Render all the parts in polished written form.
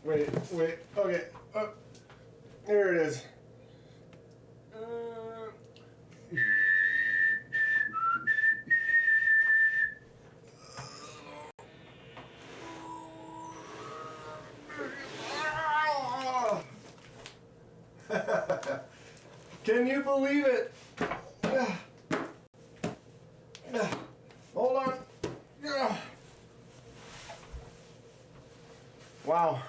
Wait, okay. There it is. Can you believe it? Hold on. Wow.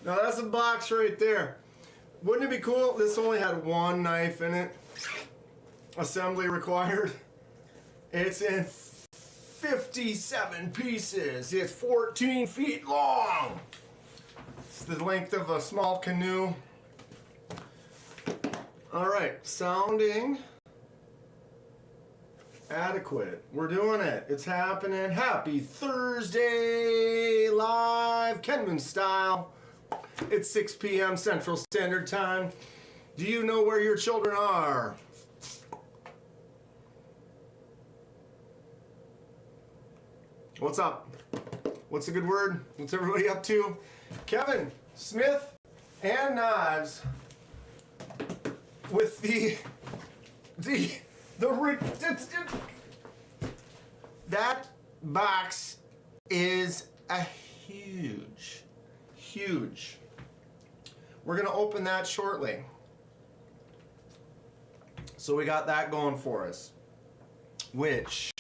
Now that's a box right there. Wouldn't it be cool? This only had one knife in it. Assembly required. It's in 57 pieces. It's 14 feet long. It's the length of a small canoe. Alright, sounding adequate. We're doing it. It's happening. Happy Thursday, live Kenman style. It's 6 p.m. Central Standard Time. Do you know where your children are? What's up? What's a good word? What's everybody up to? Kevin Smith and Knives with that box is a huge. We're gonna open that shortly. So we got that going for us, which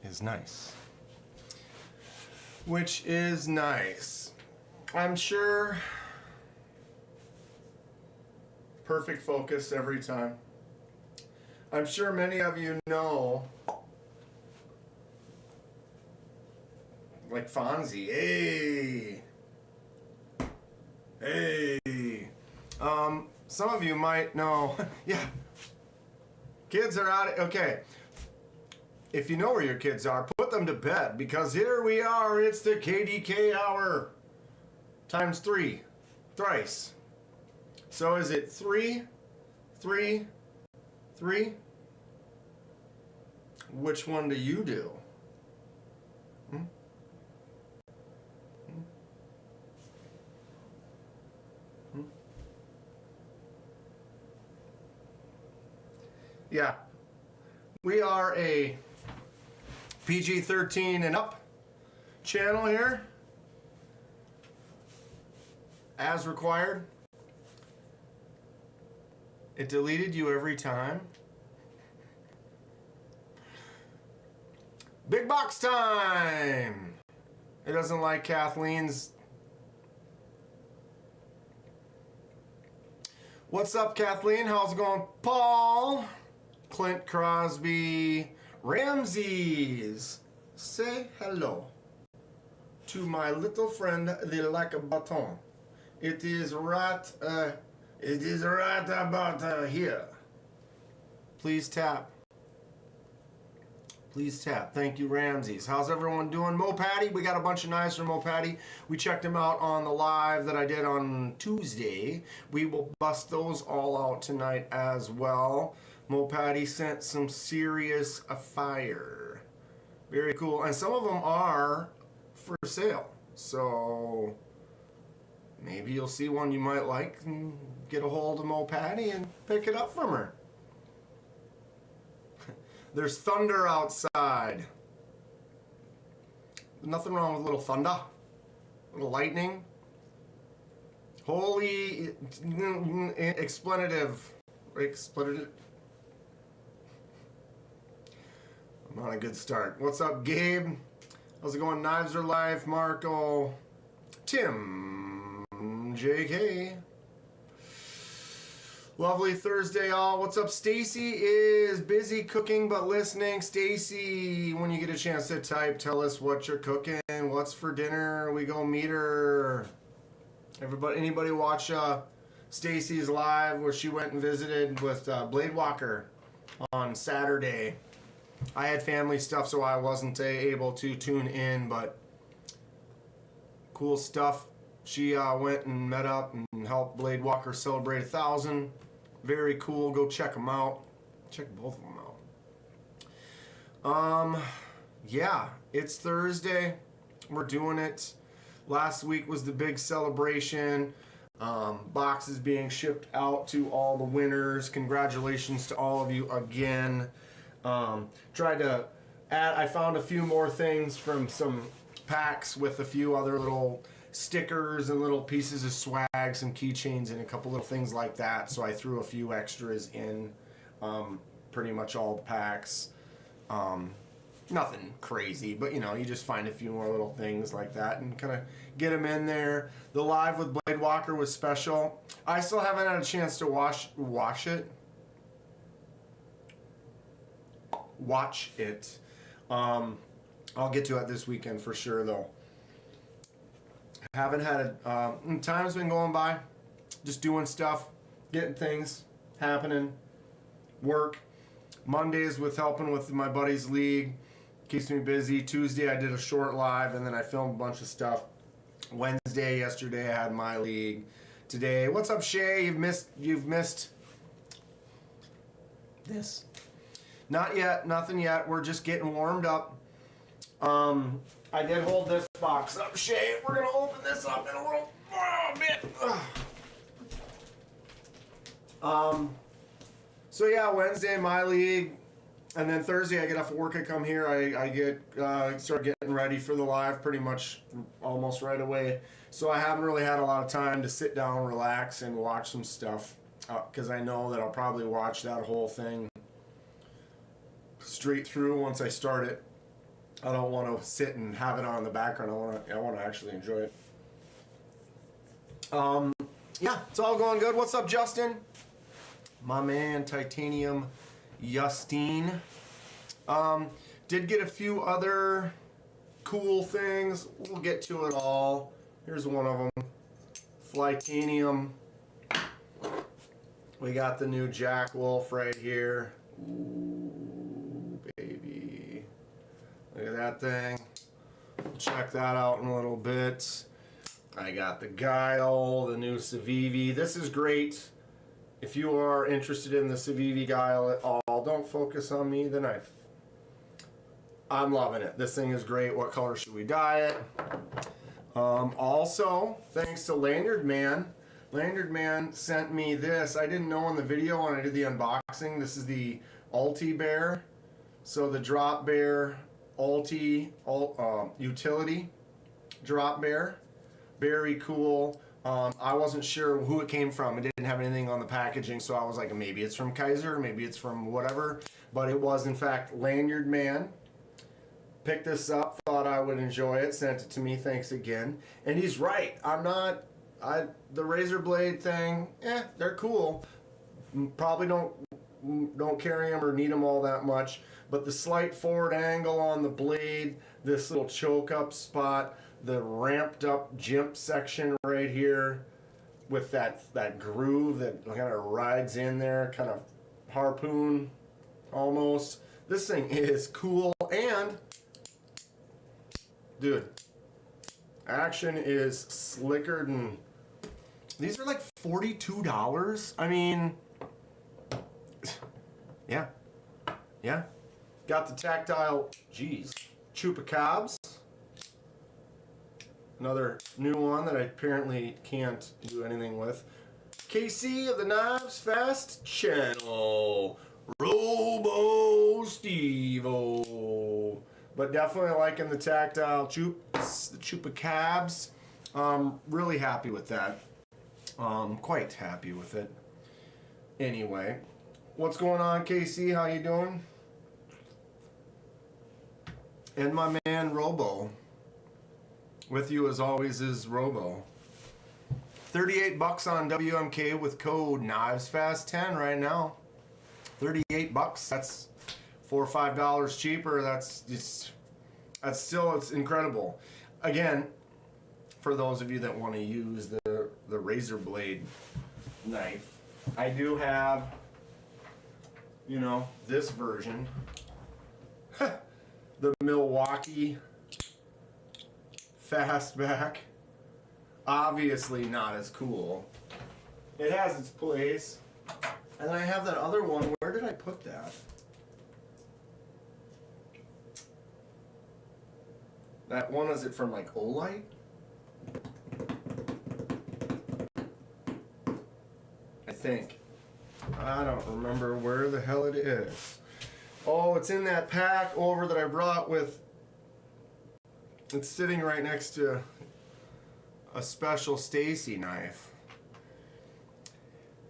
is nice. I'm sure perfect focus every time. I'm sure many of you know, like Fonzie, hey. Some of you might know, yeah, kids are out, okay. If you know where your kids are, put them to bed, because here we are, it's the KDK hour, times 3, thrice. So is it 3, 3, 3? Which one do you do? Yeah, we are a PG-13 and up channel here, as required. It deleted you every time. Big box time! It doesn't like Kathleen's. What's up, Kathleen? How's it going? Paul, Clint Crosby, Ramses. Say hello to my little friend, the like a baton. It is right about here. Please tap. Please tap. Thank you, Ramses. How's everyone doing? Mo Patty, we got a bunch of knives from Mo Patty. We checked him out on the live that I did on Tuesday. We will bust those all out tonight as well. Mo Patty sent some serious fire. Very cool. And some of them are for sale. So maybe you'll see one you might like and get a hold of Mo Patty and pick it up from her. There's thunder outside. Nothing wrong with a little thunder. A little lightning. Holy expletive. I'm on a good start. What's up, Gabe? How's it going? Knives are life. Marco. Tim. JK. Lovely Thursday, all. What's up? Stacy is busy cooking but listening. Stacy, when you get a chance to type, tell us what you're cooking. What's for dinner? We go meet her. Everybody, anybody watch Stacy's live where she went and visited with Blade Walker on Saturday? I had family stuff, so I wasn't able to tune in, but cool stuff. She went and met up and helped Blade Walker celebrate 1,000. Very cool. Go check them out. Check both of them out. Yeah, it's Thursday. We're doing it. Last week was the big celebration. Boxes being shipped out to all the winners. Congratulations to all of you again. Tried to add, I found a few more things from some packs with a few other little stickers and little pieces of swag, some keychains and a couple little things like that. So I threw a few extras in pretty much all the packs. Nothing crazy, but you know, you just find a few more little things like that and kind of get them in there. The live with Blade Walker was special. I still haven't had a chance to watch it. I'll get to it this weekend for sure, though. Haven't had it. Time's been going by, just doing stuff, getting things happening, work. Mondays with helping with my buddy's league, keeps me busy. Tuesday I did a short live, and then I filmed a bunch of stuff. Wednesday, yesterday I had my league. Today, what's up, Shay? You've missed this. Not yet, nothing yet. We're just getting warmed up. I did hold this box up, Shay. We're gonna open this up in a little bit. So yeah, Wednesday my league, and then Thursday I get off of work. I come here. I get start getting ready for the live pretty much almost right away. So I haven't really had a lot of time to sit down, relax, and watch some stuff because I know that I'll probably watch that whole thing straight through once I start it. I don't want to sit and have it on in the background. I want to actually enjoy it. Yeah, it's all going good. What's up, Justin? My man, Titanium Justine. Did get a few other cool things. We'll get to it all. Here's one of them. Flytanium. We got the new Jack Wolf right here. Ooh, baby. Look at that thing. We'll check that out in a little bit. I got the Guile, the new Civivi. This is great. If you are interested in the Civivi Guile at all, don't focus on me, the knife. I'm loving it. This thing is great. What color should we dye it? Also, thanks to Lanyard Man. Lanyard Man sent me this. I didn't know in the video when I did the unboxing. This is the Ulti Bear. So the Drop Bear Ulti Utility Drop Bear. Very cool. I wasn't sure who it came from. It didn't have anything on the packaging, so I was like, maybe it's from Kaiser, maybe it's from whatever. But it was, in fact, Lanyard Man. Picked this up, thought I would enjoy it, sent it to me, thanks again. And he's right. The razor blade thing, they're cool. Probably don't carry them or need them all that much. But the slight forward angle on the blade, this little choke up spot, the ramped up jimp section right here with that groove that kind of rides in there, kind of harpoon almost. This thing is cool, and dude, action is slicker than... These are like $42. I mean, yeah. Got the tactile, chupacabs. Another new one that I apparently can't do anything with. KC of the Knives Fast Channel. Robo Stevo. But definitely liking the tactile chups, the chupacabs. Really happy with that. Quite happy with it. Anyway, what's going on, KC? How you doing? And my man Robo. With you as always is Robo. $38 on WMK with code KnivesFast10 right now. $38. That's $4 or $5 cheaper. That's still, it's incredible. Again, for those of you that want to use the razor blade knife, I do have, this version. The Milwaukee Fastback. Obviously not as cool. It has its place. And then I have that other one. Where did I put that? That one, is it from like Olight? I think. I don't remember where the hell it is. Oh, it's in that pack over that I brought with. It's sitting right next to a special Stacy knife.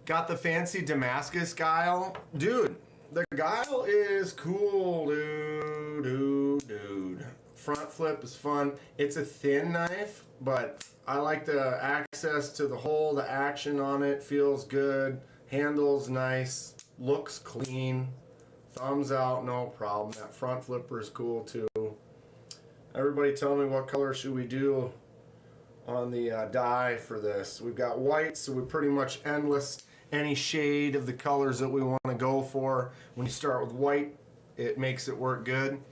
Got the fancy Damascus guile. Dude, the guile is cool, dude. Front flip is fun. It's a thin knife, but I like the access to the hole, the action on it feels good. Handle's nice, looks clean. Thumbs out, no problem. That front flipper is cool too. Everybody tell me what color should we do on the die for this. We've got white, so we're pretty much endless. Any shade of the colors that we want to go for. When you start with white, it makes it work good.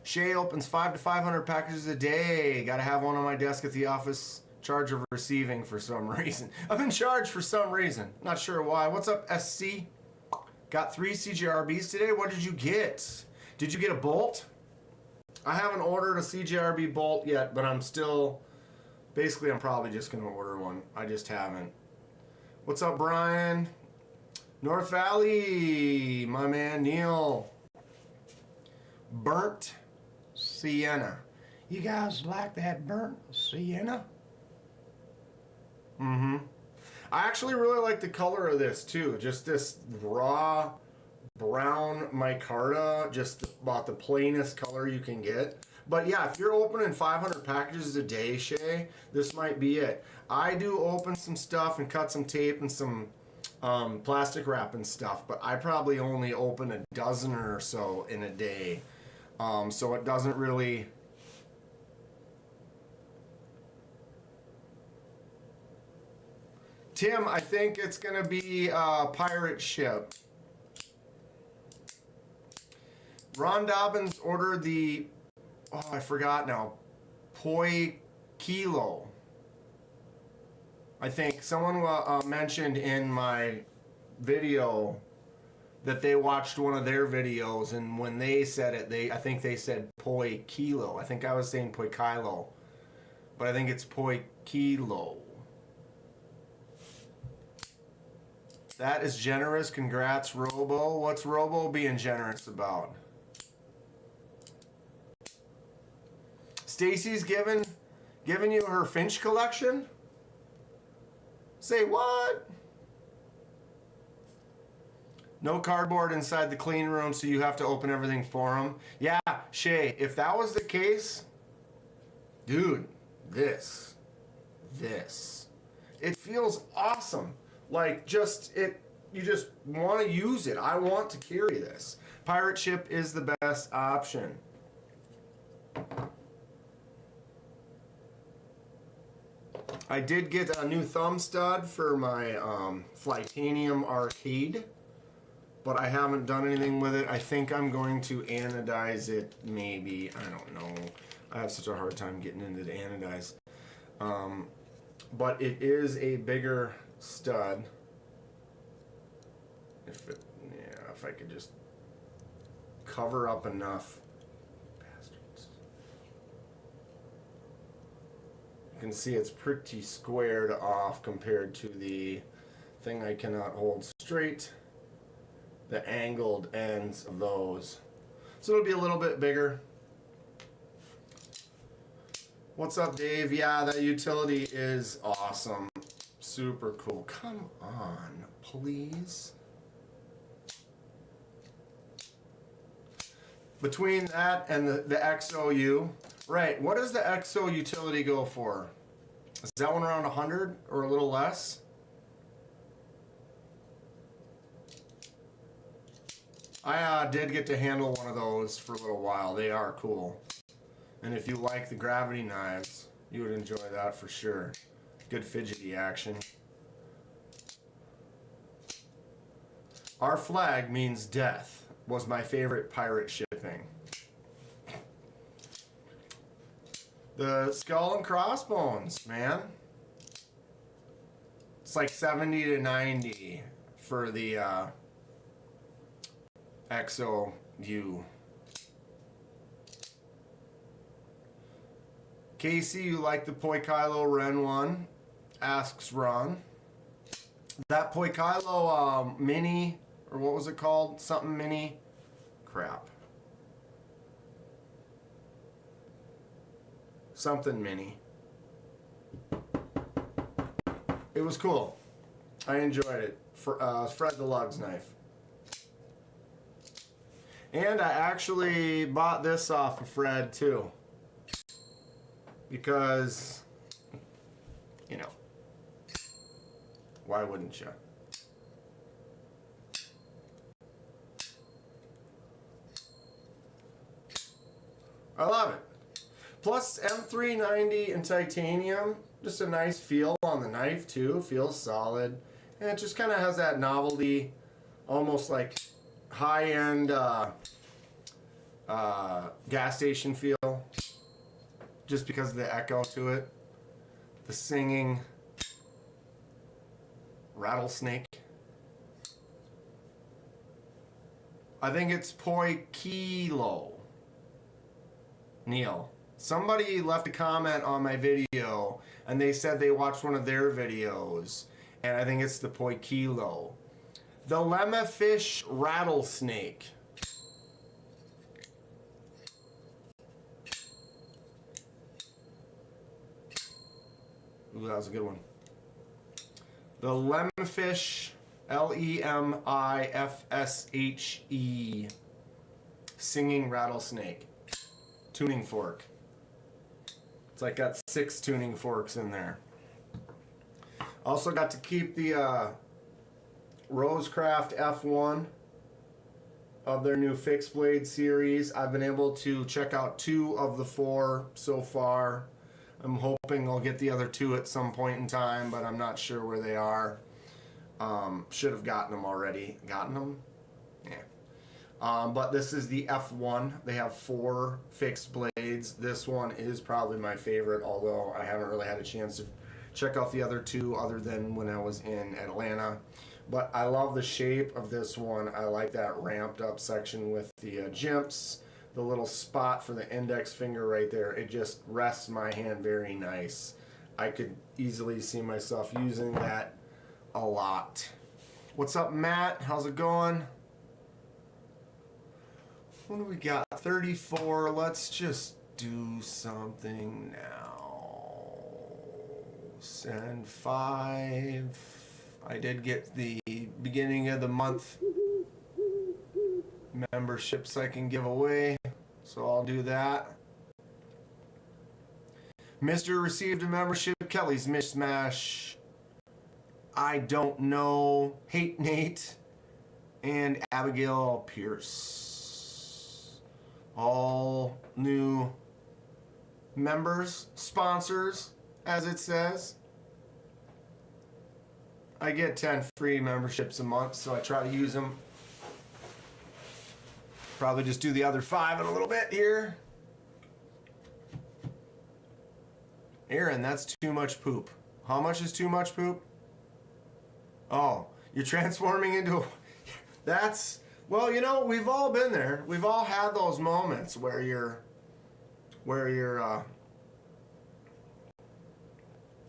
Shay opens 500 to 500 packages a day. Got to have one on my desk at the office. Charge of receiving for some reason. I've been charged for some reason. Not sure why. What's up, SC? Got 3 CJRBs today. What did you get? Did you get a bolt? I haven't ordered a CJRB bolt yet, but I'm still... Basically, I'm probably just going to order one. I just haven't. What's up, Brian? North Valley, my man Neil. Burnt sienna. You guys like that burnt sienna? Mm-hmm. I actually really like the color of this too. Just this raw brown micarta, just about the plainest color you can get. But yeah, if you're opening 500 packages a day, Shay, this might be it. I do open some stuff and cut some tape and some plastic wrap and stuff, but I probably only open a dozen or so in a day. So it doesn't really... Tim, I think it's going to be pirate ship. Ron Dobbins ordered the... Oh, I forgot now. Poi Kilo. I think someone mentioned in my video that they watched one of their videos, and when they said it, I think they said Poi Kilo. I think I was saying Poi Kilo, but I think it's Poi Kilo. That is generous. Congrats, Robo. What's Robo being generous about? Stacy's giving you her Finch collection? Say what? No cardboard inside the clean room, so you have to open everything for them. Yeah, Shay, if that was the case, dude, this. It feels awesome. Like, you just want to use it. I want to carry this. Pirate ship is the best option. I did get a new thumb stud for my Flytanium Arcade, but I haven't done anything with it. I think I'm going to anodize it, maybe. I don't know. I have such a hard time getting into the anodize. But it is a bigger stud. If I could just cover up enough. Bastards. You can see it's pretty squared off compared to the thing I cannot hold straight. The angled ends of those. So it'll be a little bit bigger. What's up, Dave? Yeah, that utility is awesome. Super cool. Come on, please. Between that and the XOU, right, what does the XO utility go for? Is that one around 100 or a little less? I did get to handle one of those for a little while. They are cool. And if you like the gravity knives, you would enjoy that for sure. Good fidgety action. Our flag means death was my favorite pirate shipping. The skull and crossbones, man. It's like 70 to 90 for the XOU. Casey, you like the Poikilo Ren one? Asks Ron. That Poikilo mini, or what was it called? Something mini? Crap. Something mini. It was cool. I enjoyed it. Fred the Lug's knife. And I actually bought this off of Fred too. Because, you know, why wouldn't you? I love it. Plus M390 in titanium, just a nice feel on the knife too. Feels solid, and it just kind of has that novelty, almost like high-end gas station feel. Just because of the echo to it, the singing rattlesnake. I think it's Poikilo. Neil. Somebody left a comment on my video and they said they watched one of their videos, and I think it's the Poikilo. The Lemmafish rattlesnake. Ooh, that was a good one. The Lemmafish, Lemifshe, singing rattlesnake. Tuning fork. It's like got 6 tuning forks in there. Also got to keep the Rosecraft F1 of their new fixed blade series. I've been able to check out 2 of the 4 so far. I'm hoping I'll get the other 2 at some point in time, but I'm not sure where they are. Should have gotten them already. Gotten them? Yeah. But this is the F1. They have 4 fixed blades. This one is probably my favorite, although I haven't really had a chance to check out the other 2 other than when I was in Atlanta. But I love the shape of this one. I like that ramped up section with the jimps. The little spot for the index finger right there. It just rests my hand very nice. I could easily see myself using that a lot. What's up, Matt? How's it going? What do we got? 34. Let's just do something now. Send 5. I did get the beginning of the month memberships I can give away, so I'll do that. Mr. received a membership. Kelly's Mishmash. I don't know. Hate Nate and Abigail Pierce. All new members, sponsors, as it says. I get 10 free memberships a month, so I try to use them. Probably just do the other 5 in a little bit here. Aaron, that's too much poop. How much is too much poop? Oh, you're transforming into... That's... Well, you know, we've all been there. We've all had those moments where you're...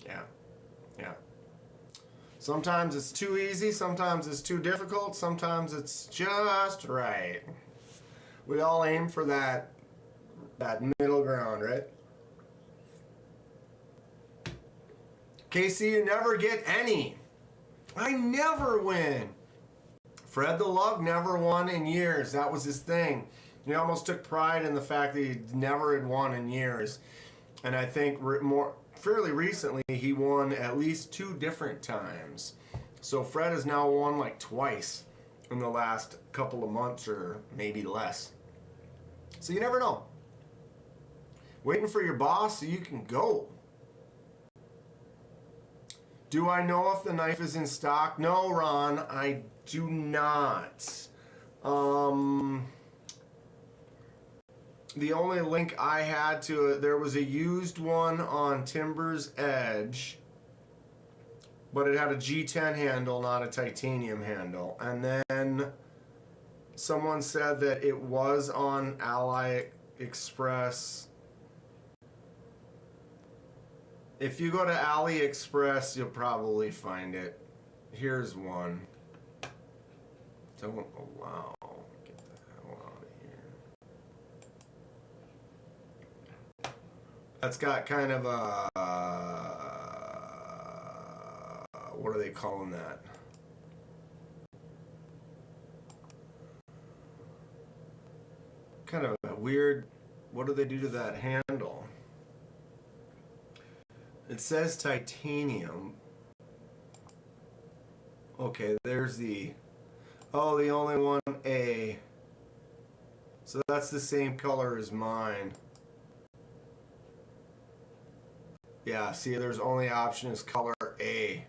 Yeah. Sometimes it's too easy, sometimes it's too difficult, sometimes it's just right. We all aim for that middle ground, right? Casey, you never get any. I never win. Fred the Lug never won in years. That was his thing. He almost took pride in the fact that he never had won in years. And I think fairly recently he won at least 2 different times. So Fred has now won like twice in the last couple of months, or maybe less. So you never know. Waiting for your boss so you can go. Do I know if the knife is in stock? No, Ron, I do not. The only link I had to it, there was a used one on Timber's Edge, but it had a G10 handle, not a titanium handle. And then someone said that it was on AliExpress. If you go to AliExpress, you'll probably find it. Here's one. Don't allow. Get the hell out of here. That's got kind of a... what are they calling that? Kind of a weird... What do they do to that handle? It says titanium. Okay, there's the... Oh, the only one A. So that's the same color as mine. Yeah, see, there's only option is color A,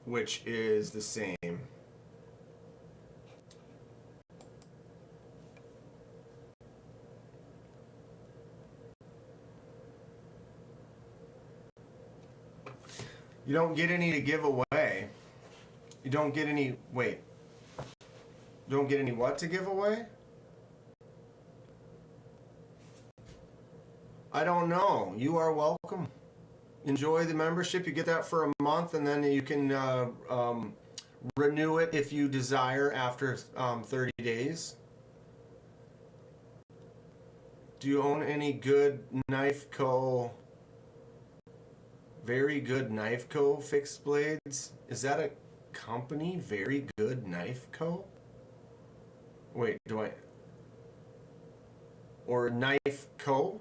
which is the same. You don't get any to give away. You don't get any, wait. You don't get any what to give away? I don't know. You are welcome. Enjoy the membership. You get that for a month, and then you can renew it if you desire after 30 days. Do you own any good Knife Co? Very Good Knife Co. fixed blades? Is that a company? Very Good Knife Co.? Wait, do I... Or Knife Co.?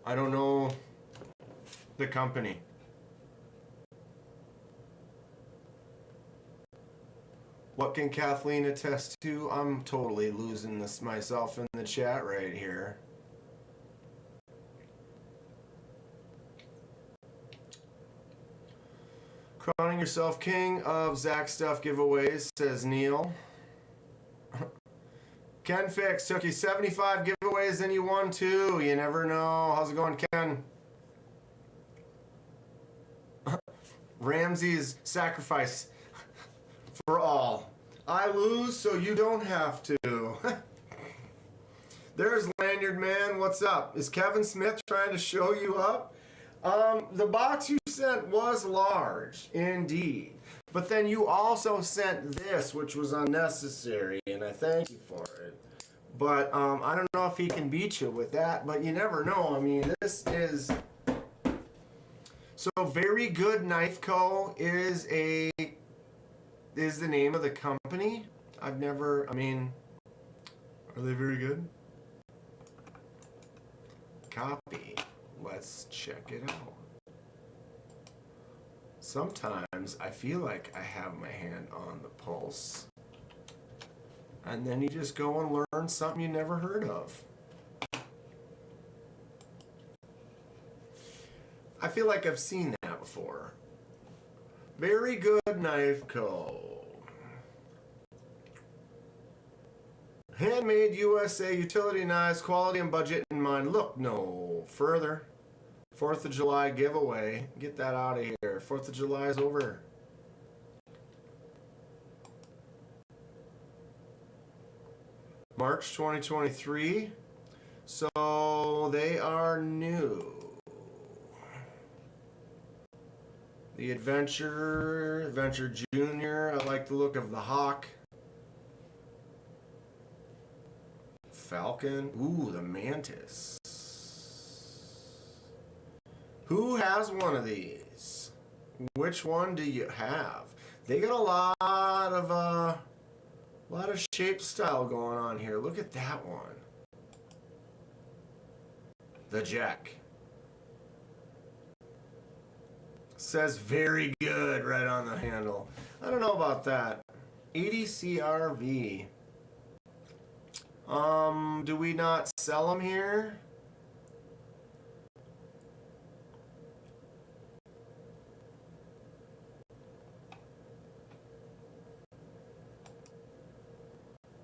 I don't know the company. What can Kathleen attest to? I'm totally losing this myself in the chat right here. Crowning yourself king of Zach Stuff giveaways, says Neil. Ken Fix took you 75 giveaways and you won 2. You never know. How's it going, Ken? Ramsey's sacrifice for all. I lose so you don't have to. There's Lanyard Man. What's up? Is Kevin Smith trying to show you up? The box you sent was large, indeed. But then you also sent this, which was unnecessary, and I thank you for it. But I don't know if he can beat you with that, but you never know. I mean, this is... So Very Good Knife Co. is the name of the company. I've never... I mean, are they very good? Copy. Let's check it out. Sometimes I feel like I have my hand on the pulse. And then you just go and learn something you never heard of. I feel like I've seen that before. Very Good Knife Co. Handmade USA utility knives, quality and budget in mind. Look no further. 4th of July giveaway. Get that out of here. 4th of July is over. March 2023. So they are new. The Adventure Junior. I like the look of the Hawk. Falcon. Ooh, the Mantis. Who has one of these? Which one do you have? They got a lot of shape style going on here. Look at that one. The Jack. Says very good right on the handle. I don't know about that. 80 CRV. Do we not sell them here?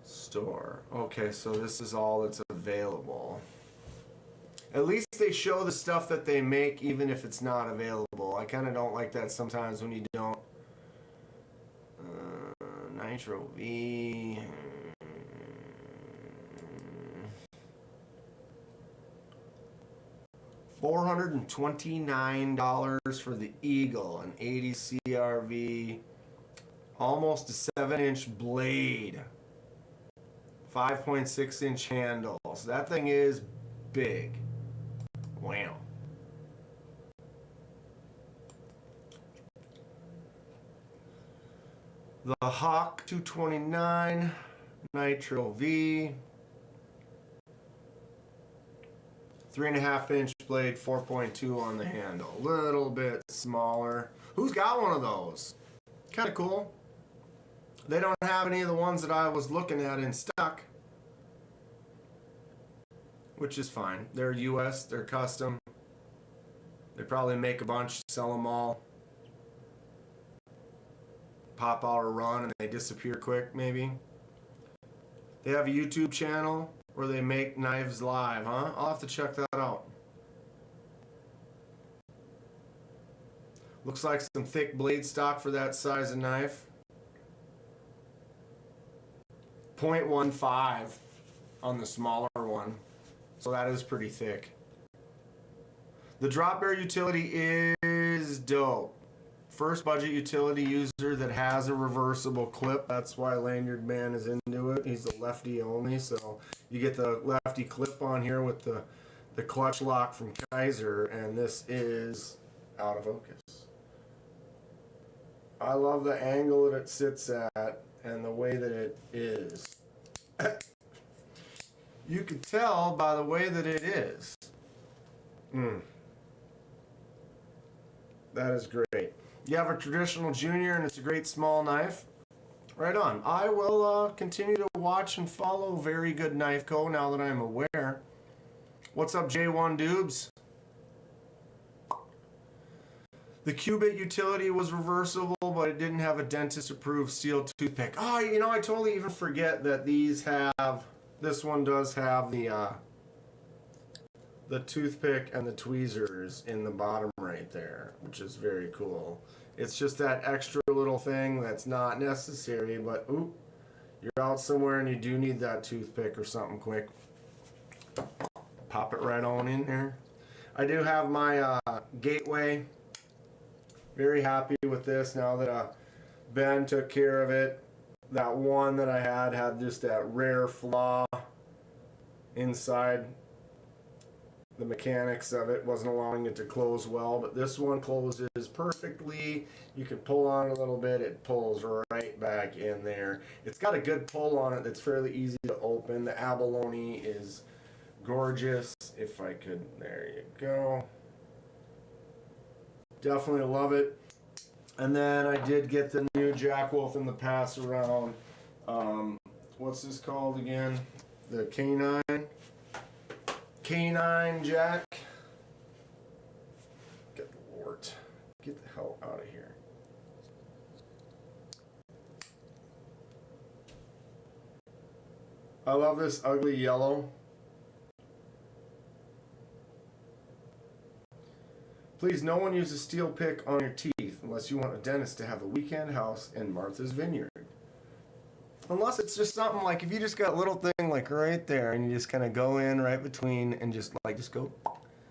Store. Okay, so this is all that's available. At least they show the stuff that they make even if it's not available. I kind of don't like that sometimes when you don't. Nitro V. $429 for the Eagle, an 80 CRV, almost a 7-inch blade, 5.6-inch handle. So that thing is big. Wow. The Hawk 229 Nitro V, 3.5-inch blade, 4.2 on the handle. A little bit smaller. Who's got one of those? Kind of cool. They don't have any of the ones that I was looking at in stock, which is fine. They're US, they're custom. They probably make a bunch, sell them all. Pop out a run and they disappear quick, maybe. They have a YouTube channel where they make knives live, huh? I'll have to check that out. Looks like some thick blade stock for that size of knife. 0.15 on the smaller one. So that is pretty thick. The drop bear utility is dope. First budget utility user that has a reversible clip. That's why Lanyard Man is into it. He's a lefty only, so you get the lefty clip on here with the clutch lock from Kaiser, and this is out of focus. I love the angle that it sits at and the way that it is. You can tell by the way that it is. That is great. You have a traditional junior and it's a great small knife. Right on. I will continue to watch and follow Very Good Knife Co. now that I'm aware. What's up, J1 Dubes? The Cubit utility was reversible, but it didn't have a dentist-approved steel toothpick. Oh, you know, I totally even forget that these have... This one does have the toothpick and the tweezers in the bottom right there, which is very cool. It's just that extra little thing that's not necessary, but oop, you're out somewhere and you do need that toothpick or something quick. Pop it right on in there. I do have my Gateway. Very happy with this now that Ben took care of it. That one that I had just that rare flaw inside. The mechanics of it wasn't allowing it to close well, but this one closes perfectly. You can pull on it a little bit, it pulls right back in there. It's got a good pull on it that's fairly easy to open. The abalone is gorgeous. If I could, there you go. Definitely love it. And then I did get the new Jack Wolf in the pass around. What's this called again? The K9. K9 Jack. Good Lord. Get the hell out of here. I love this ugly yellow. Please, no one use a steel pick on your teeth unless you want a dentist to have a weekend house in Martha's Vineyard. Unless it's just something like if you just got a little thing like right there and you just kind of go in right between and just go,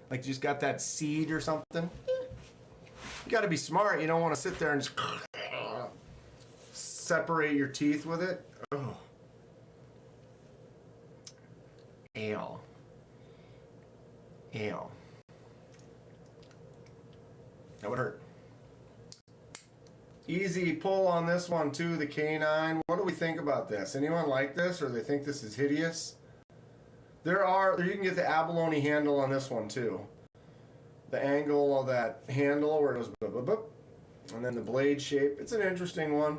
like you just got that seed or something. You got to be smart. You don't want to sit there and just separate your teeth with it. Oh. Ew. Ew. That would hurt. Easy pull on this one too, the K9. What do we think about this? Anyone like this, or they think this is hideous? You can get the abalone handle on this one too. The angle of that handle where it goes boop, boop, boop, and then the blade shape. It's an interesting one.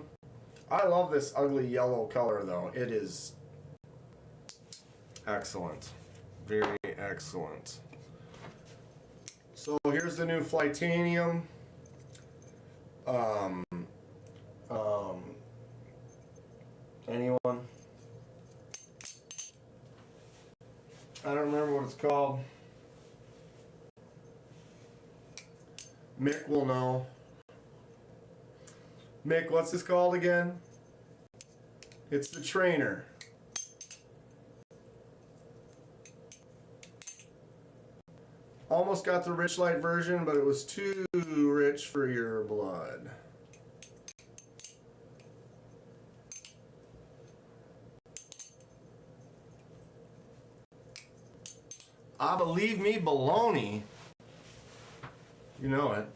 I love this ugly yellow color though. It is excellent. Very excellent. So here's the new Flightanium. Anyone? I don't remember what it's called. Mick will know. Mick, what's this called again? It's the Trainer. Almost got the Rich Light version, but it was too rich for your blood. Believe me, baloney. You know it.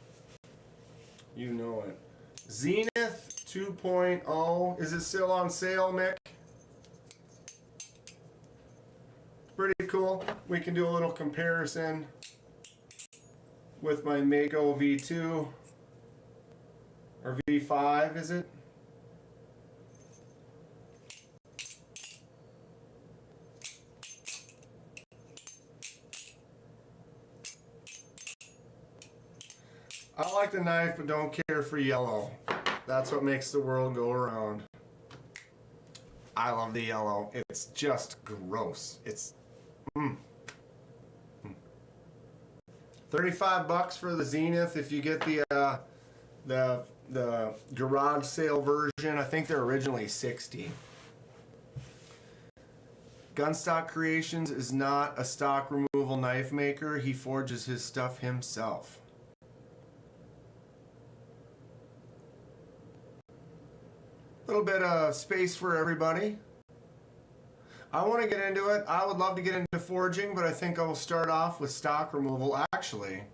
You know it. Zenith 2.0. Is it still on sale, Mick? Pretty cool. We can do a little comparison with my Mako V2 or V5, is it? I like the knife but don't care for yellow. That's what makes the world go around. I love the yellow. It's just gross. It's 35 bucks for the Zenith if you get the garage sale version. I think they're originally 60. Gunstock Creations is not a stock removal knife maker. He forges his stuff himself. A little bit of space for everybody. I want to get into it. I would love to get into forging, but I think I will start off with stock removal. Actually,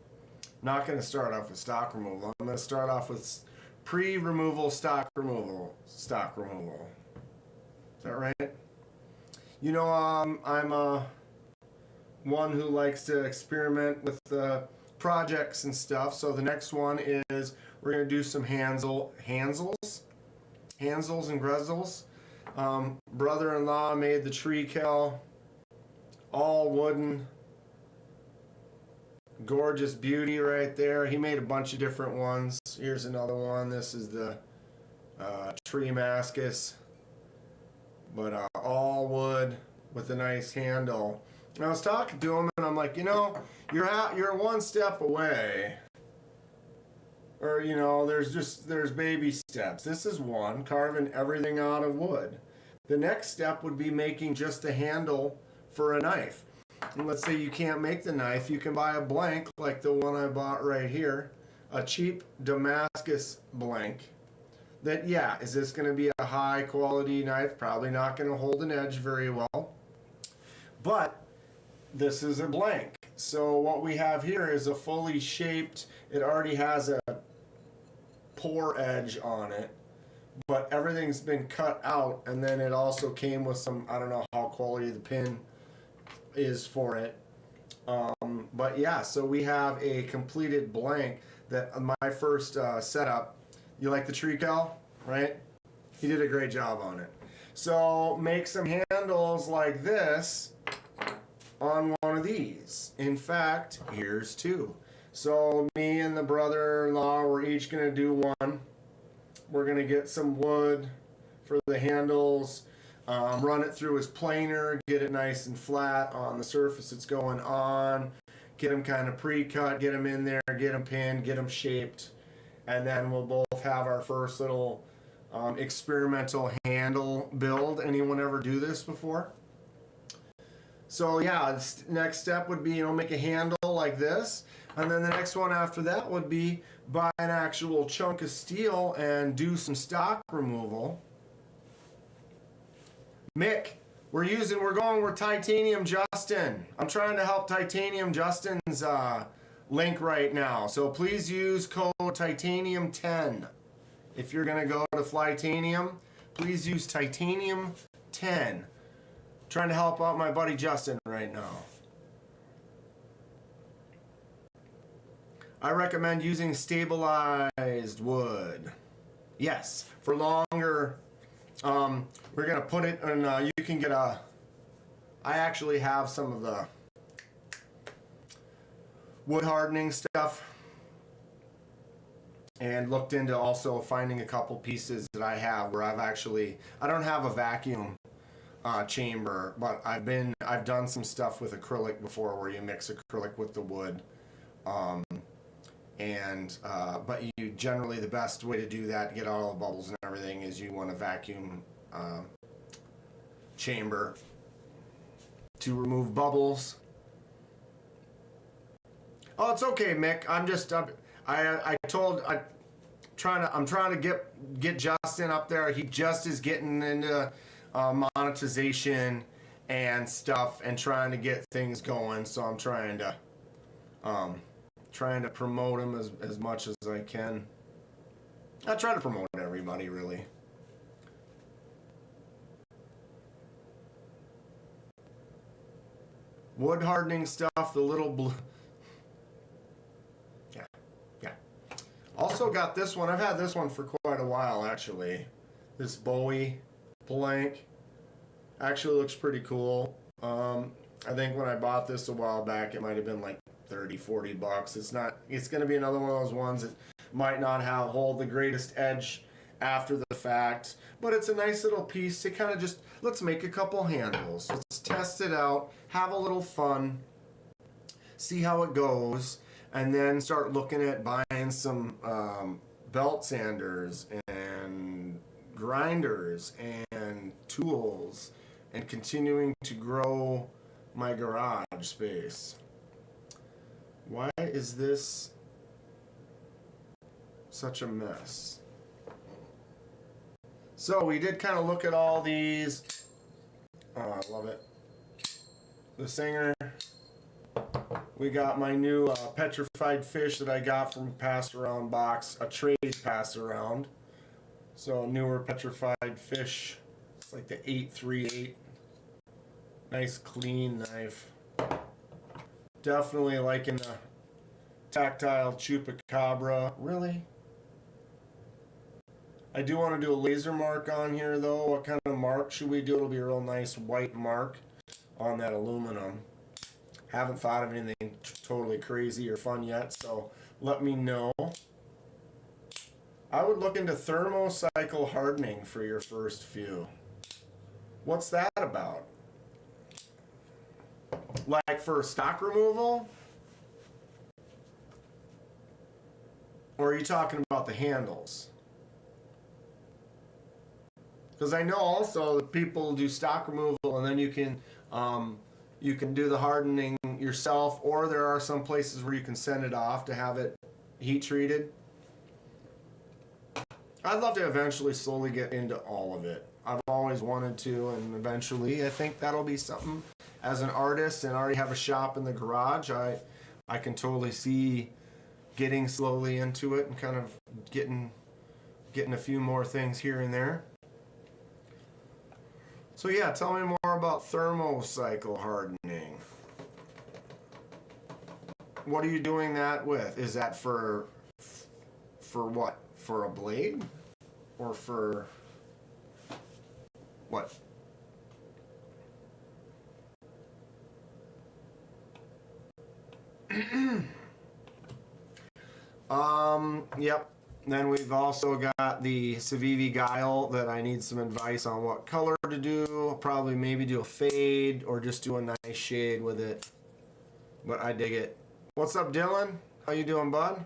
not going to start off with stock removal. I'm going to start off with pre-removal stock removal. Stock removal. Is that right? You know, I'm one who likes to experiment with projects and stuff. So the next one is we're going to do some Hansels and Grezzels. Brother-in-law made the tree kell, all wooden, gorgeous beauty right there. He made a bunch of different ones. Here's another one. This is the tree mascus, but all wood with a nice handle. And I was talking to him, and I'm like, you know, you're one step away. Or, you know, there's baby steps. This is one, carving everything out of wood. The next step would be making just the handle for a knife. And let's say you can't make the knife, you can buy a blank like the one I bought right here, a cheap Damascus blank. That, yeah, is this going to be a high quality knife? Probably not going to hold an edge very well. But this is a blank. So what we have here is a fully shaped, it already has a pour edge on it, but everything's been cut out, and then it also came with some, I don't know how quality the pin is for it, but yeah, so we have a completed blank that my first setup. You like the tree kell, right? He did a great job on it. So make some handles like this on one of these. In fact, here's two. So me and the brother-in-law, we're each going to do one. We're going to get some wood for the handles, run it through his planer, get it nice and flat on the surface it's going on, get them kind of pre-cut, get them in there, get them pinned, get them shaped, and then we'll both have our first little experimental handle build. Anyone ever do this before? So yeah, next step would be, you know, make a handle like this. And then the next one after that would be buy an actual chunk of steel and do some stock removal. Mick, we're going with Titanium Justin. I'm trying to help Titanium Justin's link right now. So please use code Titanium10. If you're going to go to Flytanium, please use Titanium10. Trying to help out my buddy Justin right now. I recommend using stabilized wood. Yes, for longer. We're gonna put it in. You can get a. I actually have some of the wood hardening stuff, and looked into also finding a couple pieces that I have where I don't have a vacuum chamber, but I've done some stuff with acrylic before where you mix acrylic with the wood. And but you generally, the best way to do that, to get all the bubbles and everything, is you want a vacuum chamber to remove bubbles. Oh, it's okay, Mick. I'm trying to get Justin up there. He just is getting into monetization and stuff and trying to get things going. So I'm trying to promote him as much as I can. I try to promote everybody, really. Wood hardening stuff, the little blue. Yeah. Also got this one. I've had this one for quite a while, actually. This Bowie blank actually looks pretty cool. I think when I bought this a while back, it might have been like 30-40 bucks. It's going to be another one of those ones that might not hold the greatest edge after the fact, but it's a nice little piece to kind of just, let's make a couple handles. Let's test it out, have a little fun, see how it goes, and then start looking at buying some belt sanders and grinders and tools and continuing to grow my garage space. Why is this such a mess? So we did kind of look at all these. Oh, I love it. The Singer. We got my new petrified fish that I got from Pass Around box, a trade pass around. So a newer petrified fish. It's like the 838. Nice clean knife. Definitely liking the tactile chupacabra. Really? I do want to do a laser mark on here though. What kind of mark should we do? It'll be a real nice white mark on that aluminum. Haven't thought of anything totally crazy or fun yet, so let me know. I would look into thermocycle hardening for your first few. What's that about? Like for stock removal? Or are you talking about the handles? Because I know also that people do stock removal and then you can do the hardening yourself, or there are some places where you can send it off to have it heat treated. I'd love to eventually slowly get into all of it. I've always wanted to, and eventually I think that'll be something. As an artist and already have a shop in the garage, I can totally see getting slowly into it and kind of getting a few more things here and there. So yeah, tell me more about thermocycle hardening. What are you doing that with? Is that for what? For a blade? Or for what? Yep. Then we've also got the Civivi Guile that I need some advice on what color to do. I'll probably maybe do a fade or just do a nice shade with it. But I dig it. What's up, Dylan? How you doing, bud?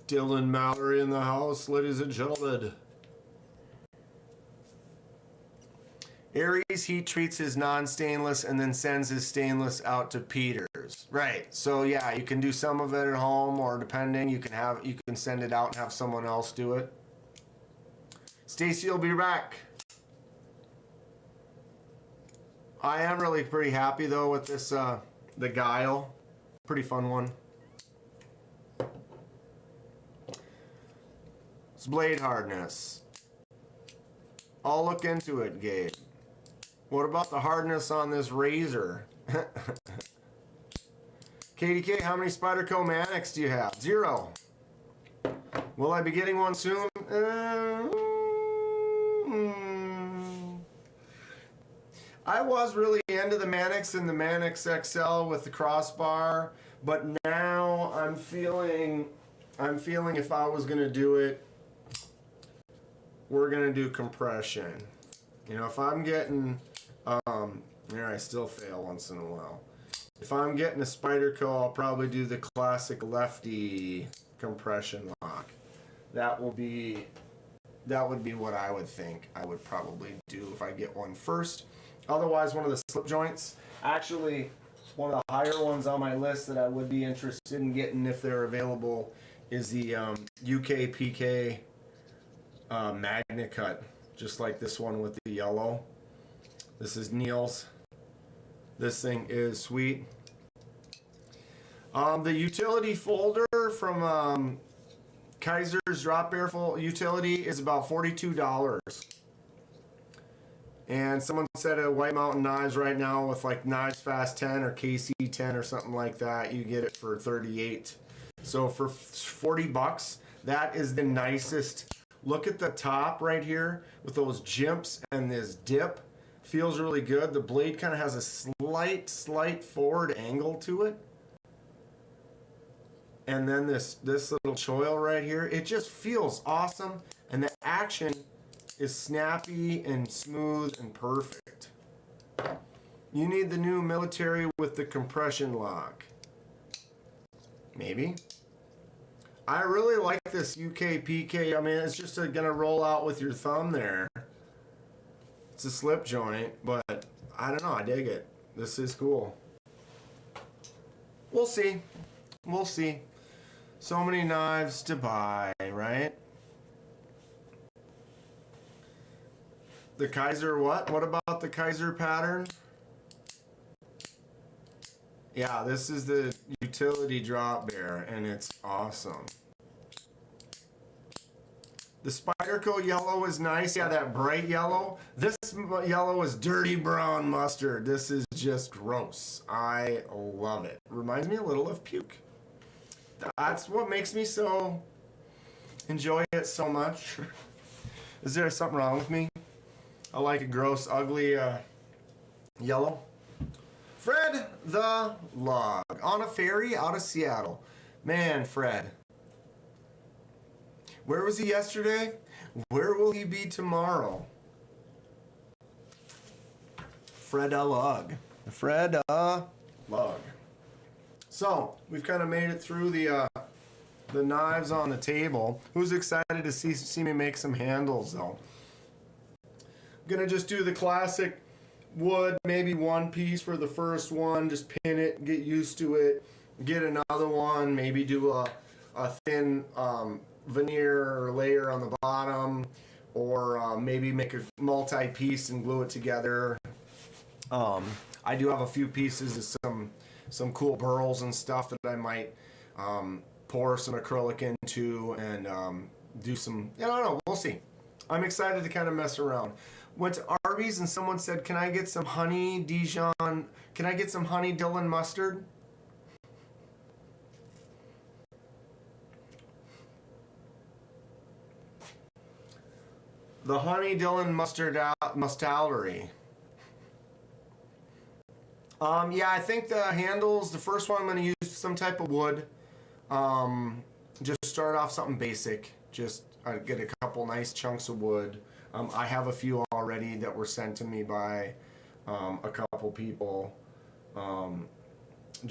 Dylan Mallory in the house, ladies and gentlemen. Aries heat treats his non-stainless and then sends his stainless out to Peters. Right. So yeah, you can do some of it at home, or depending, you can send it out and have someone else do it. Stacy will be back. I am really pretty happy though with this the Guile. Pretty fun one. It's blade hardness. I'll look into it, Gabe. What about the hardness on this razor? KDK, how many Spyderco Manics do you have? 0. Will I be getting one soon? I was really into the Manix and the Manix XL with the crossbar, but now I'm feeling if I was gonna do it, we're gonna do compression. You know, if I'm getting, here I still fail once in a while. If I'm getting a Spyderco, I'll probably do the classic lefty compression lock. That would be what I would think I would probably do if I get one first. Otherwise, one of the slip joints. Actually, one of the higher ones on my list that I would be interested in getting if they're available is the UK PK magnet cut, just like this one with the yellow. This is Neil's. This thing is sweet. The utility folder from Kaiser's Drop Bear Utility is about $42. And someone said at White Mountain Knives right now with like Knives Fast 10 or KC10 or something like that, you get it for $38. So for $40, that is the nicest. Look at the top right here with those jimps and this dip. Feels really good. The blade kind of has a slight forward angle to it. And then this little choil right here, it just feels awesome. And the action is snappy and smooth and perfect. You need the new military with the compression lock. Maybe. I really like this UK PK. I mean, it's just gonna roll out with your thumb there. It's a slip joint, but I don't know, I dig it. This is cool. We'll see. We'll see. So many knives to buy, right? The Kaiser what? What about the Kaiser pattern? Yeah, this is the utility drop bear, and it's awesome. The Spyderco yellow is nice. Yeah, that bright yellow. This yellow is dirty brown mustard. This is just gross. I love it. Reminds me a little of puke. That's what makes me so enjoy it so much. Is there something wrong with me? I like a gross, ugly yellow. Fred the Log on a ferry out of Seattle. Man, Fred. Where was he yesterday? Where will he be tomorrow? Fred a Log. Fred a Log. So, we've kind of made it through the knives on the table. Who's excited to see me make some handles, though? I'm going to just do the classic wood, maybe one piece for the first one. Just pin it, get used to it. Get another one, maybe do a thin veneer or layer on the bottom. Or maybe make a multi-piece and glue it together. I do have a few pieces of some cool burls and stuff that I might pour some acrylic into and do some, I don't know, we'll see. I'm excited to kind of mess around. Went to Arby's and someone said, can I get some honey Dijon, can I get some honey Dillon mustard? The honey Dillon mustaldery. Yeah, I think the handles, the first one I'm going to use some type of wood. Just start off something basic. Just get a couple nice chunks of wood. I have a few already that were sent to me by a couple people.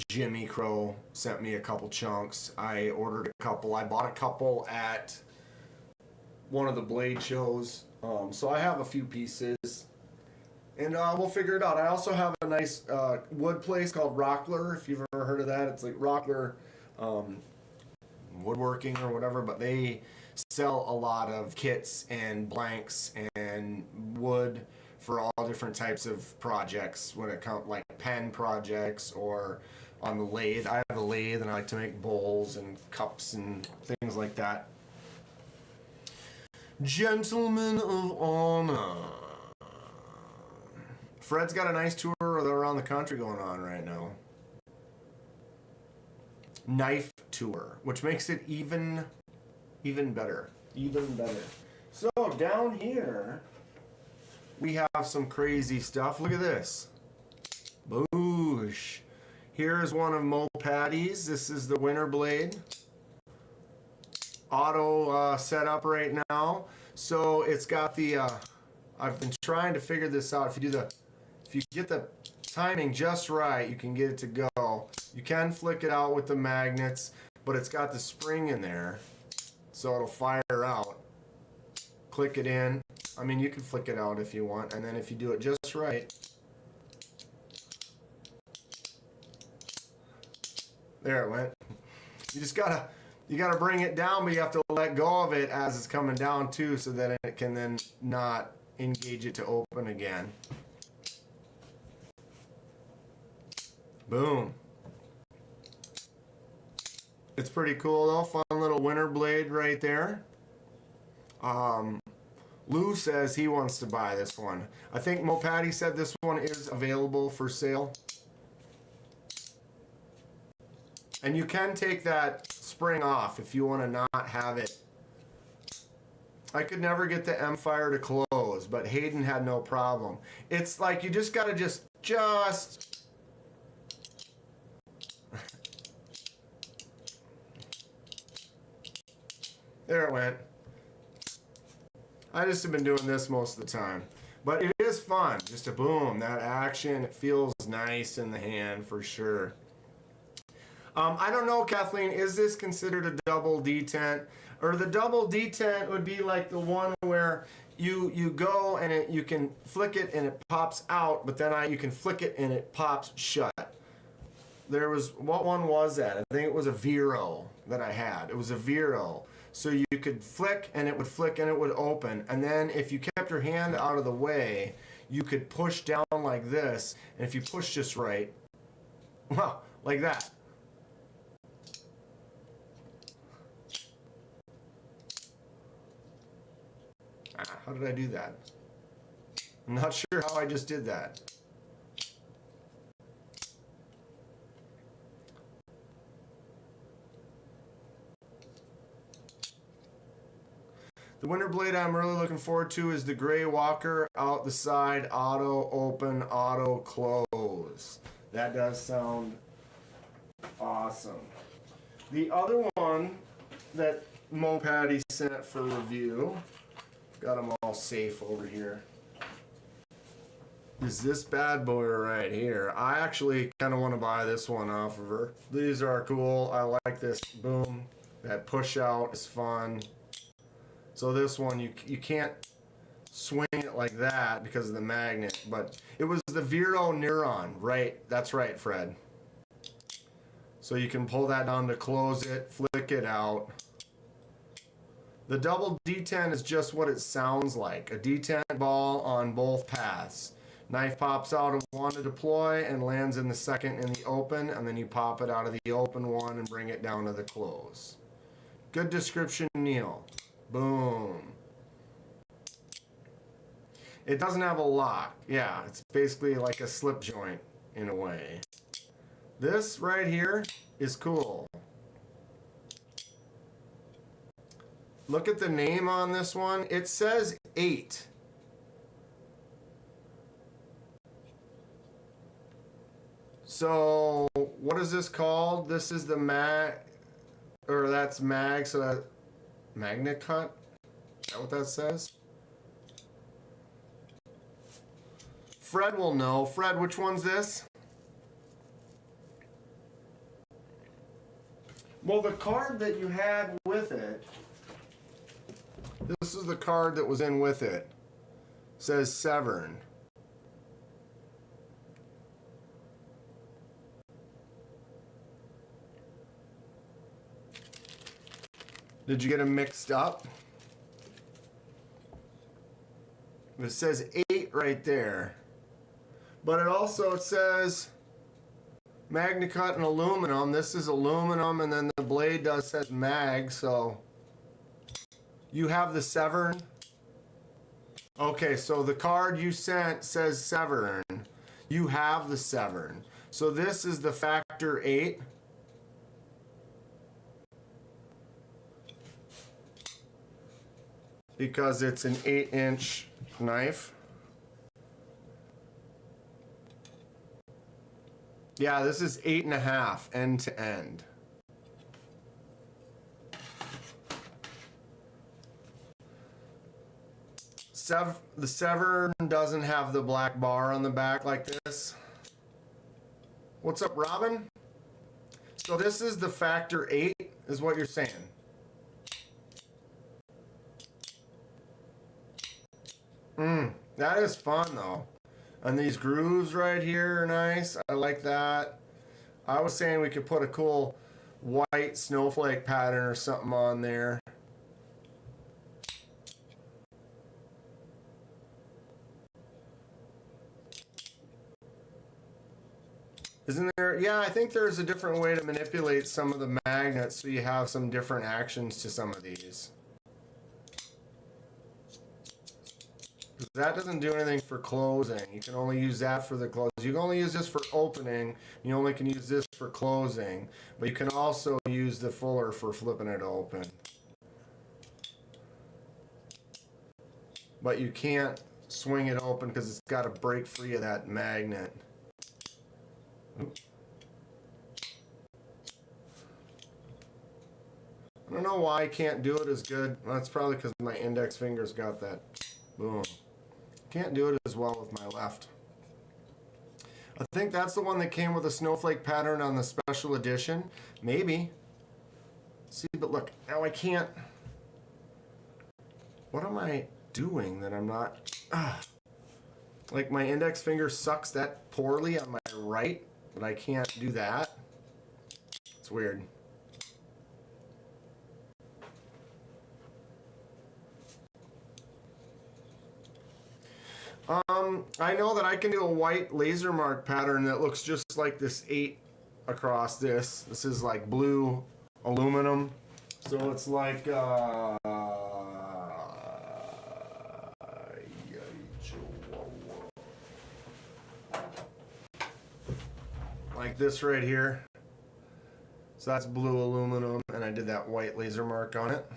Jimmy Crow sent me a couple chunks. I ordered a couple. I bought a couple at one of the blade shows. So I have a few pieces. And we'll figure it out. I also have a nice wood place called Rockler, if you've ever heard of that. It's like Rockler Woodworking or whatever, but they sell a lot of kits and blanks and wood for all different types of projects when it comes, like pen projects or on the lathe. I have a lathe and I like to make bowls and cups and things like that. Gentlemen of honor. Fred's got a nice tour around the country going on right now. Knife tour, which makes it even better. Even better. So down here, we have some crazy stuff. Look at this. Boosh. Here's one of Mo Patty's. This is the Winter Blade. Auto setup right now. So it's got the, I've been trying to figure this out. If you get the timing just right, you can get it to go. You can flick it out with the magnets, but it's got the spring in there, so it'll fire out. Click it in. I mean, you can flick it out if you want, and then if you do it just right, there it went. You just gotta bring it down, but you have to let go of it as it's coming down too, so that it can then not engage it to open again. Boom. It's pretty cool though. Fun little winter blade right there. Lou says he wants to buy this one. I think Mo Patty said this one is available for sale. And you can take that spring off if you want to not have it. I could never get the M-Fire to close, but Hayden had no problem. It's like you just gotta just there it went. I just have been doing this most of the time. But it is fun. Just a boom, that action. It feels nice in the hand for sure. I don't know, Kathleen, is this considered a double detent? Or the double detent would be like the one where you go and you can flick it and it pops out, but then you can flick it and it pops shut. There was, what one was that? I think it was a Vero that I had. It was a Vero. So you could flick and it would open. And then if you kept your hand out of the way, you could push down like this. And if you push just right, well, like that. How did I do that? I'm not sure how I just did that. The winter blade I'm really looking forward to is the Gray Walker out the side, auto open, auto close. That does sound awesome. The other one that Mo Patty sent for review, got them all safe over here, is this bad boy right here. I actually kind of want to buy this one off of her. These are cool. I like this. Boom. That push out is fun. So this one, you can't swing it like that because of the magnet, but it was the Vero Neuron, right? That's right, Fred. So you can pull that down to close it, flick it out. The double detent is just what it sounds like. A detent ball on both paths. Knife pops out of one to deploy and lands in the second in the open, and then you pop it out of the open one and bring it down to the close. Good description, Neil. Boom. It doesn't have a lock. Yeah, it's basically like a slip joint in a way. This right here is cool. Look at the name on this one. It says 8. So what is this called? This is the mag, or that's mag, so that magnet cut? Is that what that says? Fred will know. Fred, which one's this? Well, the card that you had with it, this is the card that was in with it. It says Severn. Did you get them mixed up? It says 8 right there. But it says MagnaCut and aluminum. This is aluminum, and then the blade says mag, so you have the Severn. Okay, so the card you sent says Severn. You have the Severn. So this is the factor 8. Because it's an 8-inch knife. Yeah, this is 8.5 end to end. The Severn doesn't have the black bar on the back like this. What's up, Robin? So this is the factor 8, is what you're saying. That is fun though. And these grooves right here are nice. I like that. I was saying we could put a cool white snowflake pattern or something on there. Isn't there? Yeah, I think there's a different way to manipulate some of the magnets so you have some different actions to some of these. That doesn't do anything for closing. You can only use that for the close. You can only use this for opening. You only can use this for closing. But you can also use the fuller for flipping it open. But you can't swing it open because it's got to break free of that magnet. Oops. I don't know why I can't do it as good. Well, that's probably because my index finger's got that. Boom. Can't do it as well with my left. I think that's the one that came with a snowflake pattern on the special edition. Maybe. See, but look, now I can't. What am I doing that I'm not? Like my index finger sucks that poorly on my right, but I can't do that. It's weird. I know that I can do a white laser mark pattern that looks just like this 8 across this. This is like blue aluminum. So it's like, like this right here. So that's blue aluminum, and I did that white laser mark on it.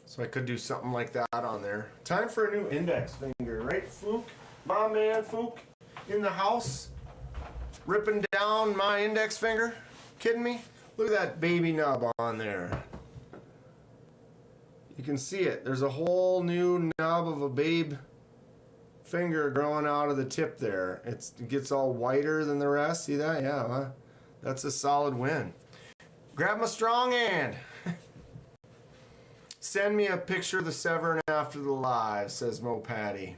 So I could do something like that on there. Time for a new index finger, right, Fook? My man, Fook, in the house, ripping down my index finger. Kidding me? Look at that baby nub on there. You can see it. There's a whole new nub of a babe finger growing out of the tip there. It gets all whiter than the rest. See that? Yeah, huh? That's a solid win. Grab my strong hand. Send me a picture of the Severn after the live, says Mo Patty.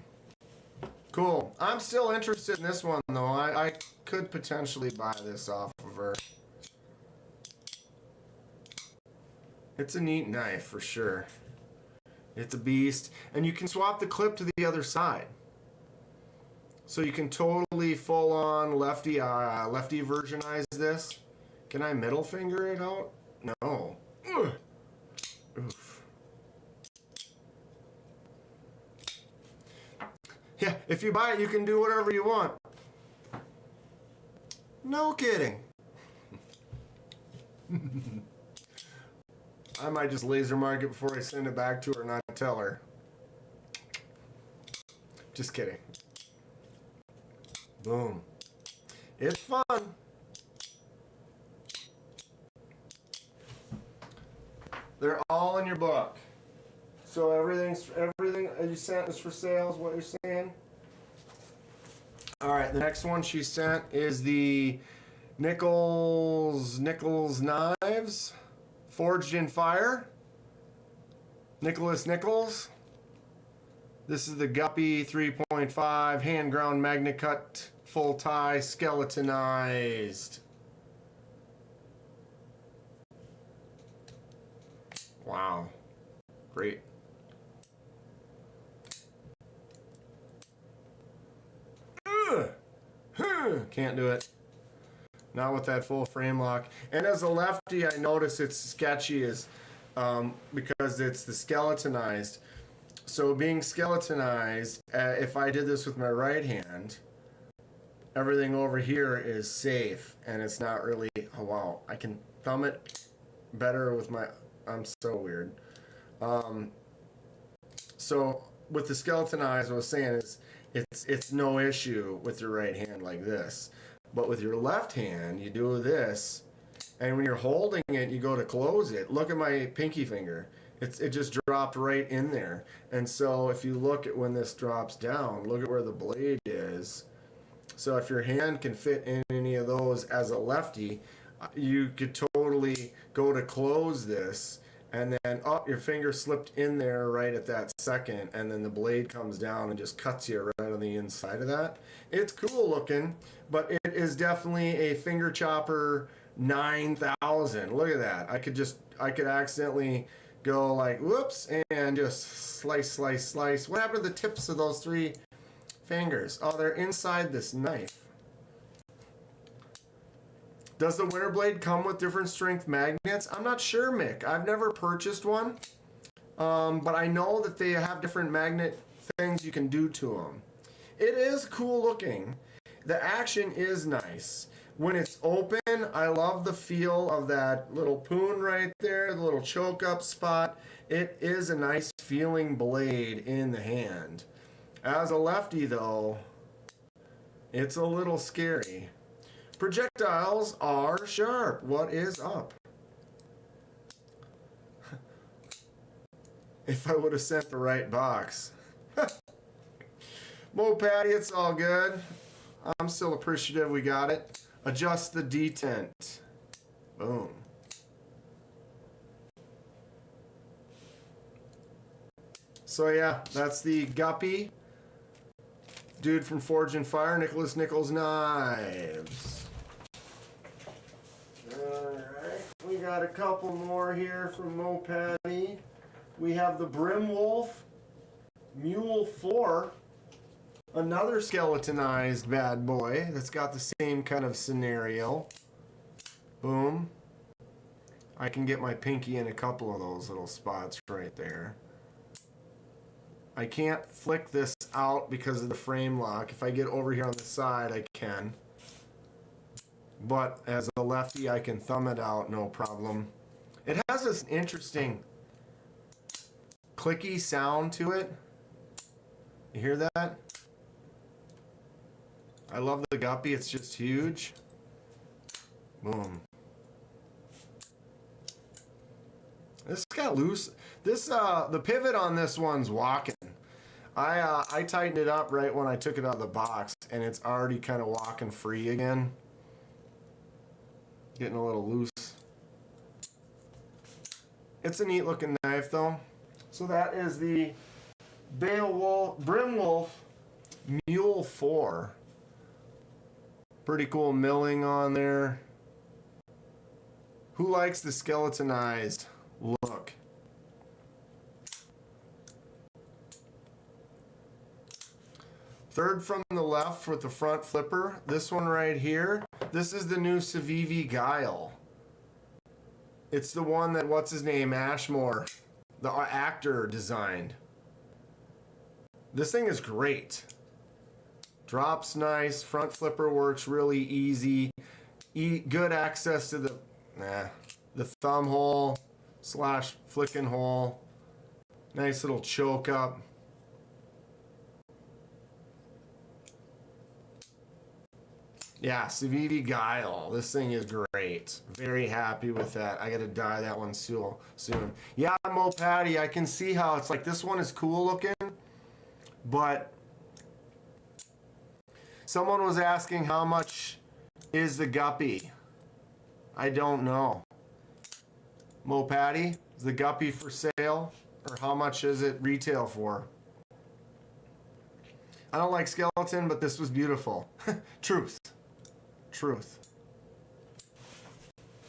Cool. I'm still interested in this one, though. I could potentially buy this off of her. It's a neat knife, for sure. It's a beast. And you can swap the clip to the other side. So you can totally full-on lefty versionize this. Can I middle finger it out? No. Ugh. Oof. Yeah, if you buy it, you can do whatever you want. No kidding. I might just laser mark it before I send it back to her, not tell her. Just kidding. Boom. It's fun. They're all in your book. So everything you sent is for sale, is what you're saying? All right, the next one she sent is the Nichols Knives, forged in fire. Nicholas Nichols. This is the Guppy 3.5 hand ground magnet cut full tie skeletonized. Wow, great. Can't do it. Not with that full frame lock. And as a lefty, I notice it's sketchy because it's the skeletonized. So being skeletonized, if I did this with my right hand, everything over here is safe, and it's not really, oh wow, I can thumb it better with my, I'm so weird. So with the skeletonized, what I was saying is, it's no issue with your right hand like this. But with your left hand, you do this, and when you're holding it, you go to close it. Look at my pinky finger. It just dropped right in there. And so if you look at when this drops down, look at where the blade is. So if your hand can fit in any of those as a lefty, you could totally go to close this, and then your finger slipped in there right at that second, and then the blade comes down and just cuts you right on the inside of that. It's cool looking, but it is definitely a finger chopper 9000. Look at that. I could accidentally go like whoops and just slice. What happened to the tips of those 3 fingers? Oh, they're inside this knife. Does the winter blade come with different strength magnets? I'm not sure, Mick. I've never purchased one, but I know that they have different magnet things you can do to them. It is cool looking. The action is nice. When it's open, I love the feel of that little poon right there, the little choke up spot. It is a nice feeling blade in the hand. As a lefty though, it's a little scary. Projectiles are sharp. What is up? If I would have sent the right box. Mo Patty, it's all good. I'm still appreciative we got it. Adjust the detent. Boom. So yeah, that's the Guppy. Dude from Forge and Fire, Nicholas Nichols Knives. Alright, we got a couple more here from Mo Patty. We have the Brimwolf Mule 4. Another skeletonized bad boy that's got the same kind of scenario. Boom. I can get my pinky in a couple of those little spots right there. I can't flick this out because of the frame lock. If I get over here on the side, I can. But as a lefty, I can thumb it out, no problem. It has this interesting clicky sound to it. You hear that? I love the Guppy, it's just huge. Boom. This got loose. This the pivot on this one's walking. I tightened it up right when I took it out of the box, and it's already kind of walking free again. Getting a little loose. It's a neat looking knife though. So that is the Brimwolf Mule 4. Pretty cool milling on there. Who likes the skeletonized look? Third from the left with the front flipper. This one right here. This is the new Civivi Guile. It's the one that, what's his name, Ashmore, the actor, designed. This thing is great. Drops nice. Front flipper works really easy. Good access to the thumb hole / flicking hole. Nice little choke up. Yeah, Civivi Guile. This thing is great. Very happy with that. I gotta dye that one soon. Yeah, Mo Patty, I can see how it's like this one is cool looking, but someone was asking how much is the Guppy. I don't know. Mo Patty, is the Guppy for sale? Or how much is it retail for? I don't like skeleton, but this was beautiful. Truth.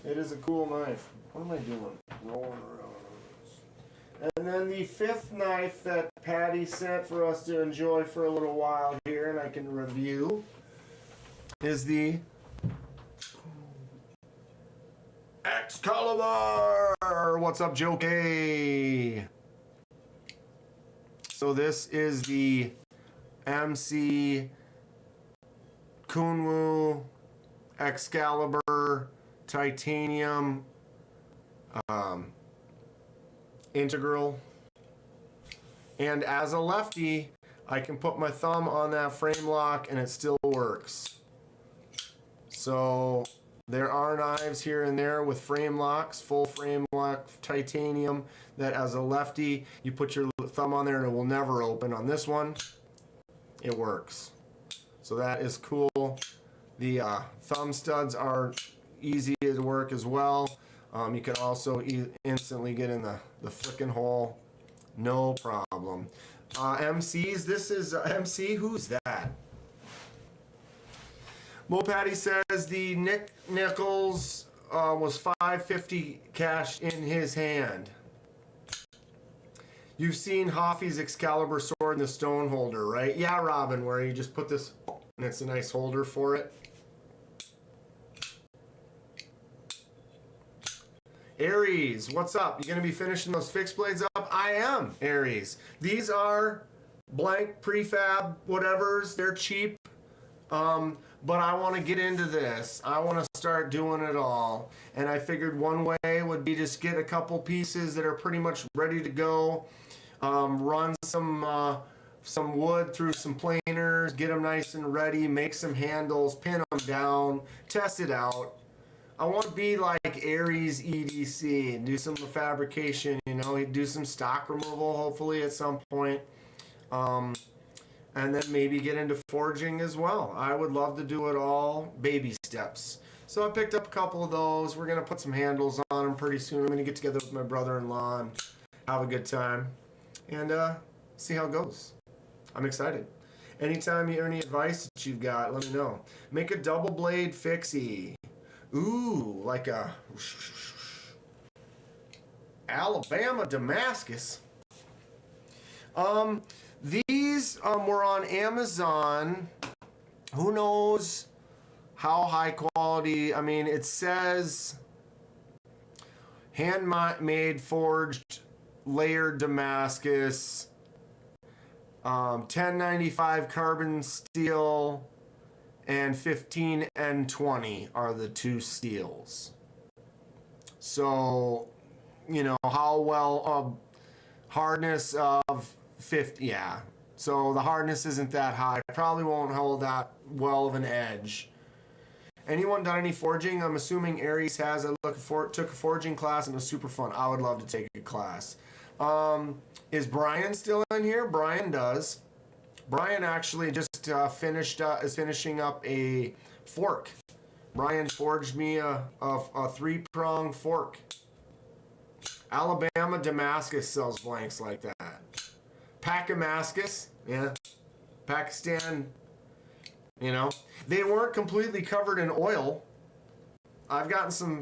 It is a cool knife. What am I doing? Rolling around. And then the fifth knife that Patty sent for us to enjoy for a little while here, and I can review, is the Excalibur! What's up, Jokey? So this is the MC Kunwu Excalibur titanium integral. And as a lefty, I can put my thumb on that frame lock and it still works. So there are knives here and there with frame locks, full frame lock titanium, that as a lefty, you put your thumb on there and it will never open. On this one, it works. So that is cool. The thumb studs are easy to work as well. You can also instantly get in the flicking hole. No problem. MCs, this is MC, who's that? Mo Patty says the Nick Nichols was $5.50 cash in his hand. You've seen Hoffy's Excalibur sword in the stone holder, right? Yeah, Robin, where you just put this, and it's a nice holder for it. Aries, what's up? You gonna be finishing those fixed blades up? I am, Aries. These are blank prefab whatevers. They're cheap, but I want to get into this. I want to start doing it all, and I figured one way would be just get a couple pieces that are pretty much ready to go. Run some wood through some planers, get them nice and ready, make some handles, pin them down, test it out. I want to be like Aries EDC and do some fabrication, you know, do some stock removal hopefully at some point. And then maybe get into forging as well. I would love to do it all, baby steps. So I picked up a couple of those. We're going to put some handles on them pretty soon. I'm going to get together with my brother-in-law and have a good time and see how it goes. I'm excited. Anytime you hear any advice that you've got, let me know. Make a double blade fixie. Ooh, like a Alabama Damascus. These were on Amazon. Who knows how high quality? I mean, it says handmade, forged, layered Damascus, 1095 carbon steel, and 15N20 are the two steels. So, you know, how well hardness of 50, yeah. So the hardness isn't that high. Probably won't hold that well of an edge. Anyone done any forging? I'm assuming Aries has. Took a forging class and it was super fun. I would love to take a class. Is Brian still in here? Brian does. Brian actually just is finishing up a fork. Brian forged me a 3-prong fork. Alabama Damascus sells blanks like that. Pakamascus, yeah. Pakistan, you know. They weren't completely covered in oil. I've gotten some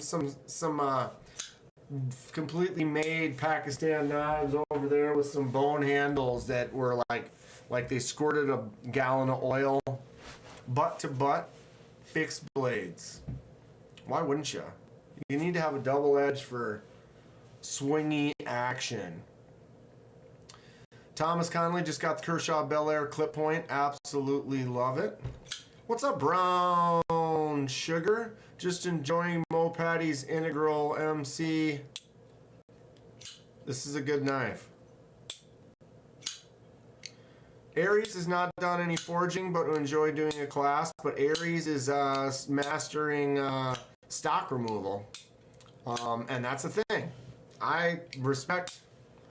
completely made Pakistan knives over there with some bone handles that were like they squirted a gallon of oil, butt to butt, fixed blades. Why wouldn't you? You need to have a double edge for swingy action. Thomas Conley just got the Kershaw Bel Air clip point. Absolutely love it. What's up, Brown Sugar? Just enjoying Mo Patty's Integral MC. This is a good knife. Aries has not done any forging, but enjoy doing a class. But Aries is mastering stock removal, and that's a thing. I respect.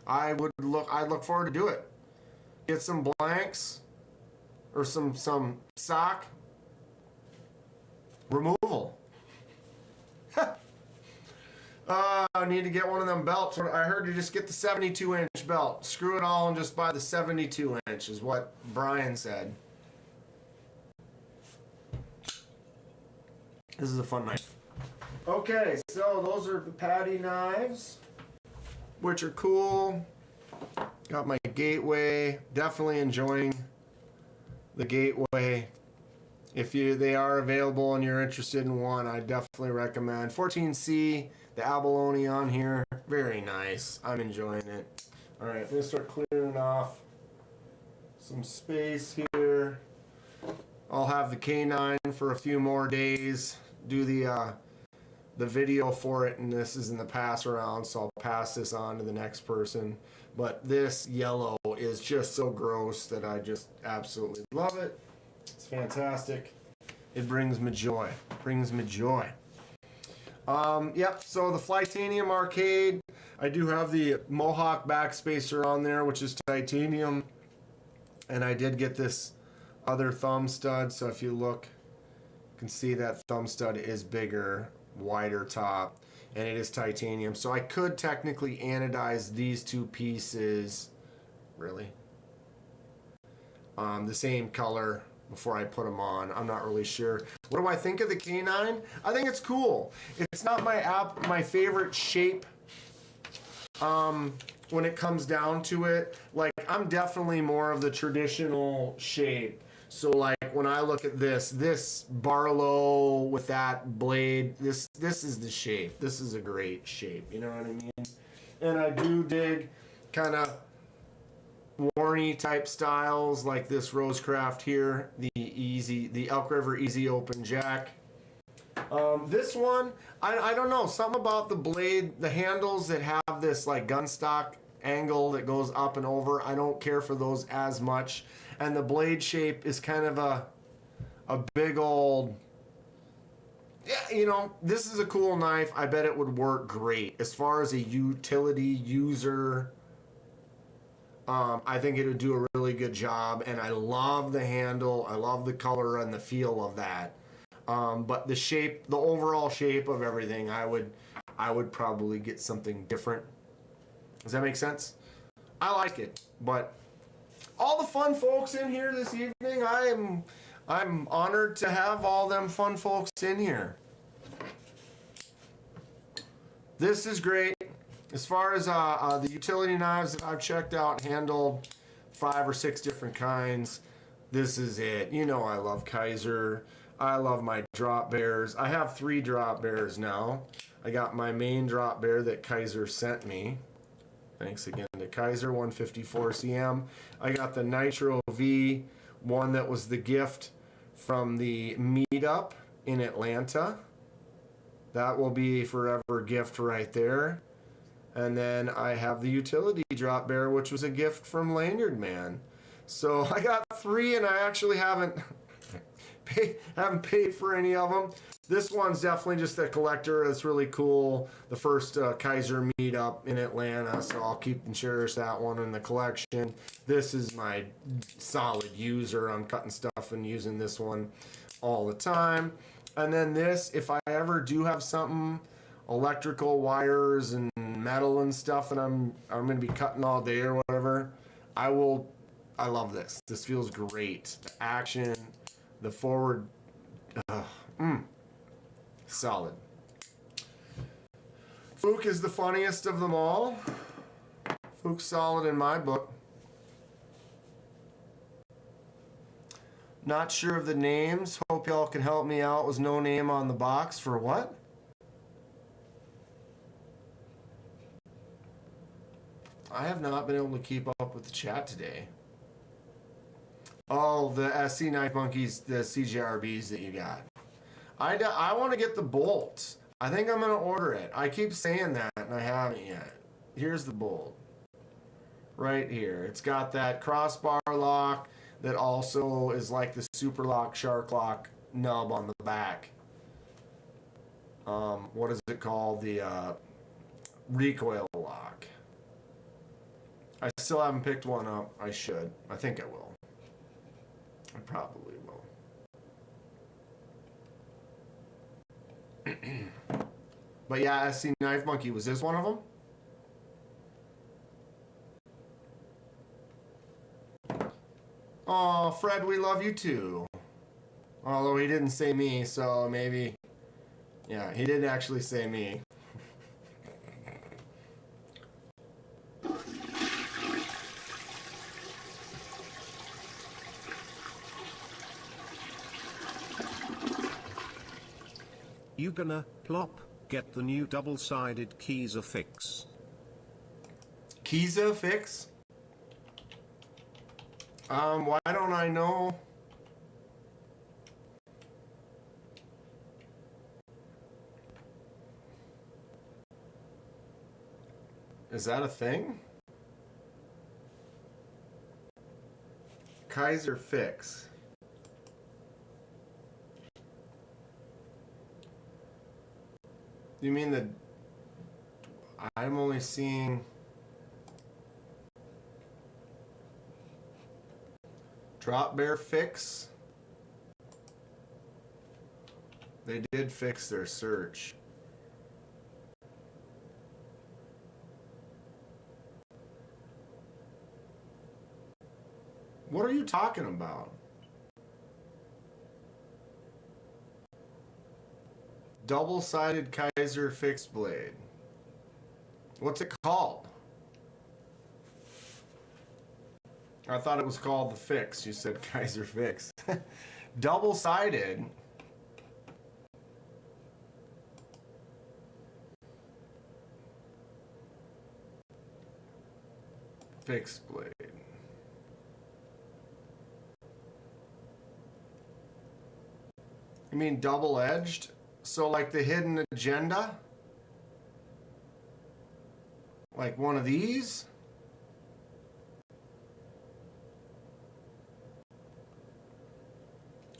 I look forward to do it. Get some blanks or some stock removal. I need to get one of them belts. I heard you just get the 72-inch belt. Screw it all and just buy the 72-inch is what Brian said. This is a fun knife. Okay, so those are the Patty knives, which are cool. Got my Gateway. Definitely enjoying the Gateway. If they are available and you're interested in one, I definitely recommend. 14C, the abalone on here. Very nice. I'm enjoying it. All right, I'm going to start clearing off some space here. I'll have the K9 for a few more days. Do the video for it, and this is in the pass around, so I'll pass this on to the next person. But this yellow is just so gross that I just absolutely love it. It's fantastic. It brings me joy. Yep, so the Flytanium Arcade, I do have the Mohawk backspacer on there, which is titanium. And I did get this other thumb stud. So if you look, you can see that thumb stud is bigger, wider top, and it is titanium. So I could technically anodize these two pieces, really, the same color before I put them on. I'm not really sure. What do I think of the K9? I think it's cool. It's not my favorite shape when it comes down to it. Like, I'm definitely more of the traditional shape. So like when I look at this Barlow with that blade, this is the shape. This is a great shape, you know what I mean? And I do dig kind of Warney type styles like this Rosecraft here, the Elk River Easy Open Jack. This one, I don't know, something about the blade, the handles that have this like gun stock angle that goes up and over, I don't care for those as much. And the blade shape is kind of a big old, yeah, you know, this is a cool knife. I bet it would work great. As far as a utility user, I think it would do a really good job. And I love the handle. I love the color and the feel of that. But the shape, the overall shape of everything, I would probably get something different. Does that make sense? I like it, but all the fun folks in here this evening, I'm honored to have all them fun folks in here. This is great. As far as the utility knives that I've checked out, handled 5 or 6 different kinds, this is it. You know I love Kaiser. I love my drop bears. I have 3 drop bears now. I got my main drop bear that Kaiser sent me. Thanks again to Kaiser, 154 cm. I got the Nitro V, one that was the gift from the meetup in Atlanta. That will be a forever gift right there. And then I have the utility drop bear, which was a gift from Lanyard Man. So I got 3, and I actually haven't paid for any of them. This one's definitely just a collector. It's really cool. The first Kaiser meetup in Atlanta, so I'll keep and cherish that one in the collection. This is my solid user. I'm cutting stuff and using this one all the time. And then this, if I ever do have something, electrical wires and metal and stuff, and I'm going to be cutting all day or whatever, I love this. This feels great. The action, the forward, solid. Fook is the funniest of them all. Fook's solid in my book. Not sure of the names. Hope y'all can help me out. Was no name on the box for what? I have not been able to keep up with the chat today. Oh, the SC Knife Monkeys, the CJRBs that you got. I want to get the bolt. I think I'm going to order it. I keep saying that, and I haven't yet. Here's the bolt. Right here. It's got that crossbar lock that also is like the Super Lock Shark Lock nub on the back. What is it called? The recoil lock. I still haven't picked one up. I should. I think I will. I probably will. But yeah, SC Knife Monkey, was this one of them? Oh, Fred, we love you too. Although he didn't say me, so maybe... Yeah, he didn't actually say me. You gonna plop get the new double-sided Keza fix? Keza fix? Why don't I know? Is that a thing? Kaiser fix. You mean the... I'm only seeing... Drop Bear fix. They did fix their search. What are you talking about? Double-sided Kaiser fixed blade. What's it called? I thought it was called the fix. You said Kaiser fix. Double-sided. Fixed blade. You mean double-edged? So like the hidden agenda? Like one of these?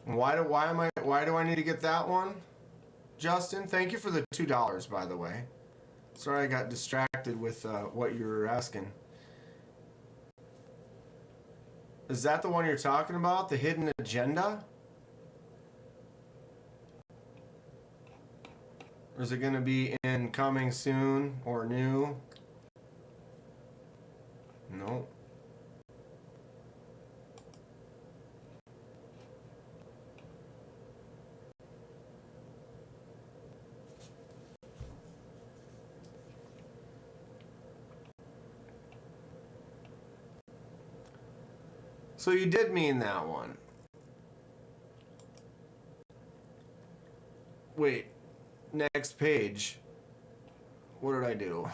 Why do I need to get that one? Justin, thank you for the $2, by the way. Sorry I got distracted with what you were asking. Is that the one you're talking about? The hidden agenda? Or is it going to be in coming soon or new? No. So you did mean that one. Wait, next page. What did I do?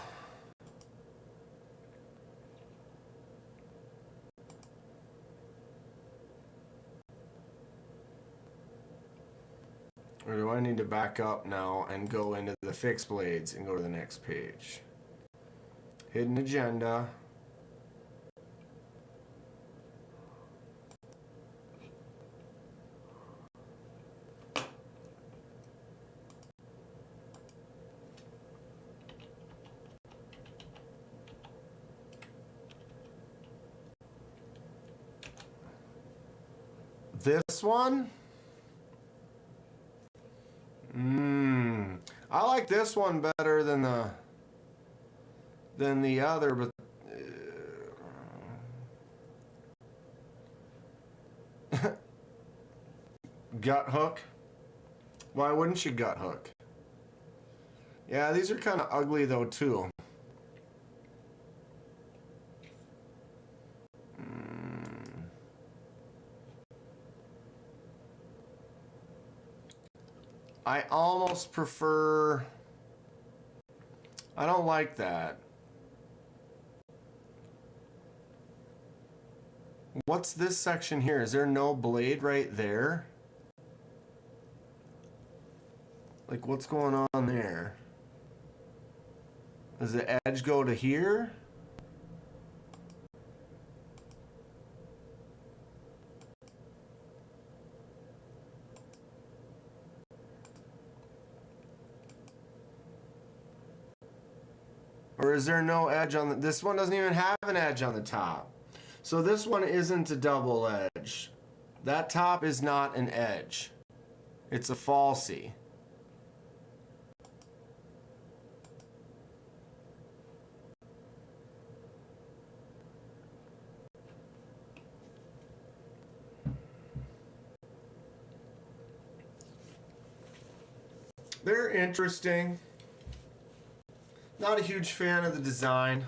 Or do I need to back up now and go into the fixed blades and go to the next page? Hidden agenda. This one? I like this one better than the other, but gut hook? Why wouldn't you gut hook? Yeah, these are kind of ugly though too. I almost prefer... I don't like that. What's this section here? Is there no blade right there? Like, what's going on there? Does the edge go to here? Or is there no edge on the... This one doesn't even have an edge on the top. So this one isn't a double edge. That top is not an edge. It's a falsie. They're interesting. Not a huge fan of the design.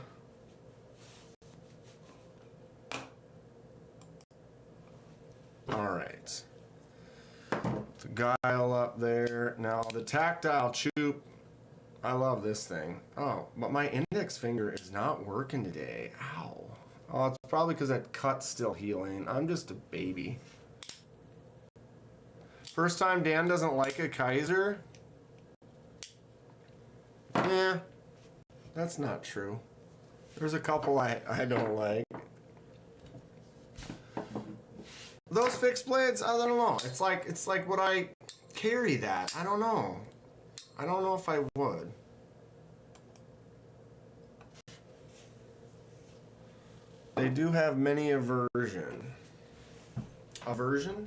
All right. The guile up there. Now the tactile choop. I love this thing. Oh, but my index finger is not working today. Ow. Oh, it's probably because that cut's still healing. I'm just a baby. First time Dan doesn't like a Kaiser? Yeah. That's not true. There's a couple I don't like. Those fixed blades, I don't know. It's like would I carry that? I don't know. I don't know if I would. They do have many a version. Aversion?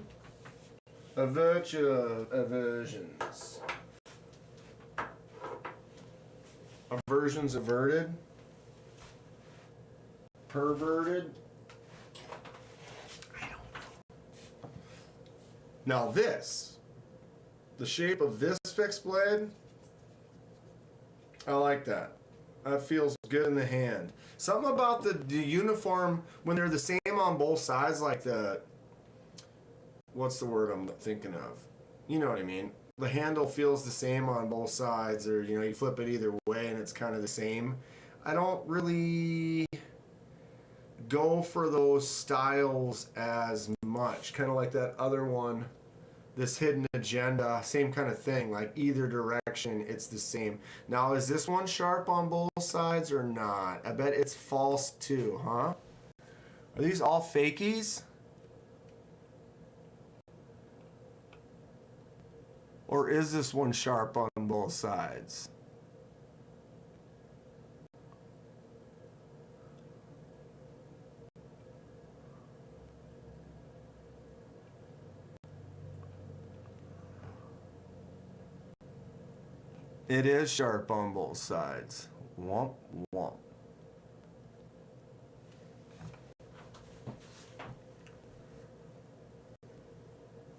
Aversions. Aversions averted? Perverted? I don't know. Now this, the shape of this fixed blade, I like that. That feels good in the hand. Something about the uniform, when they're the same on both sides, like the, what's the word I'm thinking of? You know what I mean. The handle feels the same on both sides, or, you know, you flip it either way and it's kind of the same. I don't really go for those styles as much. Kind of like that other one, this hidden agenda, same kind of thing. Like either direction, it's the same. Now, is this one sharp on both sides or not? I bet it's false too, huh? Are these all fakies? Or is this one sharp on both sides? It is sharp on both sides. Womp womp.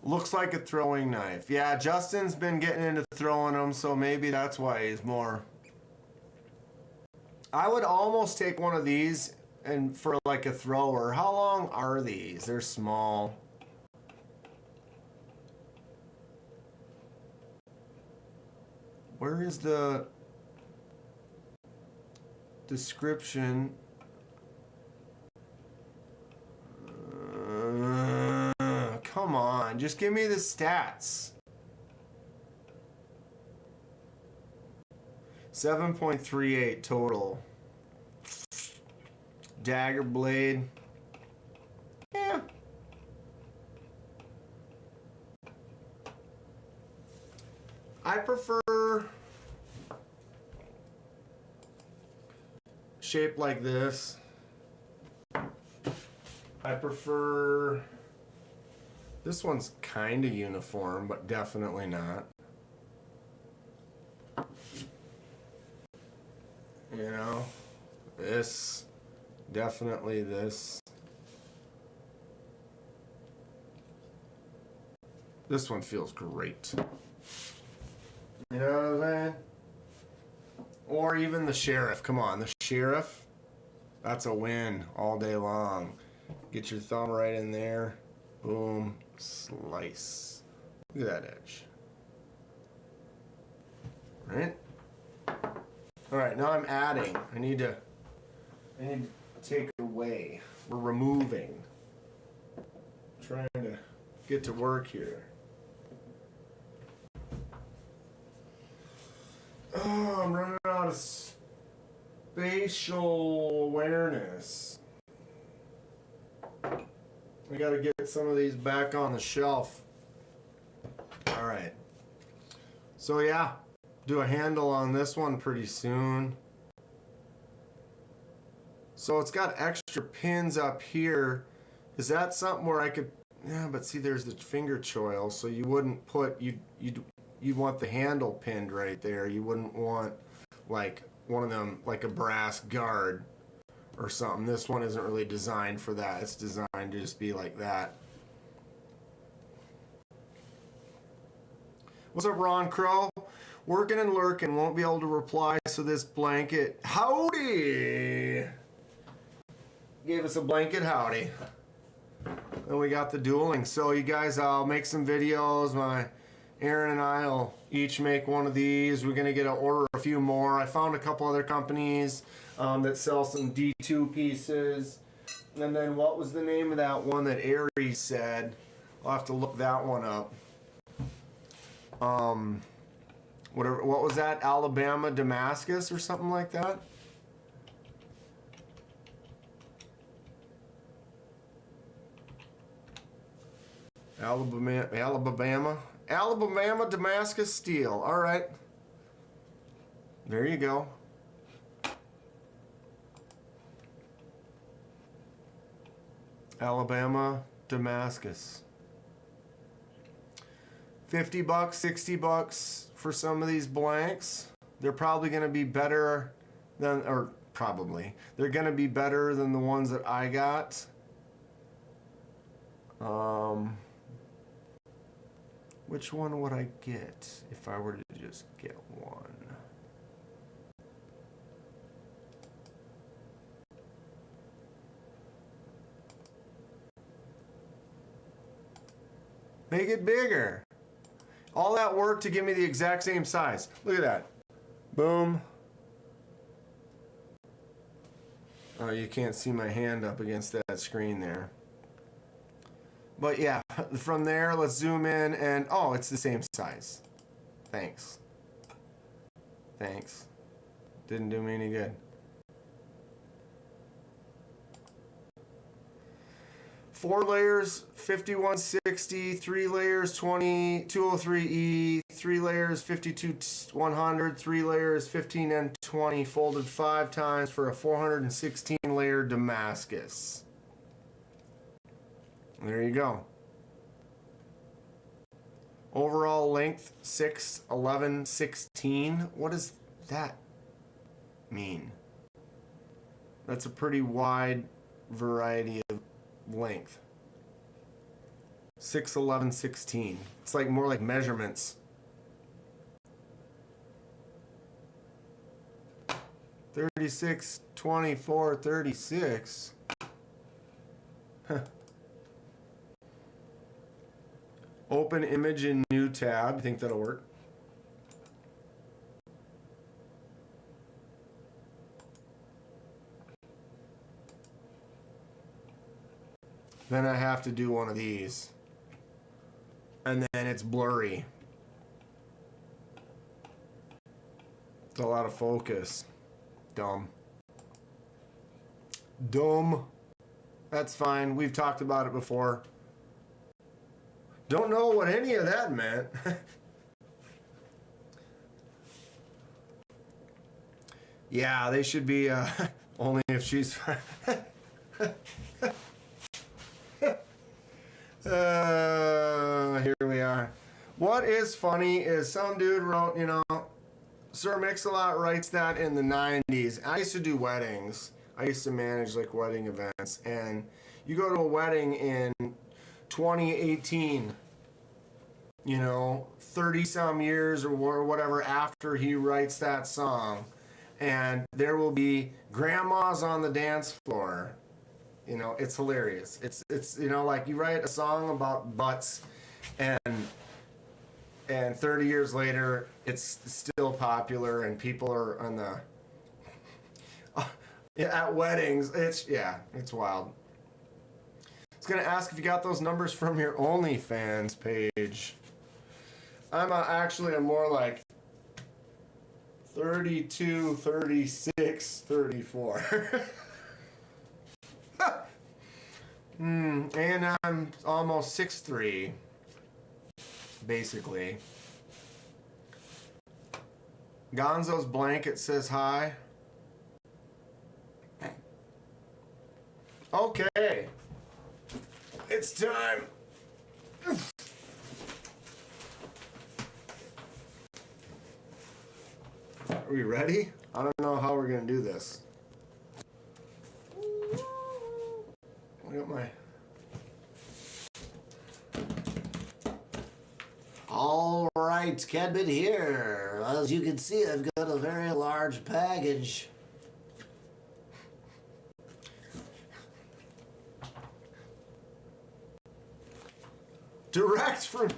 Looks like a throwing knife. Yeah, Justin's been getting into throwing them, so maybe that's why he's more. I would almost take one of these and for like a thrower. How long are these? They're small. Where is the description? Come on, just give me the stats. 7.38 total. Dagger blade. Yeah. I prefer shape like this. I prefer, this one's kind of uniform, but definitely not. You know, this, definitely this. This one feels great. You know what I'm saying? Or even the sheriff. Come on, the sheriff. That's a win all day long. Get your thumb right in there. Boom. Slice. Look at that edge. Right? Alright, now I'm adding. I need to take away. We're removing. Trying to get to work here. Oh, I'm running out of spatial awareness. We gotta get some of these back on the shelf. Alright. So yeah, do a handle on this one pretty soon. So it's got extra pins up here. Is that something where I could, yeah, but see there's the finger choil, so you wouldn't put, you'd want the handle pinned right there. You wouldn't want like one of them, like a brass guard or something. This one isn't really designed for that. It's designed to just be like that. What's up, Ron Crow? Working and lurking, won't be able to reply, so this blanket, howdy! Gave us a blanket howdy. And we got the dueling. So you guys, I'll make some videos. Aaron and I will each make one of these. We're gonna order a few more. I found a couple other companies that sell some D2 pieces. And then what was the name of that one that Aries said? I'll have to look that one up. Whatever. What was that? Alabama Damascus or something like that? Alabama Damascus steel. All right. There you go. Alabama Damascus. $50, $60 for some of these blanks. They're probably going to be better than, or probably, they're going to be better than the ones that I got. Which one would I get if I were to just get one? Make it bigger. All that work to give me the exact same size. Look at that. Boom. Oh, you can't see my hand up against that screen there. But yeah, from there, let's zoom in and, oh, it's the same size. Thanks. Thanks. Didn't do me any good. 4 layers, 5160, 3 layers, 203E, 3 layers, 52100, 3 layers, 15N20, folded 5 times for a 416 layer Damascus. There you go. Overall length 6, 11, 16. What does that mean? That's a pretty wide variety of length. 6, 11, 16. It's like more like measurements. 36, 24, 36. Huh. Open image in new tab. You think that'll work? Then I have to do one of these. And then it's blurry. It's a lot of focus. Dumb. Dumb. That's fine. We've talked about it before. Don't know what any of that meant. Yeah, they should be only if she's... Here we are. What is funny is some dude wrote, you know, Sir Mix-a-Lot writes that in the 90s. I used to do weddings. I used to manage like wedding events. And you go to a wedding in 2018, you know, 30 some years or whatever after he writes that song. And there will be grandmas on the dance floor. You know, it's hilarious. It's you know, like you write a song about butts and 30 years later it's still popular and people are on the at weddings. It's wild. It's gonna ask if you got those numbers from your OnlyFans page. I'm more like 32, 36, 34. And I'm almost 6'3", basically. Gonzo's blanket says hi. Okay. It's time. Are we ready? I don't know how we're going to do this. I got my... All right, Kedbit here. As you can see, I've got a very large package. Direct from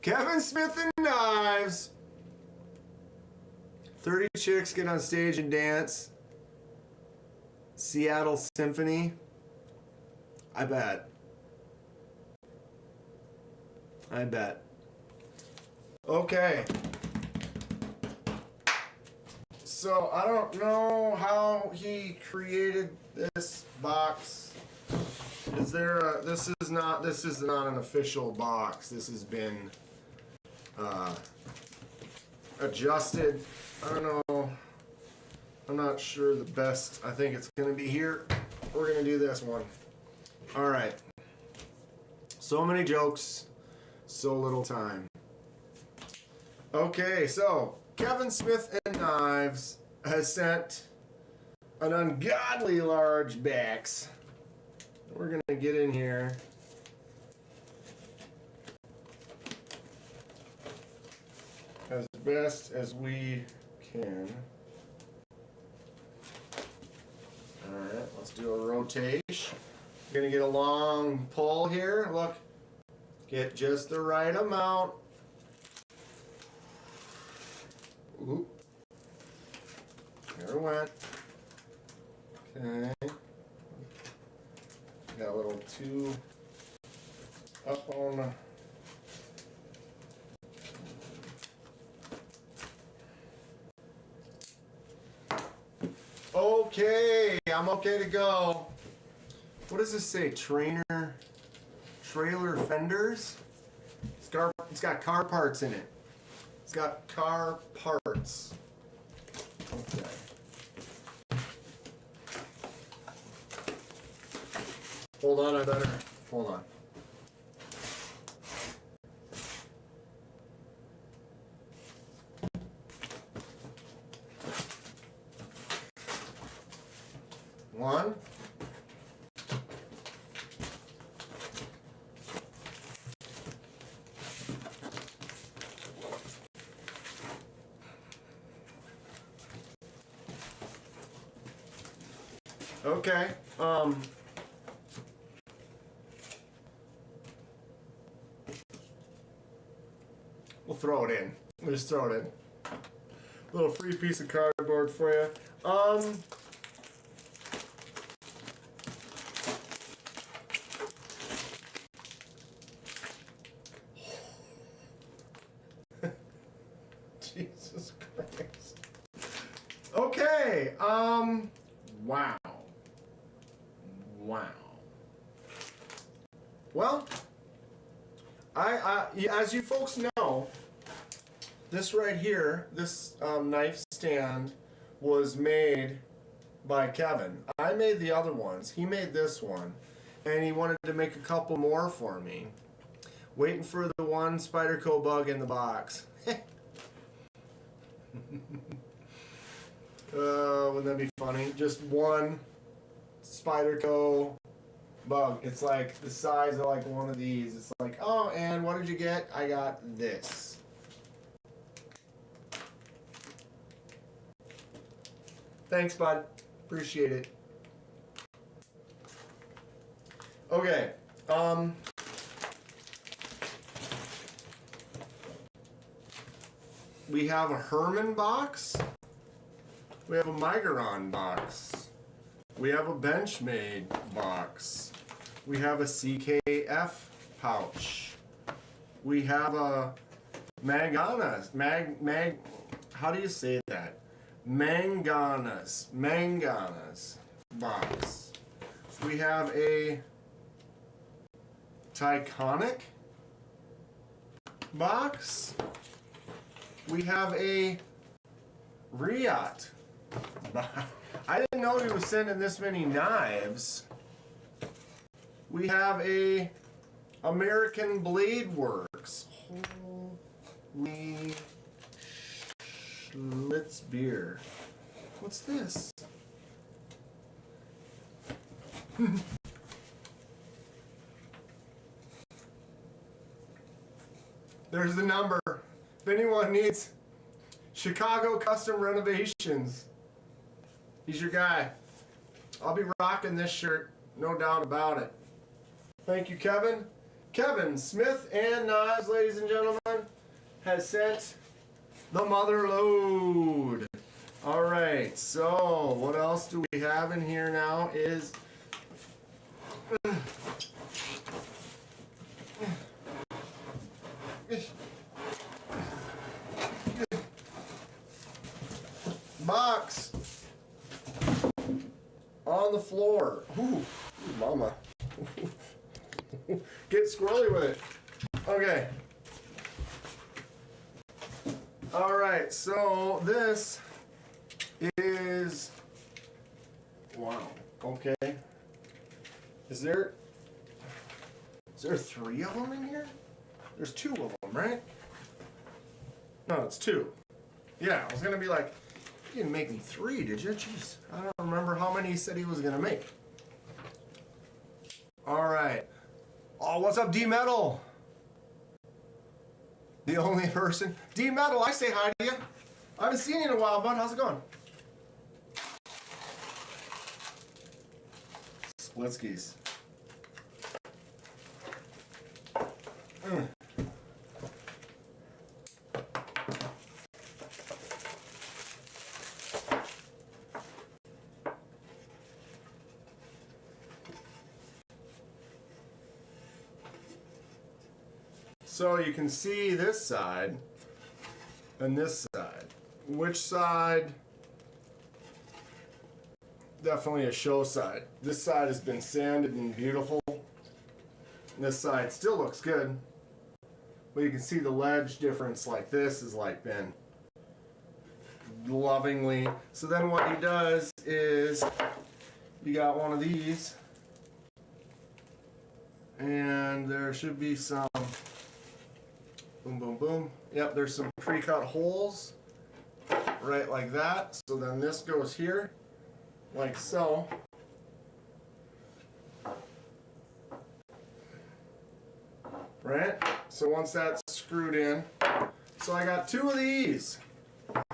KevinSmithandKnives. 30 chicks get on stage and dance. Seattle Symphony. I bet. Okay. So I don't know how he created this box. Is there a, this is not an official box. This has been adjusted. I don't know. I'm not sure the best. I think it's gonna be here. We're gonna do this one. All right. So many jokes, so little time. Okay, so Kevin Smith and Knives has sent an ungodly large box. We're gonna get in here. As best as we can. Alright, let's do a rotation. We're gonna get a long pull here. Look, get just the right amount. Oop. There it went. Okay. Got a little too up on the. Okay, I'm okay to go. What does this say? Trailer fenders? It's got car parts in it. It's got car parts. Okay. Hold on, hold on. One. Okay. We'll throw it in. We'll just throw it in. Little free piece of cardboard for you. Jesus Christ. Okay. Wow. Wow. Well, I as you folks know, this right here, this knife stand was made by Kevin. I made the other ones. He made this one, and he wanted to make a couple more for me. Waiting for the one Spyderco bug in the box. Wouldn't that be funny? Just one Spyderco bug. It's like the size of like one of these. It's like, oh, and what did you get? I got this. Thanks, bud. Appreciate it. Okay. We have a Herman box. We have a Migron box. We have a Benchmade box. We have a CKF pouch. We have a Manganas. How do you say that? Manganas box. We have a Tyconic box. We have a Riot. I didn't know he was sending this many knives. We have a American Blade Works. Holy Schlitz beer. What's this? There's the number. If anyone needs Chicago custom renovations, he's your guy. I'll be rocking this shirt, no doubt about it. Thank you, Kevin. Kevin Smith and Knives, ladies and gentlemen, has sent the mother load. All right, so what else do we have in here now is box on the floor. Ooh, mama. Get squirrely with it. Okay. All right, so this is, wow, okay. Is there 3 of them in here? There's 2 of them, right? No, it's 2. Yeah, I was gonna be like, you didn't make me 3, did you? Jeez, I don't remember how many he said he was gonna make. All right. Oh, what's up, D-Metal? The only person. D-Metal, I say hi to you. I haven't seen you in a while, bud. How's it going? Splitskis. So you can see this side and this side. Which side? Definitely a show side. This side has been sanded and beautiful. This side still looks good. But you can see the ledge difference, like this is like been lovingly. So then what he does is you got one of these and there should be some boom, boom, boom. Yep, there's some pre-cut holes right like that. So then this goes here like so. Right? So once that's screwed in, so I got 2 of these.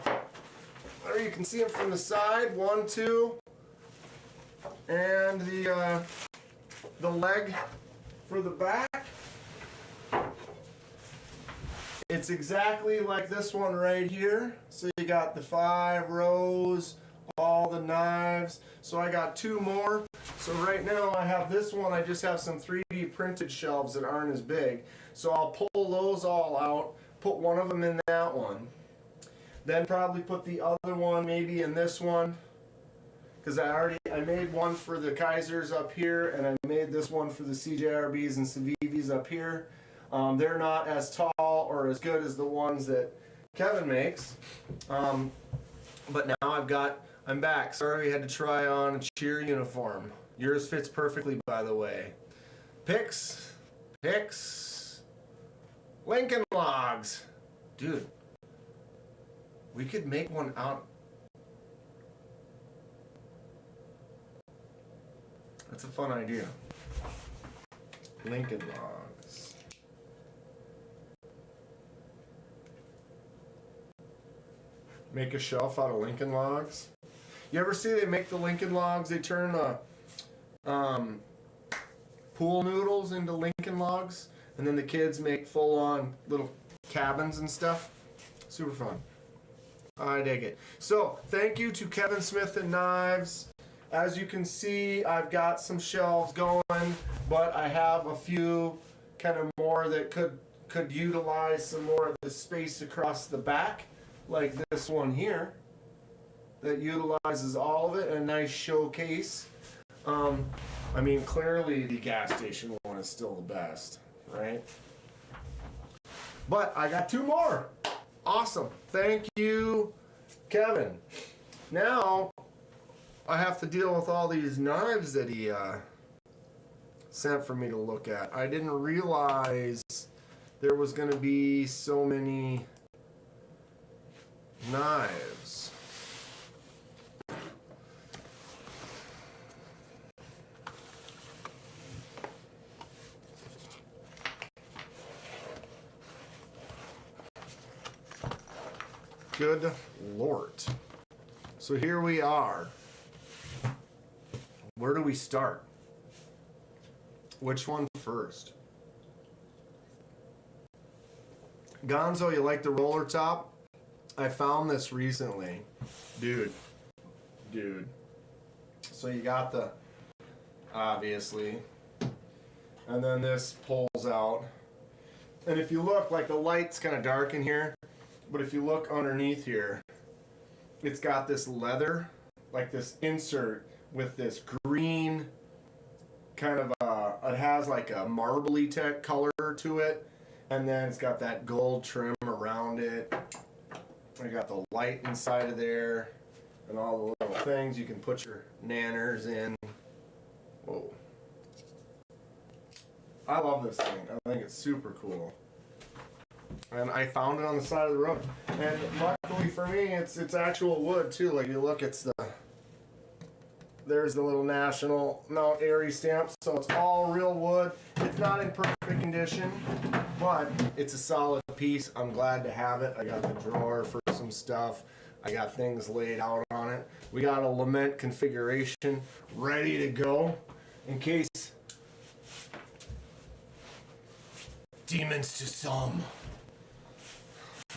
There you can see them from the side, 1, 2, and the leg for the back. It's exactly like this one right here. So you got the 5 rows, all the knives. So I got 2 more. So right now I have this one. I just have some 3D printed shelves that aren't as big. So I'll pull those all out, put one of them in that one. Then probably put the other one maybe in this one. Because I made one for the Kaisers up here, and I made this one for the CJRBs and Civivis up here. They're not as tall or as good as the ones that Kevin makes. But now I'm back. Sorry, we had to try on a cheer uniform. Yours fits perfectly, by the way. Picks, Lincoln Logs. Dude, we could make one out. That's a fun idea. Lincoln Logs. Make a shelf out of Lincoln Logs. You ever see they make the Lincoln Logs? They turn the pool noodles into Lincoln Logs, and then the kids make full-on little cabins and stuff. Super fun. I dig it. So, thank you to Kevin Smith and Knives. As you can see, I've got some shelves going, but I have a few kind of more that could utilize some more of the space across the back, like this one here, that utilizes all of it. A nice showcase. I mean, clearly the gas station one is still the best, right? But I got 2 more. Awesome. Thank you, Kevin. Now, I have to deal with all these knives that he sent for me to look at. I didn't realize there was going to be so many knives. Good Lord. So here we are. Where do we start? Which one first? Gonzo, you like the roller top? I found this recently. Dude. So you got the, obviously, and then this pulls out. And if you look, like the light's kind of dark in here, but if you look underneath here, it's got this leather, like this insert with this green kind of it has like a marbly tech color to it, and then it's got that gold trim around it. I got the light inside of there and all the little things you can put your nanners in. Whoa. I love this thing. I think it's super cool. And I found it on the side of the road. And luckily for me, it's actual wood too. Like you look, there's the little National Mount Airy stamp. So it's all real wood. It's not in perfect condition, but it's a solid piece. I'm glad to have it. I got the drawer for some stuff. I got things laid out on it. We got a lament configuration ready to go in case demons to some.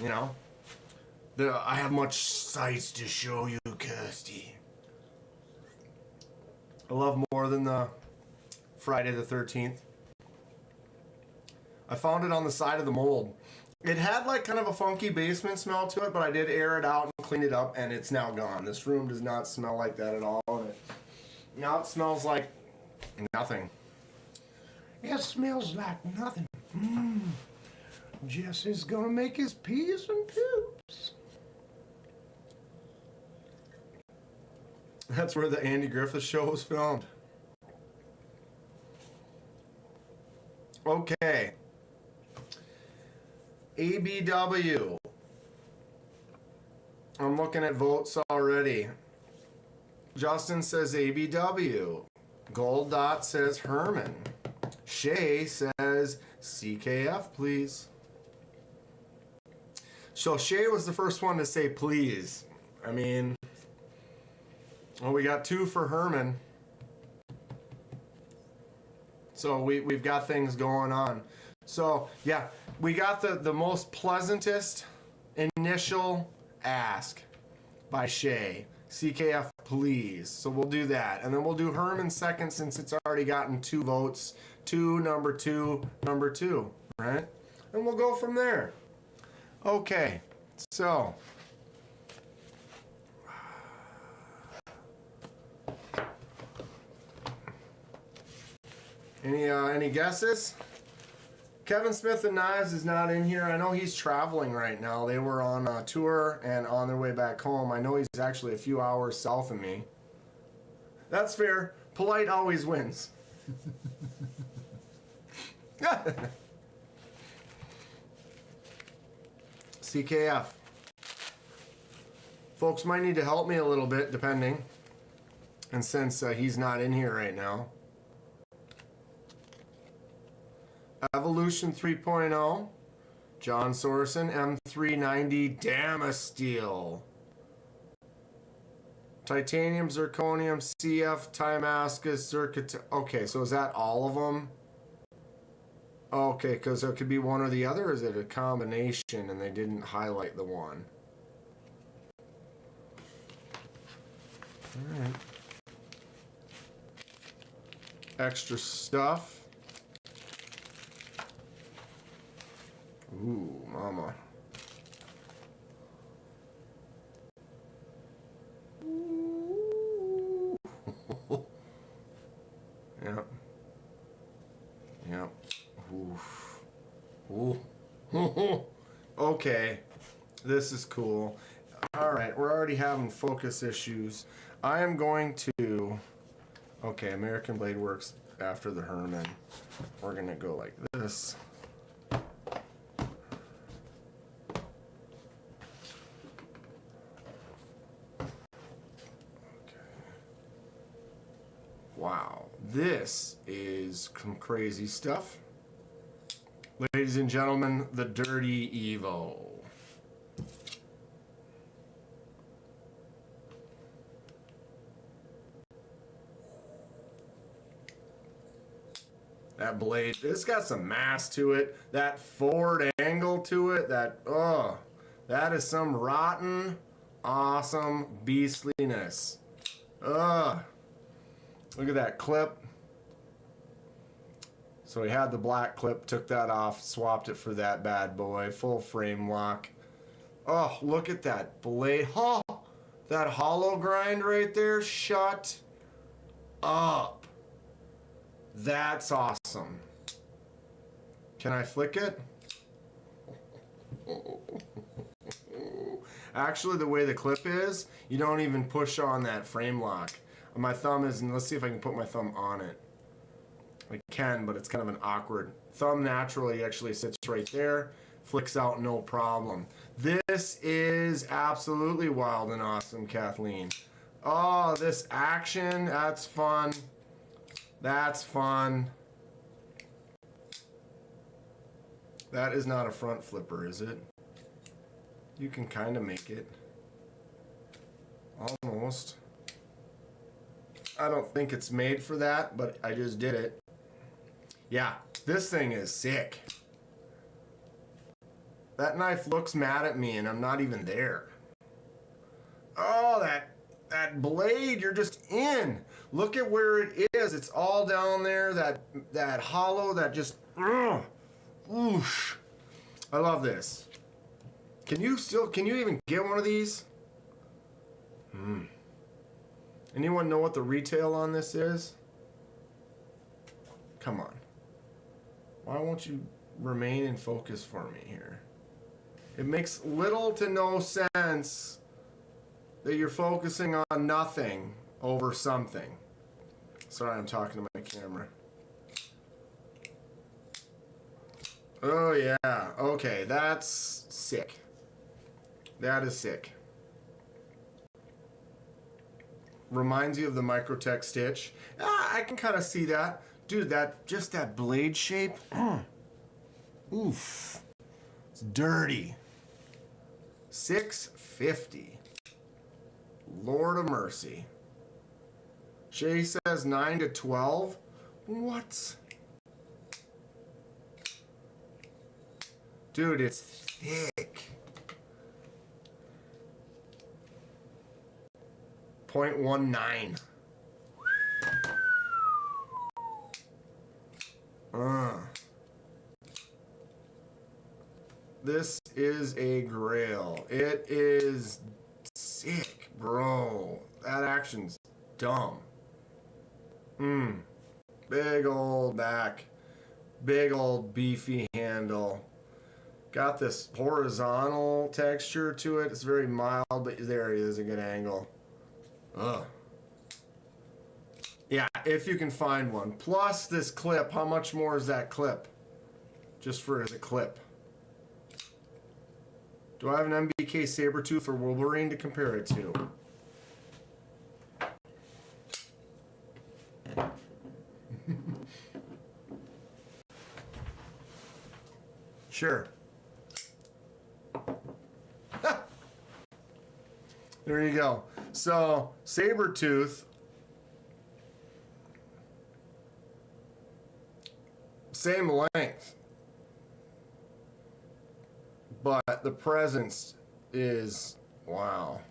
You know, I have much sights to show you, Kirsty. I love more than the Friday the 13th. I found it on the side of the mold. It had like kind of a funky basement smell to it, but I did air it out and clean it up, and it's now gone. This room does not smell like that at all. And now it smells like nothing. It smells like nothing. Jesse's gonna make his peas and poops. That's where the Andy Griffith Show was filmed. Okay. ABW. I'm looking at votes already. Justin says ABW. Gold Dot says Herman. Shay says CKF, please. So Shay was the first one to say please. I mean, well, we got 2 for Herman. So we've got things going on. So yeah, we got the most pleasantest initial ask by Shay. CKF, please. So we'll do that. And then we'll do Herman second since it's already gotten 2 votes. 2, number 2, number 2, right? And we'll go from there. Okay, so any guesses? Kevin Smith and Knives is not in here. I know he's traveling right now. They were on a tour and on their way back home. I know he's actually a few hours south of me. That's fair. Polite always wins. CKF. Folks might need to help me a little bit, depending. And since he's not in here right now. Evolution 3.0. John Sorson, M390 Damasteel. Titanium, Zirconium, CF, Timascus, Zircot. Okay, so is that all of them? Okay, because it could be one or the other, or is it a combination and they didn't highlight the one? Alright. Extra stuff. Ooh, mama. Ooh. Yep. Yep. Oof. Ooh. Okay. This is cool. Alright, we're already having focus issues. I am going to... Okay, American Blade Works after the Herman. We're going to go like this. Wow, this is some crazy stuff. Ladies and gentlemen, the Dirty Evo. That blade, it's got some mass to it. That forward angle to it, that is some rotten, awesome beastliness. Look at that clip. So he had the black clip, took that off, swapped it for that bad boy. Full frame lock. Oh, look at that blade. Oh, that hollow grind right there. Shut up. That's awesome. Can I flick it? Actually, the way the clip is, you don't even push on that frame lock. My thumb is, and let's see if I can put my thumb on it. I can, but it's kind of an awkward. Thumb naturally actually sits right there. Flicks out no problem. This is absolutely wild and awesome, Kathleen. Oh, this action, that's fun. That's fun. That is not a front flipper, is it? You can kind of make it. Almost. I don't think it's made for that, but I just did it. Yeah, this thing is sick. That knife looks mad at me and I'm not even there. Oh, that blade, you're just in. Look at where it is. It's all down there. That hollow, that just, oosh. I love this. Can you even get one of these? Anyone know what the retail on this is? Come on. Why won't you remain in focus for me here? It makes little to no sense that you're focusing on nothing over something. Sorry, I'm talking to my camera. Oh yeah, okay, that's sick. That is sick. Reminds you of the Microtech Stitch. I can kind of see that. Dude, that blade shape. Oof. It's dirty. $6.50. Lord of mercy. Shay says 9 to 12. What? Dude, it's thick. 0.19. This is a grail. It is sick, bro. That action's dumb. Big old back. Big old beefy handle. Got this horizontal texture to it. It's very mild, but there it is, a good angle. Ugh. Yeah, if you can find one. Plus this clip. How much more is that clip? Just for the clip. Do I have an MBK Sabertooth or Wolverine to compare it to? Sure. There you go. So, Sabertooth, same length, but the presence is, wow.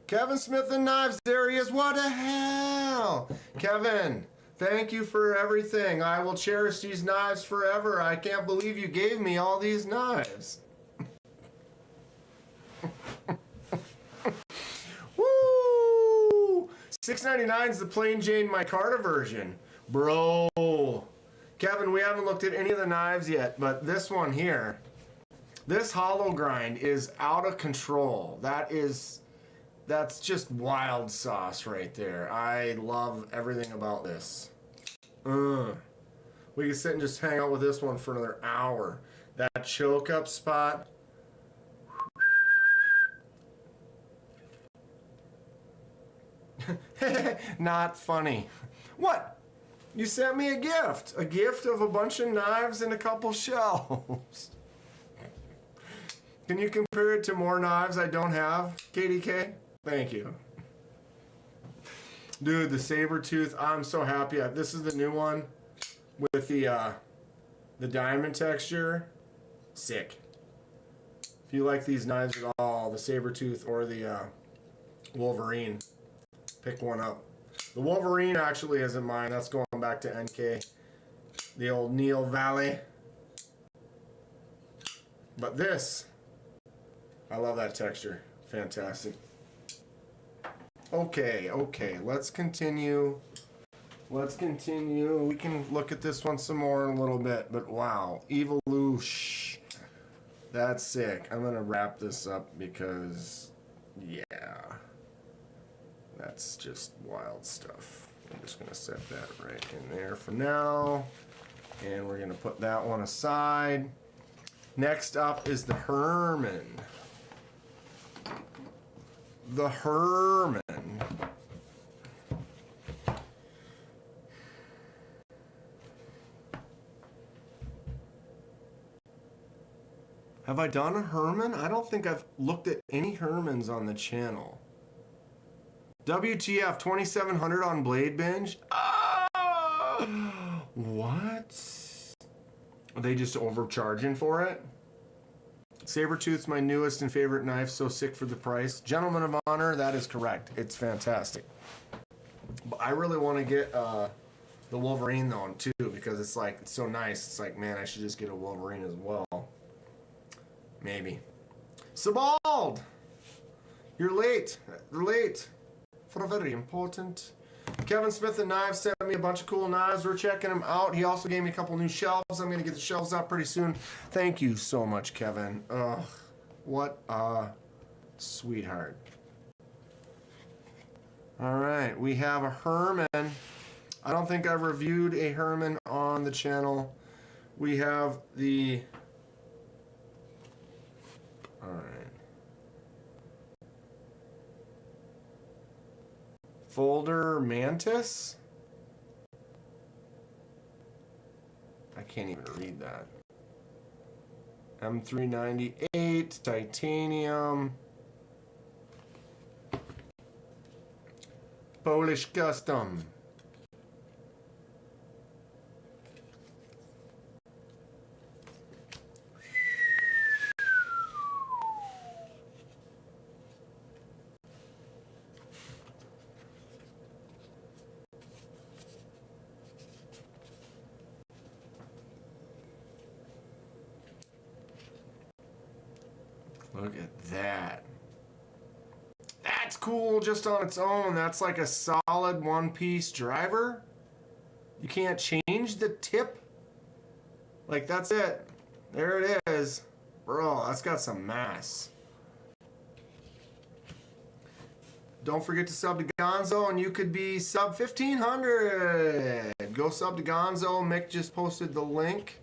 Kevin Smith and Knives, there he is. What the hell? Kevin, thank you for everything. I will cherish these knives forever. I can't believe you gave me all these knives. Woo! $6.99 is the plain Jane micarta version. Bro. Kevin, we haven't looked at any of the knives yet, but this one here, this hollow grind is out of control. That's just wild sauce right there. I love everything about this. We can sit and just hang out with this one for another hour. That choke up spot. Not funny. What? You sent me a gift. A gift of a bunch of knives and a couple shells. Can you compare it to more knives I don't have, KDK? Thank you. Dude, the Sabertooth, I'm so happy. This is the new one with the diamond texture. Sick. If you like these knives at all, the Sabertooth or the Wolverine, pick one up. The Wolverine actually isn't mine. That's going back to NK. The old Neil Valley. But this, I love that texture. Fantastic. Okay, let's continue. We can look at this one some more in a little bit, but wow. Evolution. That's sick. I'm gonna wrap this up because, yeah. That's just wild stuff. I'm just gonna set that right in there for now. And we're gonna put that one aside. Next up is the Herman. The Herman. Have I done a Herman? I don't think I've looked at any Hermans on the channel. WTF 2700 on Blade Binge? Ah! What? Are they just overcharging for it? Sabretooth's my newest and favorite knife, so sick for the price. Gentleman of Honor, that is correct. It's fantastic. But I really want to get the Wolverine though too, because it's like, it's so nice. It's like, man, I should just get a Wolverine as well. Maybe. Sebald! You're late. You're late. For a very important. Kevin Smith and Knives sent me a bunch of cool knives. We're checking them out. He also gave me a couple new shelves. I'm going to get the shelves out pretty soon. Thank you so much, Kevin. Ugh. What a sweetheart. Alright, we have a Herman. I don't think I've reviewed a Herman on the channel. We have the... Alright. Folder Mantis? I can't even read that. M398, titanium. Polish custom. Look at that. That's cool just on its own. That's like a solid one-piece driver. You can't change the tip. Like, that's it. There it is. Bro, that's got some mass. Don't forget to sub to Gonzo, and you could be sub 1,500. Go sub to Gonzo. Mick just posted the link.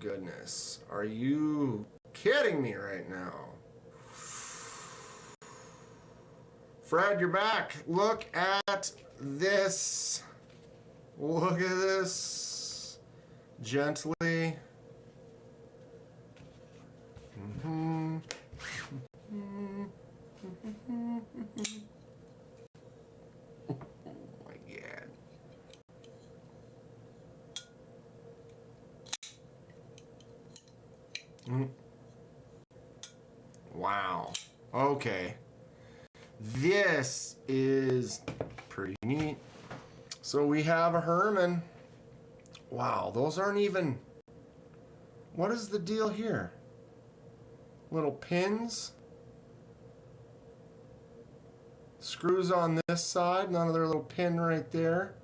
Goodness, are you kidding me right now? Fred, you're back. Look at this. Look at this. Gently. Oh my God. Wow. Okay. This is pretty neat. So we have a Herman. Wow, those aren't even... What is the deal here? Little pins. Screws on this side. Another little pin right there.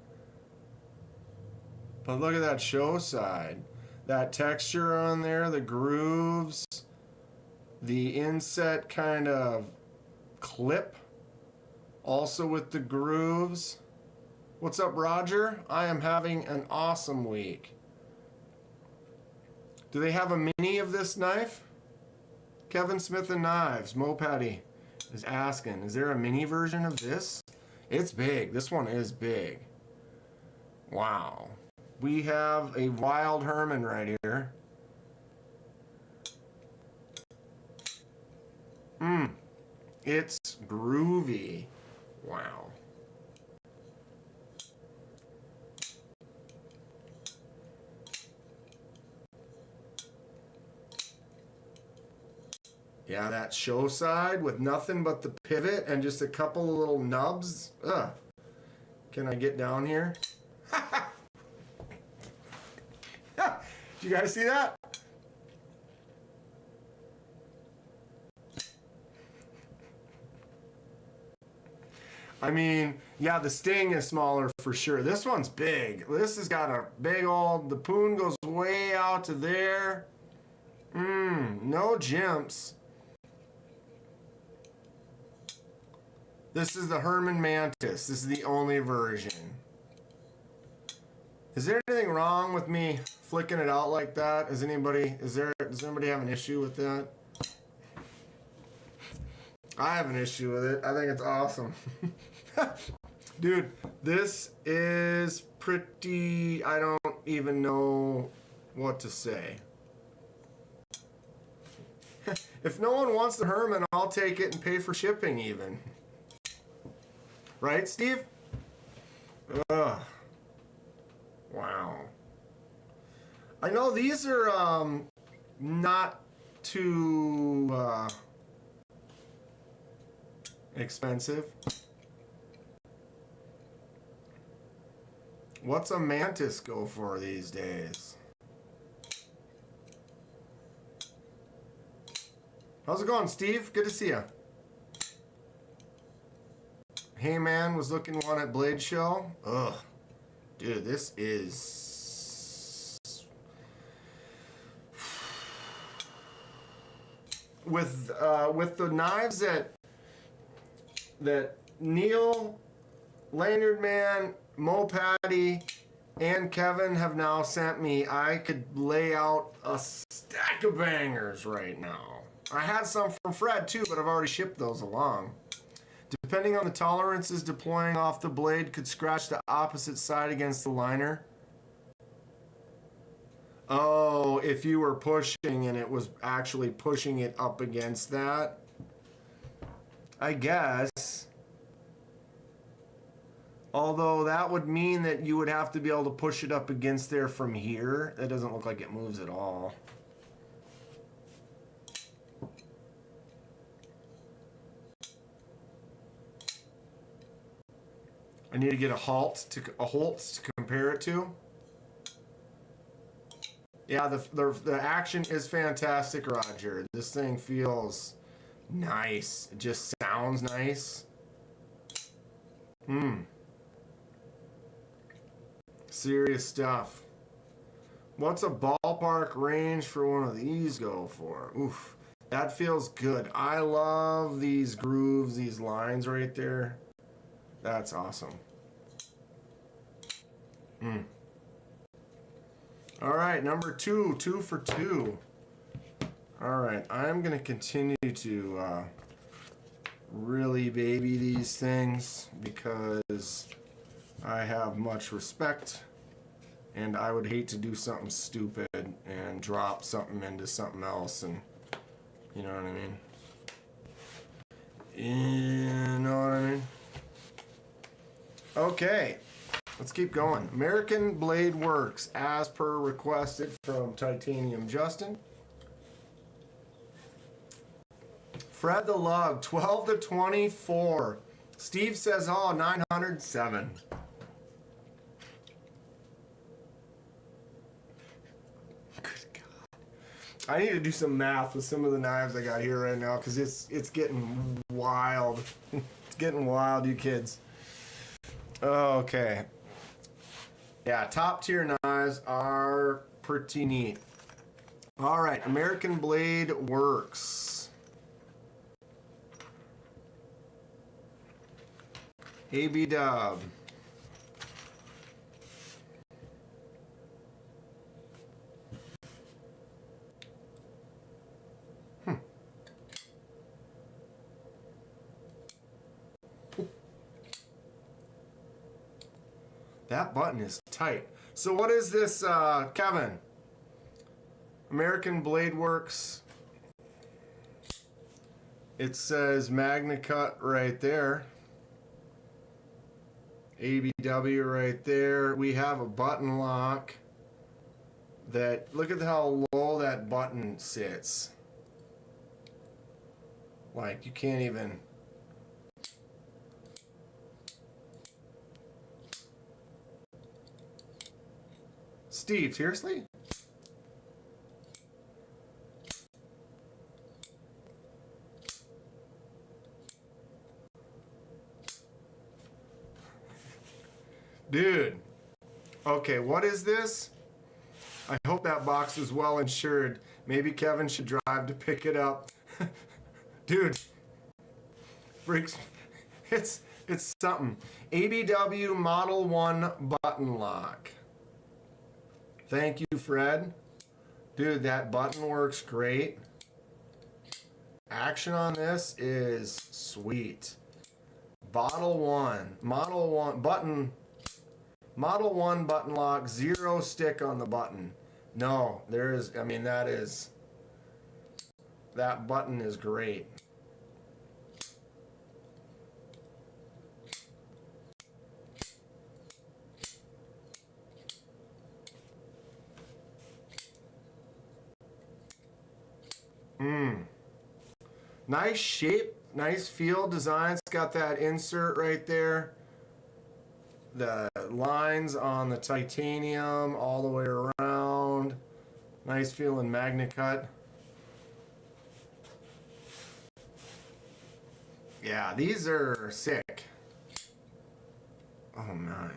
But look at that show side. That texture on there, the grooves, the inset kind of clip, also with the grooves. What's up, Roger? I am having an awesome week. Do they have a mini of this knife? Kevin Smith and Knives, Mopatty is asking, is there a mini version of this? It's big. This one is big. Wow. We have a wild Herman right here. It's groovy. Wow. Yeah, that show side with nothing but the pivot and just a couple of little nubs. Ugh. Can I get down here? Did you guys see that? I mean, yeah, the Sting is smaller for sure. This one's big. This has got a big old, the poon goes way out to there. No jimps. This is the Herman Mantis. This is the only version. Is there anything wrong with me flicking it out like that? Does anybody have an issue with that? I have an issue with it. I think it's awesome. Dude, this is pretty, I don't even know what to say. If no one wants the Herman, I'll take it and pay for shipping even. Right, Steve? Ugh. Wow. I know these are not too expensive. What's a mantis go for these days? How's it going, Steve? Good to see you. Hey man was looking one at Blade Show. Ugh. Dude, this is with the knives that Neil, Lanyard Man, Mo Patty, and Kevin have now sent me. I could lay out a stack of bangers right now. I had some from Fred too, but I've already shipped those along. Depending on the tolerances, deploying off the blade could scratch the opposite side against the liner. Oh, if you were pushing and it was actually pushing it up against that. I guess. Although that would mean that you would have to be able to push it up against there from here. That doesn't look like it moves at all. I need to get a Holtz to compare it to. Yeah, the action is fantastic, Roger. This thing feels nice. It just sounds nice. Serious stuff. What's a ballpark range for one of these go for? Oof. That feels good. I love these grooves, these lines right there. That's awesome. All right, number 2 for 2. All right, I'm going to continue to really baby these things because I have much respect and I would hate to do something stupid and drop something into something else, and you know what I mean? You know what I mean? Okay, let's keep going. American Blade Works, as per requested from Titanium Justin. Fred the Lug, 12 to 24. Steve says, oh, 907. Good God. I need to do some math with some of the knives I got here right now because it's getting wild. It's getting wild, you kids. Okay. Yeah, top tier knives are pretty neat. All right, American Blade Works. AB Dub. That button is tight. So what is this, Kevin? American Blade Works. It says Magna Cut right there. ABW right there. We have a button lock that, look at how low that button sits. Like, you can't even. Steve, seriously? Dude. Okay, what is this? I hope that box is well insured. Maybe Kevin should drive to pick it up. Dude. Freaks. It's something. ABW Model 1 button lock. Thank you, Fred. Dude, that button works great. Action on this is sweet. Model 1 button lock, 0 stick on the button. No, there is, I mean, that button is great. Nice shape, nice feel design. It's got that insert right there. The lines on the titanium all the way around. Nice feeling magnet cut. Yeah, these are sick. Oh my.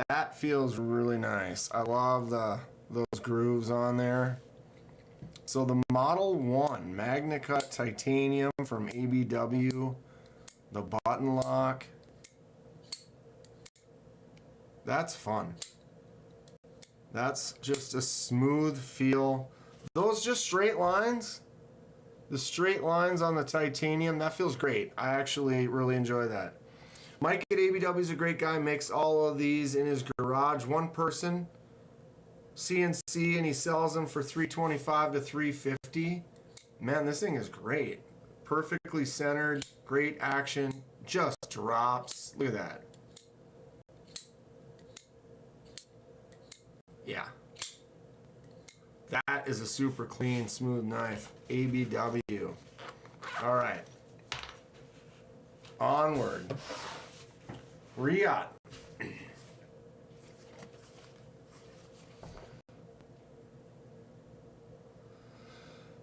That feels really nice. I love those grooves on there. So the Model 1 Magna Cut Titanium from ABW, the button lock. That's fun. That's just a smooth feel. Those just straight lines, the straight lines on the titanium, that feels great. I actually really enjoy that. Mike at ABW is a great guy, makes all of these in his garage. One person, CNC, and he sells them for $325 to $350. Man, this thing is great. Perfectly centered, great action, just drops. Look at that. Yeah. That is a super clean, smooth knife. ABW. All right. Onward. Riyadh.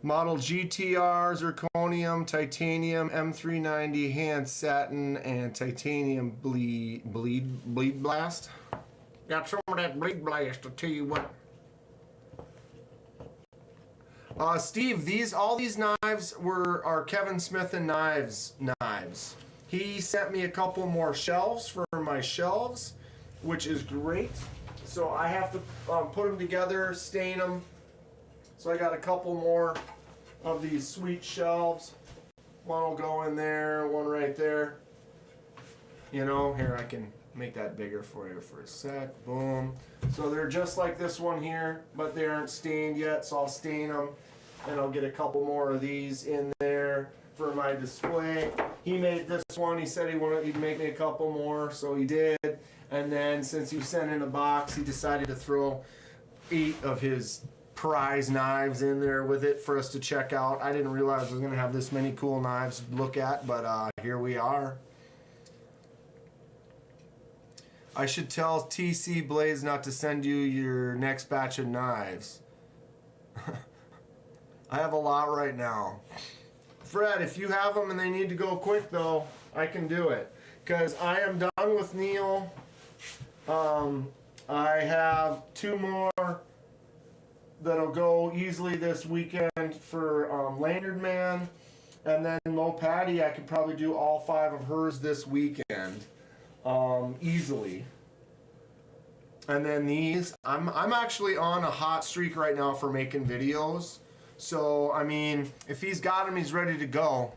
Model GTR, zirconium, titanium, M390, hand satin, and titanium bleed blast. Got some of that bleed blast, I'll tell you what. Steve, all these knives are Kevin Smith and Knives knives. He sent me a couple more shelves for my shelves, which is great. So I have to put them together, stain them. So I got a couple more of these sweet shelves. One will go in there, one right there. You know, here I can make that bigger for you for a sec. Boom. So they're just like this one here, but they aren't stained yet, so I'll stain them. And I'll get a couple more of these in there for my display. He made this one. He said he'd make me a couple more, so he did. And then since he sent in a box, he decided to throw 8 of his prize knives in there with it for us to check out. I didn't realize I was going to have this many cool knives to look at, but here we are. I should tell TC Blaze not to send you your next batch of knives. I have a lot right now. Fred, if you have them and they need to go quick, though, I can do it. Because I am done with Neil. I have 2 more that'll go easily this weekend for Lanyard Man. And then Mo Patty, I could probably do all 5 of hers this weekend. Easily. And then these, I'm actually on a hot streak right now for making videos. So, I mean, if he's got them, he's ready to go.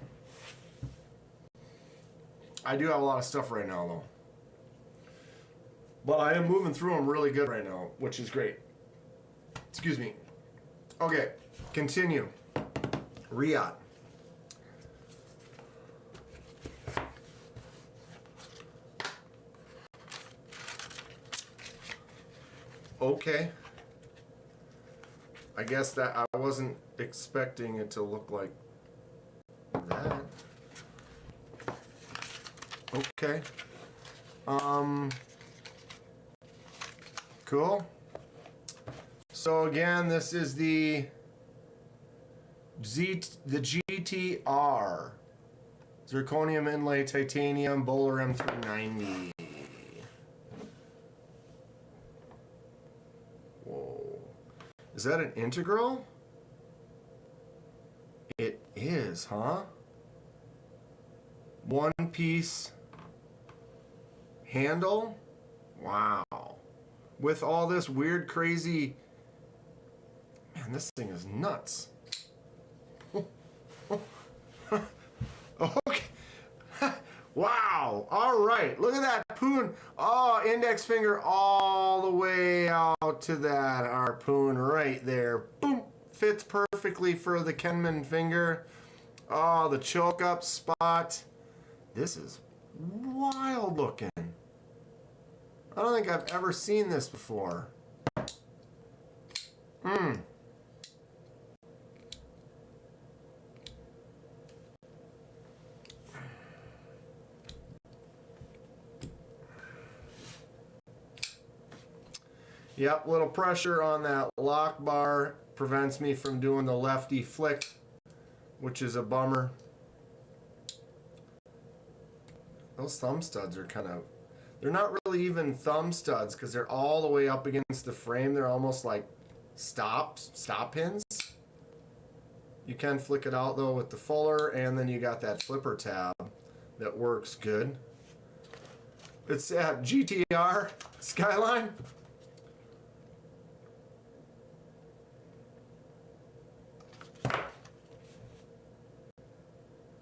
I do have a lot of stuff right now, though. But I am moving through them really good right now, which is great. Excuse me. Okay, continue. Riyadh. Okay. I guess that I wasn't expecting it to look like that. Okay. Cool. So again, this is the GTR. Zirconium inlay titanium Bowler M390. Whoa. Is that an integral? It is, huh? One piece handle? Wow. With all this weird, crazy Man, this thing is nuts. Okay. Wow. All right. Look at that harpoon. Oh, index finger all the way out to that harpoon right there. Boom. Fits perfectly for the Kenman finger. Oh, the choke up spot. This is wild looking. I don't think I've ever seen this before. Yep, little pressure on that lock bar prevents me from doing the lefty flick, which is a bummer. Those thumb studs are kind of, they're not really even thumb studs because they're all the way up against the frame. They're almost like stop pins. You can flick it out though with the fuller, and then you got that flipper tab that works good. It's at GTR Skyline.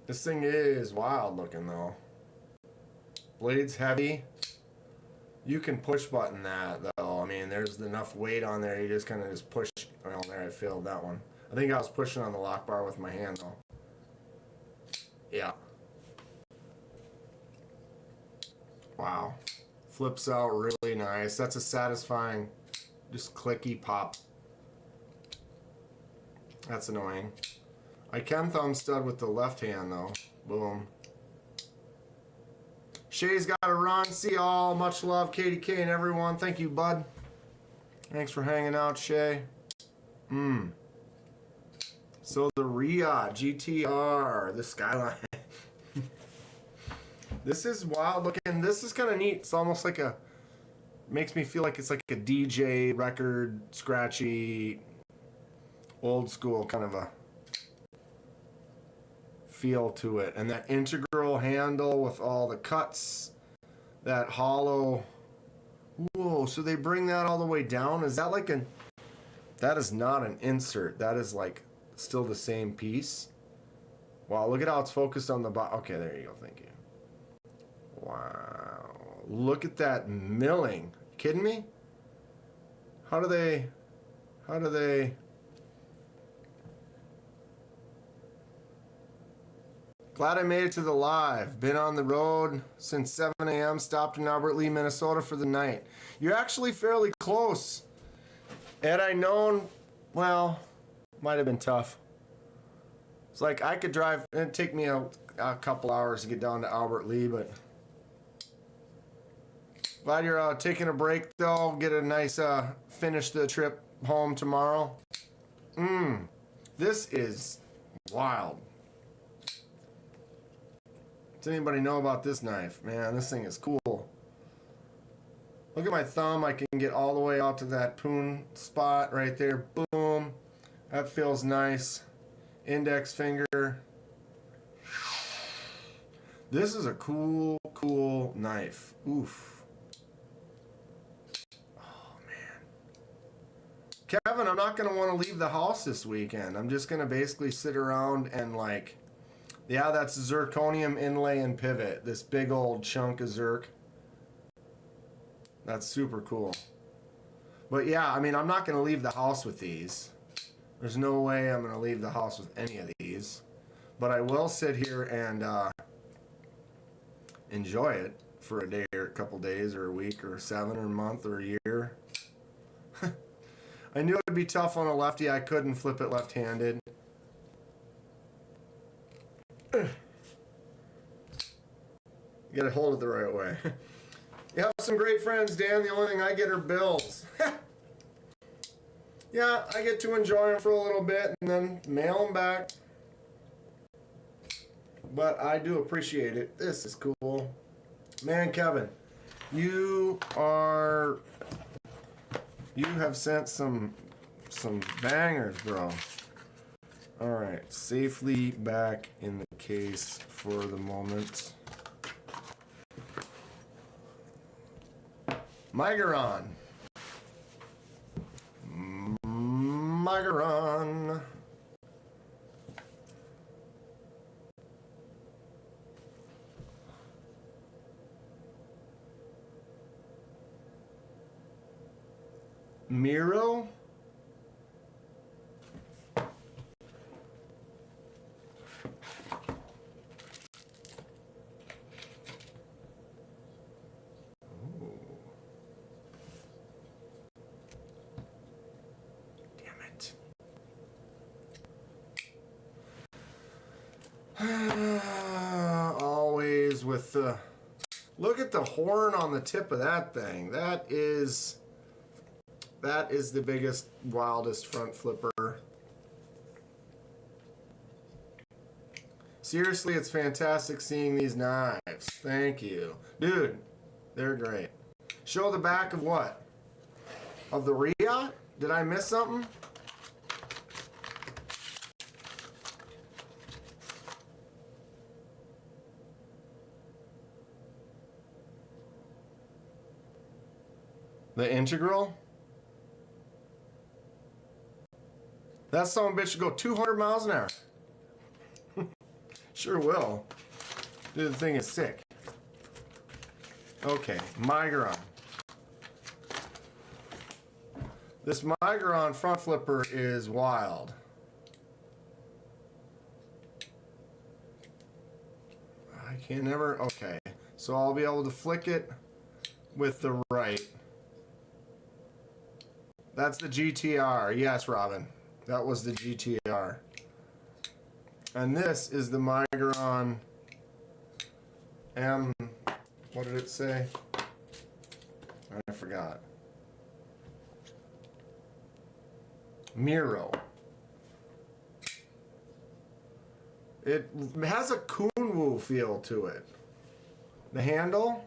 This thing is wild looking though. Blade's heavy. You can push button that though. I mean, there's enough weight on there. You just kind of just push. Well, there I failed that one. I think I was pushing on the lock bar with my hand though. Yeah. Wow. Flips out really nice. That's a satisfying, just clicky pop. That's annoying. I can thumb stud with the left hand though. Boom. Shay's got to run. See y'all. Much love, KDK and everyone. Thank you, bud. Thanks for hanging out, Shay. So the Riyadh GTR, the Skyline. This is wild looking. This is kind of neat. It's almost like a, makes me feel like it's like a DJ record, scratchy, old school kind of a feel to it. And that integral handle with all the cuts, that hollow. Whoa, so they bring that all the way down. Is that like an, that is not an insert. That is like still the same piece. Wow, look at how it's focused on the bottom. Okay, there you go. Thank you. Wow. Look at that milling. You kidding me? How do they Glad I made it to the live. Been on the road since 7 a.m. Stopped in Albert Lee, Minnesota for the night. You're actually fairly close. Had I known, well, might have been tough. It's like I could drive, it'd take me a couple hours to get down to Albert Lee, but glad you're taking a break though. Get a nice, finish the trip home tomorrow. This is wild. Does anybody know about this knife? Man, this thing is cool. Look at my thumb. I can get all the way out to that poon spot right there. Boom. That feels nice. Index finger. This is a cool knife. Oof. Oh, man. Kevin, I'm not going to want to leave the house this weekend. I'm just going to basically sit around and like, yeah, that's zirconium inlay and pivot. This big old chunk of zirc. That's super cool. But yeah, I mean, I'm not going to leave the house with these. There's no way I'm going to leave the house with any of these. But I will sit here and enjoy it for a day or a couple days or a week or 7 or a month or a year. I knew it would be tough on a lefty. I couldn't flip it left-handed. You gotta hold it the right way. You have some great friends, Dan. The only thing I get are bills. Yeah, I get to enjoy them for a little bit and then mail them back. But I do appreciate it. This is cool. Man, Kevin, you have sent some bangers, bro. All right, safely back in the case for the moment. Migeron. Mygaron. Miro? Damn it. Always with the... Look at the horn on the tip of that thing. That is the biggest, wildest front flipper. Seriously, it's fantastic seeing these knives. Thank you. Dude, they're great. Show the back of what? Of the Rhea? Did I miss something? The integral? That son of a bitch should go 200 miles an hour. Sure will. Dude, the thing is sick. Okay, Mygaron. This Mygaron front flipper is wild. I can never... Okay, so I'll be able to flick it with the right. That's the GTR. Yes, Robin. That was the GTR. And this is the Mygaron M... What did it say? I forgot. Miro. It has a Kunwu feel to it. The handle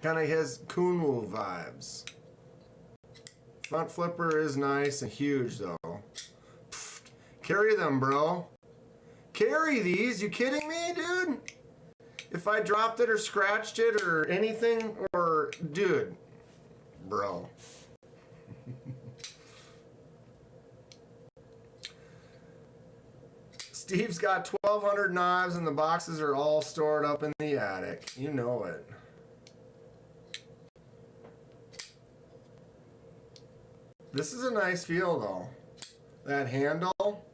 kind of has Kunwu vibes. Front flipper is nice and huge though. Pfft. Carry them, bro. Carry these? You kidding me, dude? If I dropped it or scratched it or anything, or dude, bro. Steve's got 1,200 knives and the boxes are all stored up in the attic. You know it. This is a nice feel though. That handle,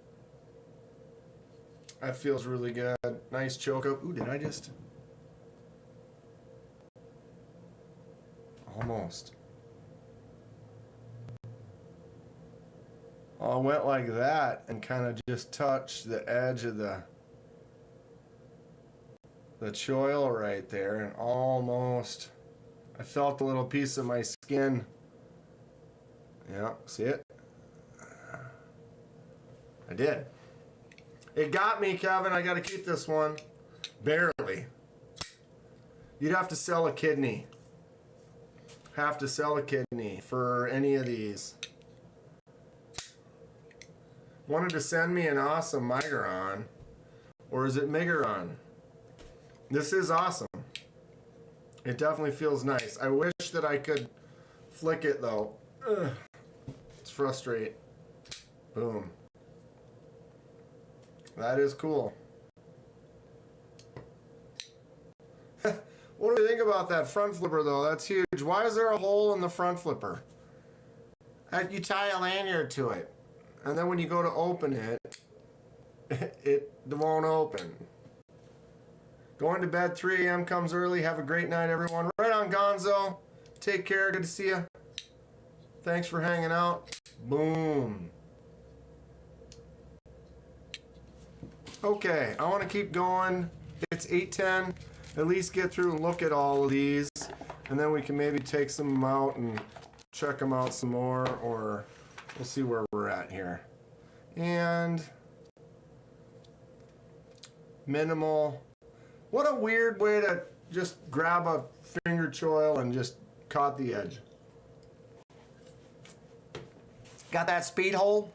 that feels really good. Nice choke up. Ooh, did I just? Almost. Oh, I went like that and kind of just touched the edge of the choil right there and almost, I felt a little piece of my skin. Yeah, see it? I did. It got me, Kevin. I got to keep this one. Barely. You'd have to sell a kidney. Have to sell a kidney for any of these. Wanted to send me an awesome Mygaron. Or is it Mygaron? This is awesome. It definitely feels nice. I wish that I could flick it though. Ugh. It's frustrating. Boom. That is cool. What do you think about that front flipper though? That's huge. Why is there a hole in the front flipper? You tie a lanyard to it. And then when you go to open it, it won't open. Going to bed 3 a.m. comes early. Have a great night, everyone. Right on, Gonzo. Take care. Good to see you. Thanks for hanging out. Boom. Okay, I want to keep going. It's 8:10. At least get through and look at all of these. And then we can maybe take some out and check them out some more. Or we'll see where we're at here. And minimal. What a weird way to just grab a finger choil and just caught the edge. Got that speed hole?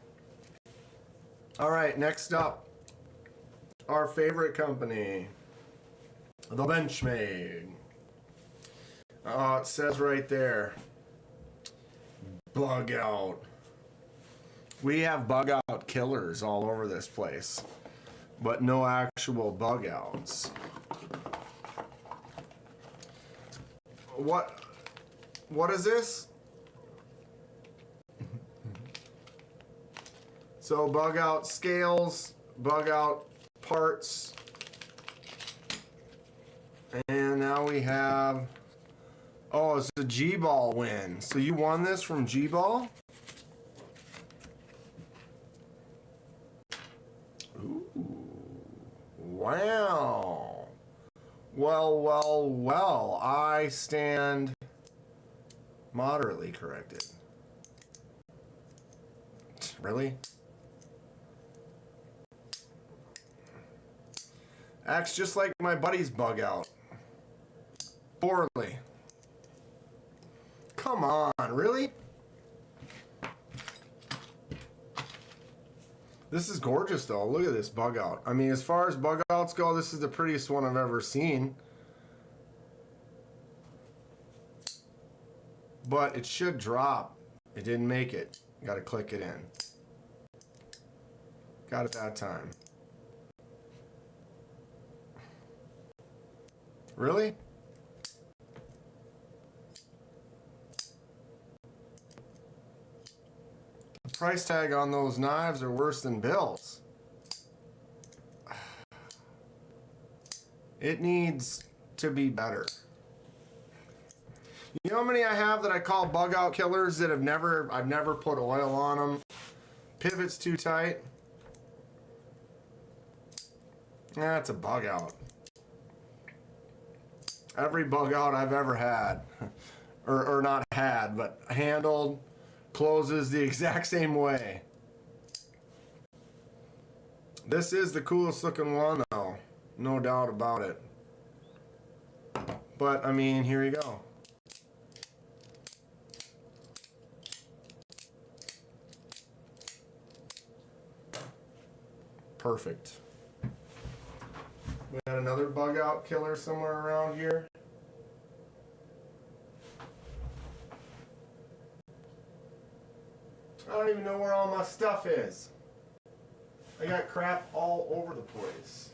All right, next up, our favorite company, the Benchmade. It says right there, bug out. We have bug out killers all over this place, but no actual bug outs. What is this? So bug out scales, bug out parts, and now we have, oh, it's a G-Ball win. So you won this from G-Ball? Ooh, wow. Well, I stand moderately corrected. Really? Acts just like my buddy's bug out. Poorly. Come on, really? This is gorgeous though. Look at this bug out. I mean, as far as bug outs go, this is the prettiest one I've ever seen. But it should drop. It didn't make it. Gotta click it in. Got it that time. Really? The price tag on those knives are worse than bills. It needs to be better. You know how many I have that I call bug out killers that I've never put oil on them? Pivot's too tight. That's a bug out. Every bug out I've ever had, or not had, but handled, closes the exact same way. This is the coolest looking one though, no doubt about it. But I mean, here you go. Perfect. We got another bug out killer somewhere around here. I don't even know where all my stuff is. I got crap all over the place.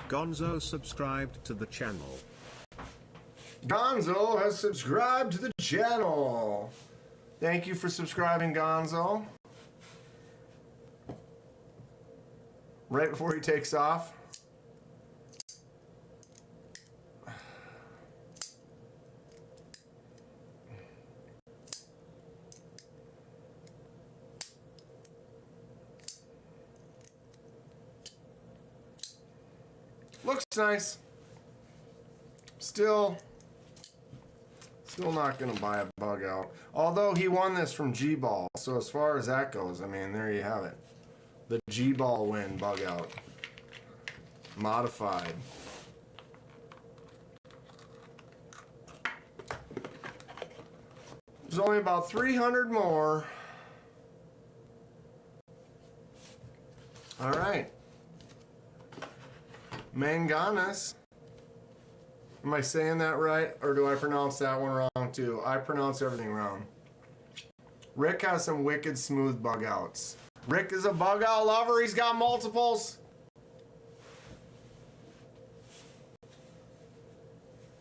Gonzo subscribed to the channel. Gonzo has subscribed to the channel. Thank you for subscribing, Gonzo. Right before he takes off. Looks nice. Still not gonna buy a bug out. Although he won this from G-Ball, so as far as that goes, I mean, there you have it. The G-Ball win bug out. Modified. There's only about 300 more. All right. Manganas. Am I saying that right, or do I pronounce that one wrong too? I pronounce everything wrong. Rick has some wicked smooth bug outs. Rick is a bug out lover. He's got multiples.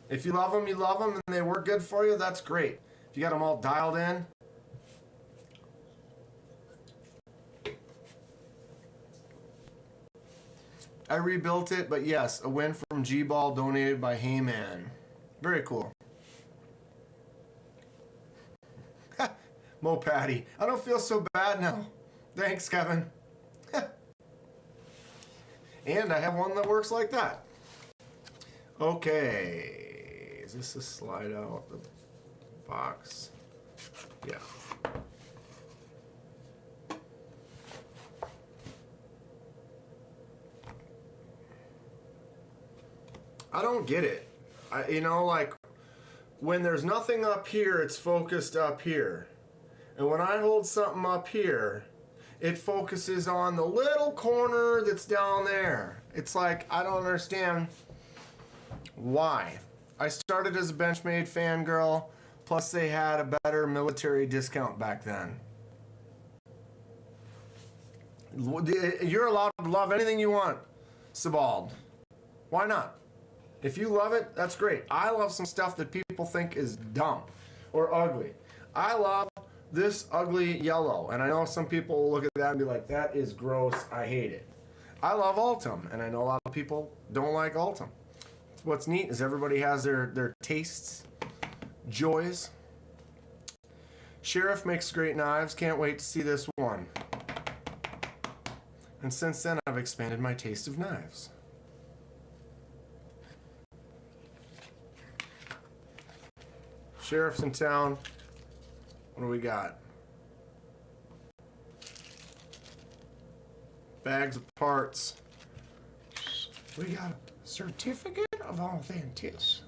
If you love them, you love them, and they work good for you, that's great. If you got them all dialed in. I rebuilt it, but yes, a win from G-Ball donated by Heyman. Very cool. Mo Patty. I don't feel so bad now. Thanks, Kevin. And I have one that works like that. Okay. Is this a slide out the box? Yeah. I don't get it. You know, like when there's nothing up here, it's focused up here. And when I hold something up here, it focuses on the little corner that's down there. It's like, I don't understand why. I started as a Benchmade fangirl, Plus, they had a better military discount back then. You're allowed to love anything you want, Sebald. Why not? If you love it, that's great. I love some stuff that people think is dumb or ugly. I love this ugly yellow, and I know some people will look at that and be like, that is gross, I hate it. I love Altum, and I know a lot of people don't like Altum. What's neat is everybody has their tastes, joys. Sheriff makes great knives. Can't wait to see this one. And since then, I've expanded my taste of knives. Sheriff's in town. What do we got? Bags of parts. We got a certificate of authenticity.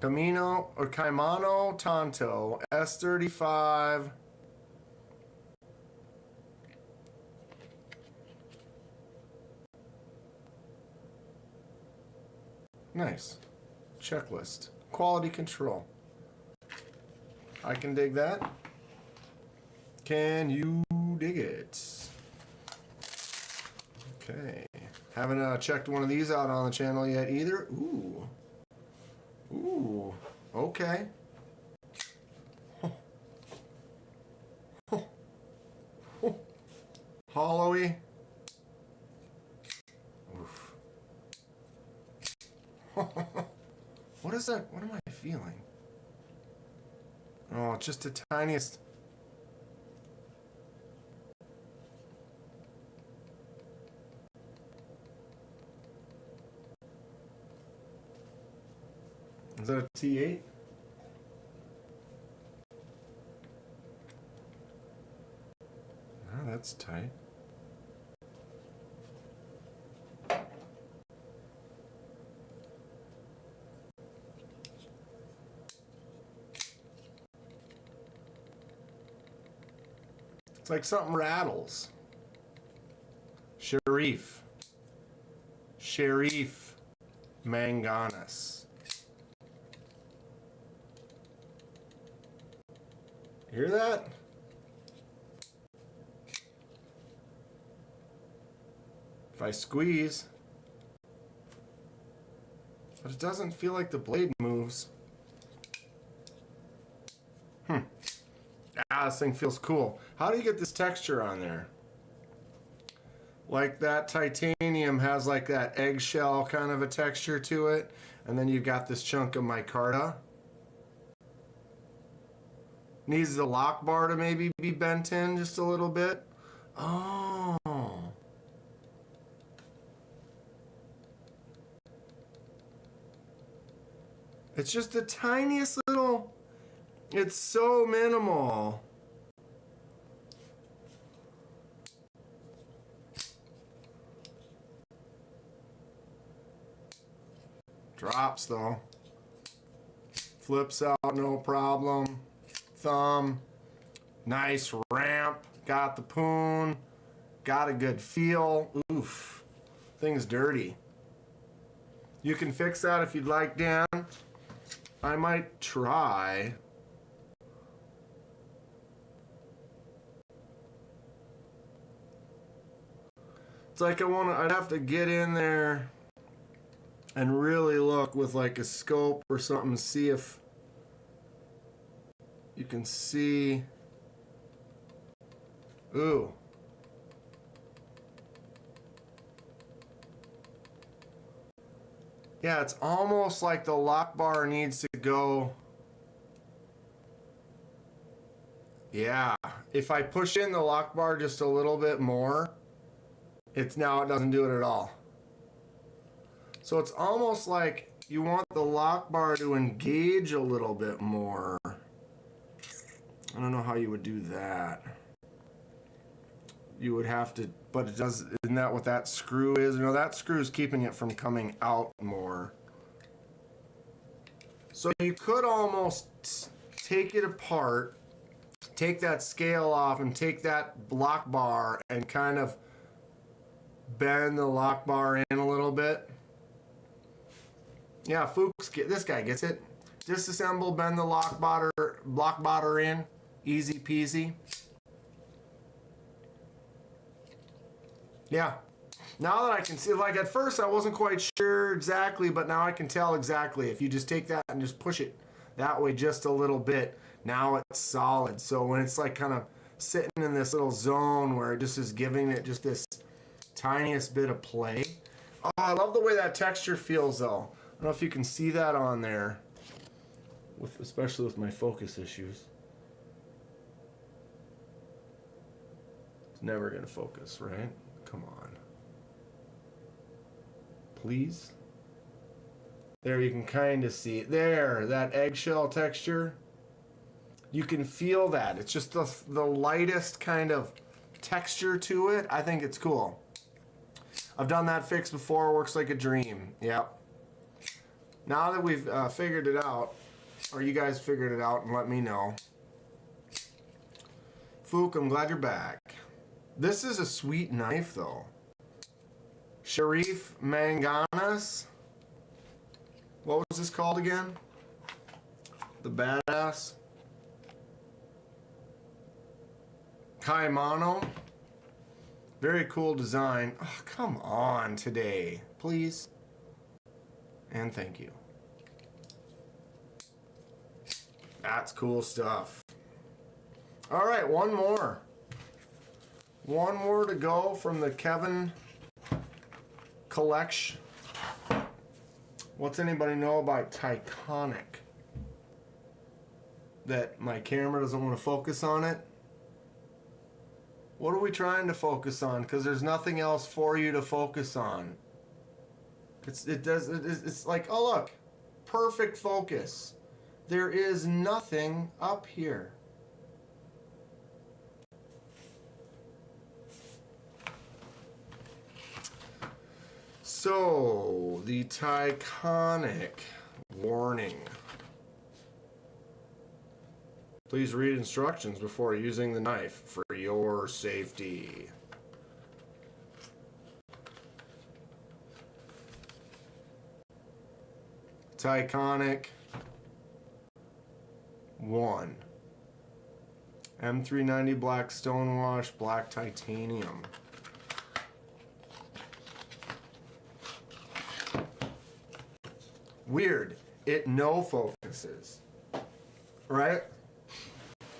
Kaimano Tonto S35. Nice. Checklist. Quality control. I can dig that. Can you dig it? Okay. Haven't checked one of these out on the channel yet either. Ooh. Ooh. Okay. Hollowy. Oof. What is that? What am I feeling? Oh, just the tiniest. Is that a T8? Oh, that's tight. It's like something rattles. Sharif Manganus. Hear that? If I squeeze, but it doesn't feel like the blade moves. Ah, this thing feels cool. How do you get this texture on there? Like that titanium has like that eggshell kind of a texture to it, and then you've got this chunk of micarta. Needs the lock bar to maybe be bent in just a little bit. Oh. It's just the tiniest little, it's so minimal. Drops though. Flips out no problem. Thumb. Nice ramp. Got the poon. Got a good feel. Oof. Thing's dirty. You can fix that if you'd like, Dan. I might try. It's like I'd have to get in there and really look with like a scope or something, see if you can see. Ooh. Yeah, it's almost like the lock bar needs to go. Yeah, if I push in the lock bar just a little bit more, it doesn't do it at all. So it's almost like you want the lock bar to engage a little bit more. I don't know how you would do that. You would have to, but it does, isn't that what that screw is? No, that screw is keeping it from coming out more. So you could almost take it apart, take that scale off and take that lock bar and kind of bend the lock bar in a little bit. Yeah, Fuchs, this guy gets it. Disassemble, bend the block botter in. Easy peasy. Yeah. Now that I can see, like at first I wasn't quite sure exactly, but now I can tell exactly. If you just take that and just push it that way just a little bit, now it's solid. So when it's like kind of sitting in this little zone where it just is giving it just this tiniest bit of play. Oh, I love the way that texture feels though. I don't know if you can see that on there, especially with my focus issues. It's never gonna focus, right? Come on. Please. There, you can kind of see it. There, that eggshell texture. You can feel that. It's just the lightest kind of texture to it. I think it's cool. I've done that fix before. Works like a dream. Yep. Now that we've figured it out, or you guys figured it out and let me know. Fook, I'm glad you're back. This is a sweet knife though. Sharif Manganas. What was this called again? The Badass. Kaimano. Very cool design. Oh, come on today, please. And thank you. That's cool stuff. All right, one more. One more to go from the Kevin collection. What's anybody know about Tyconic? That my camera doesn't want to focus on it? What are we trying to focus on? Because there's nothing else for you to focus on. It's like, oh look, perfect focus. There is nothing up here. So, the Tyconic warning. Please read instructions before using the knife for your safety. Tyconic 1. M390 black stonewash, black titanium. Weird. It no focuses. Right?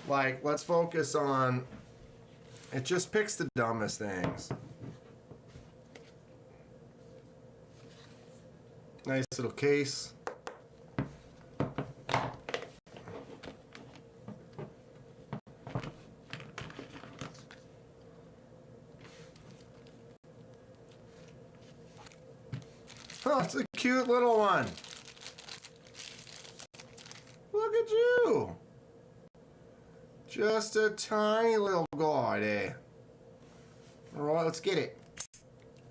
Like, let's focus on... It just picks the dumbest things. Nice little case. Oh, it's a cute little one. Look at you. Just a tiny little guy there. All right, let's get it.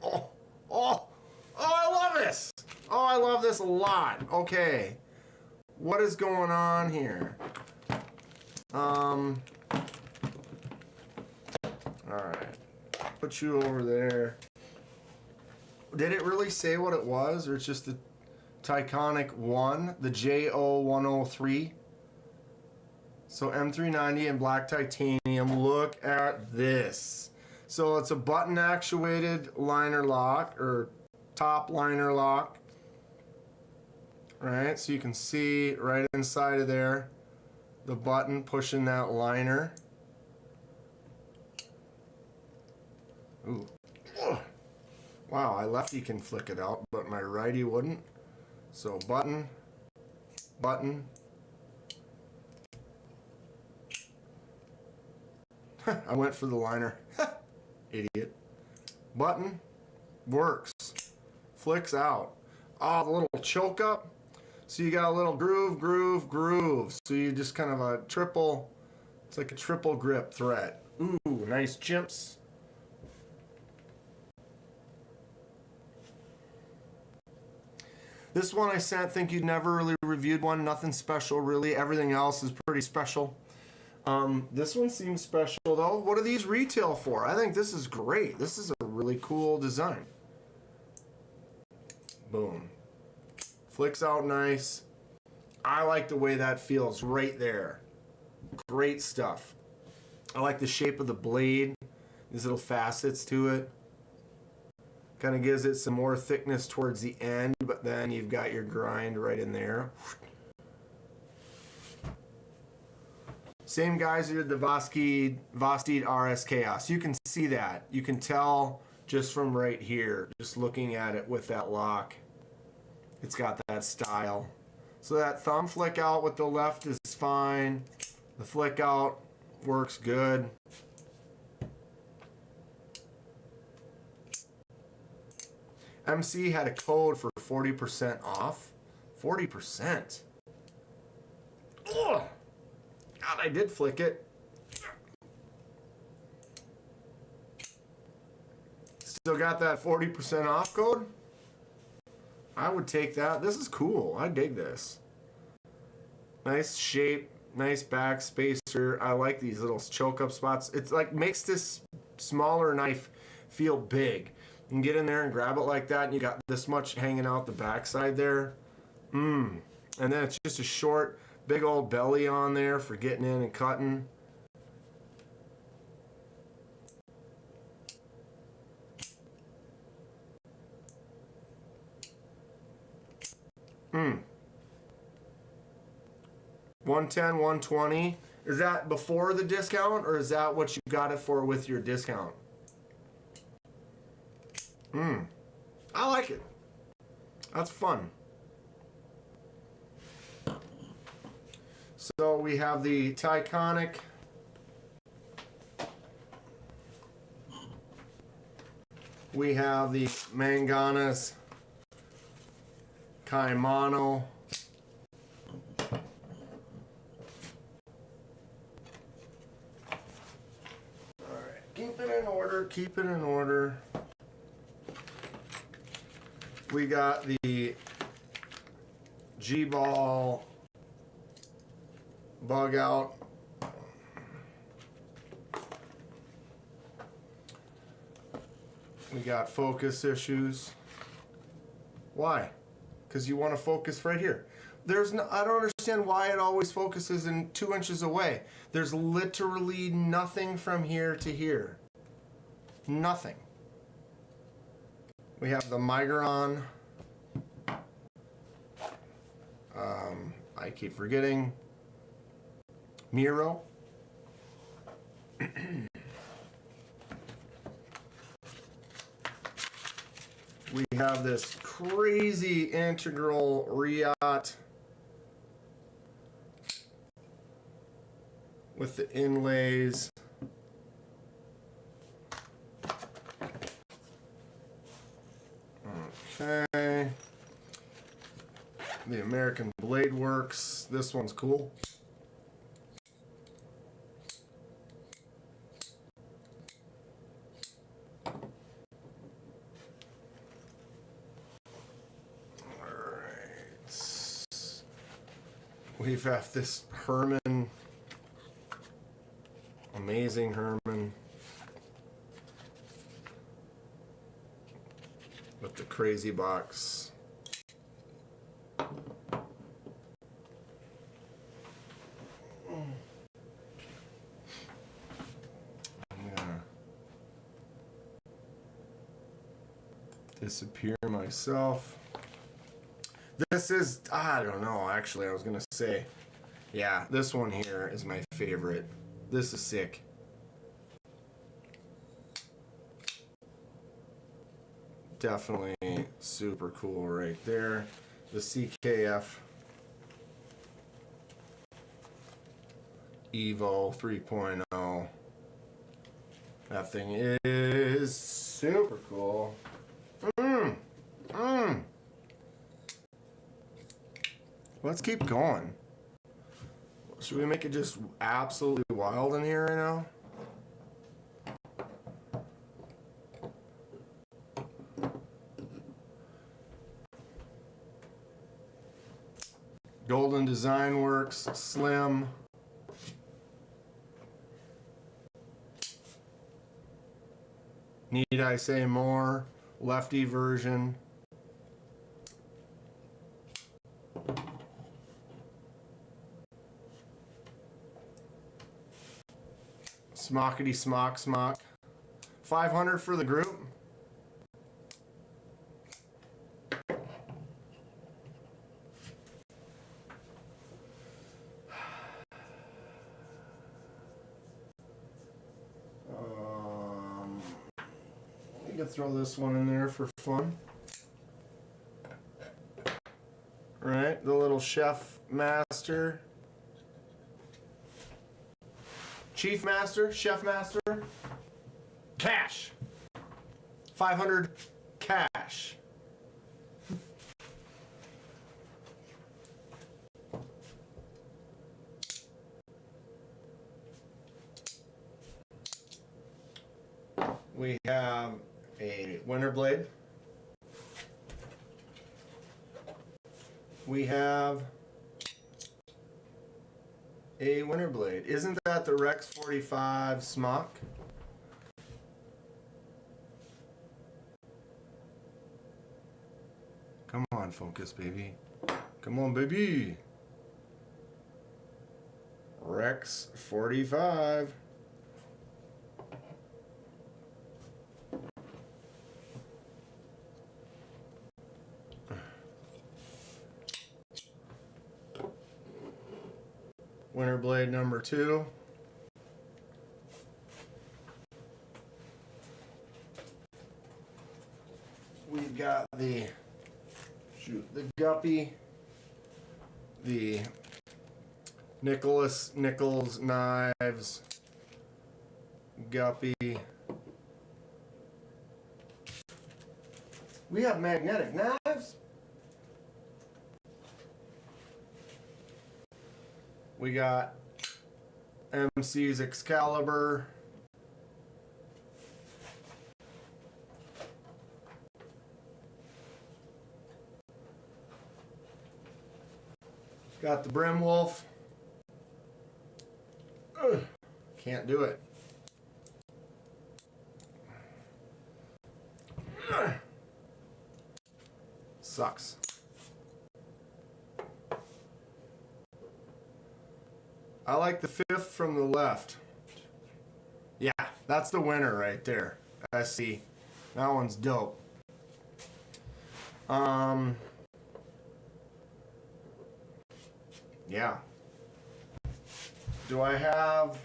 Oh, I love this. Oh, I love this a lot. Okay. What is going on here? All right. Put you over there. Did it really say what it was, or it's just the Tyconic 1, the JO103? So M390 and black titanium. Look at this. So it's a button actuated liner lock, or top liner lock. Right, so you can see right inside of there the button pushing that liner. Ooh. Ugh. Wow, my lefty can flick it out, but my righty wouldn't. So button, button. I went for the liner. Idiot. Button, works. Flicks out. Oh, the little choke up. So you got a little groove, groove, groove. So you just kind of a triple, it's like a triple grip thread. Ooh, nice chimps. This one I sent, think you'd never really reviewed one. Nothing special, really. Everything else is pretty special. This one seems special, though. What do these retail for? I think this is great. This is a really cool design. Boom. Flicks out nice. I like the way that feels right there. Great stuff. I like the shape of the blade. These little facets to it. Kind of gives it some more thickness towards the end, but then you've got your grind right in there. Same guys who did the Vosteed RS Chaos. You can see that. You can tell just from right here, just looking at it with that lock. It's got that style. So that thumb flick out with the left is fine. The flick out works good. MC had a code for 40% off. 40%. Ugh. God, I did flick it. Still got that 40% off code? I would take that. This is cool. I dig this. Nice shape, nice back spacer. I like these little choke up spots. It's like makes this smaller knife feel big. You can get in there and grab it like that, and you got this much hanging out the backside there. And then it's just a short, big old belly on there for getting in and cutting. $110, $120. Is that before the discount, or is that what you got it for with your discount? I like it. That's fun. So we have the Tyconic. We have the Manganas Kaimano. Alright, keep it in order, keep it in order. We got the G-Ball bug out. We got focus issues. Why? Because you want to focus right here. There's no, I don't understand why it always focuses in 2 inches away. There's literally nothing from here to here. Nothing. We have the Migron. I keep forgetting. Miro. We have this crazy integral Riot with the inlays. Okay. The American Blade Works. This one's cool. We have this Herman, amazing Herman, with the crazy box. I'm gonna disappear myself. This is, I don't know, actually, I was going to say, yeah, this one here is my favorite. This is sick. Definitely super cool right there. The CKF Evo 3.0. That thing is super cool. Let's keep going. Should we make it just absolutely wild in here right now? Golden Design Works, Slim. Need I say more? Lefty version. Smockety smock smock. 500 for the group. You can throw this one in there for fun. Right, the little chef master. Chief master, chef master. Cash. 500 cash. We have a winter blade. We have a winter blade. Isn't that the Rex 45 smock? Come on, focus, baby. Come on, baby. Rex 45. Winter blade number 2. We've got the Guppy, the Nichols knives, Guppy. We have magnetic knives. We got MC's Excalibur. Got the Brimwolf. Ugh, can't do it. Ugh. Sucks. I like the 5th from the left. Yeah, that's the winner right there. SC. That one's dope. Yeah. Do I have...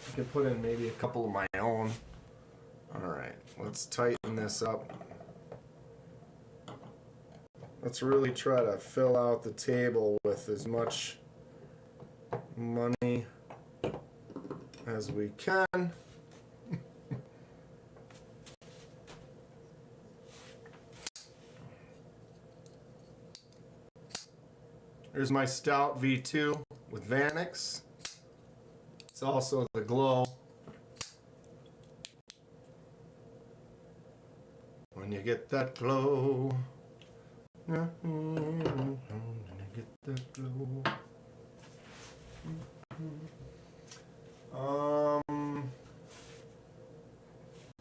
I could put in maybe a couple of my own. Alright, let's tighten this up. Let's really try to fill out the table with as much money as we can. Here's my Stout V2 with Vanix. It's also the Glow. When you get that glow. When you get that glow.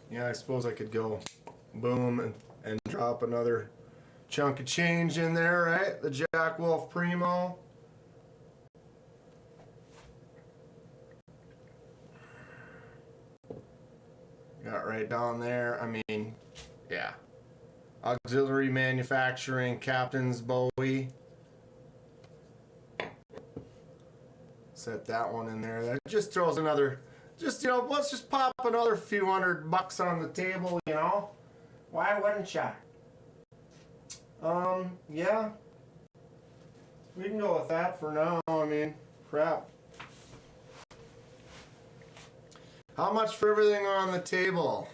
Yeah, I suppose I could go boom and drop another chunk of change in there, right? The Jack Wolf Primo. Got right down there. I mean, yeah. Auxiliary Manufacturing, Captain's Bowie. Set that one in there. That just throws another, let's just pop another few $100 on the table, you know? Why wouldn't ya? Yeah. We can go with that for now. I mean, crap. How much for everything on the table?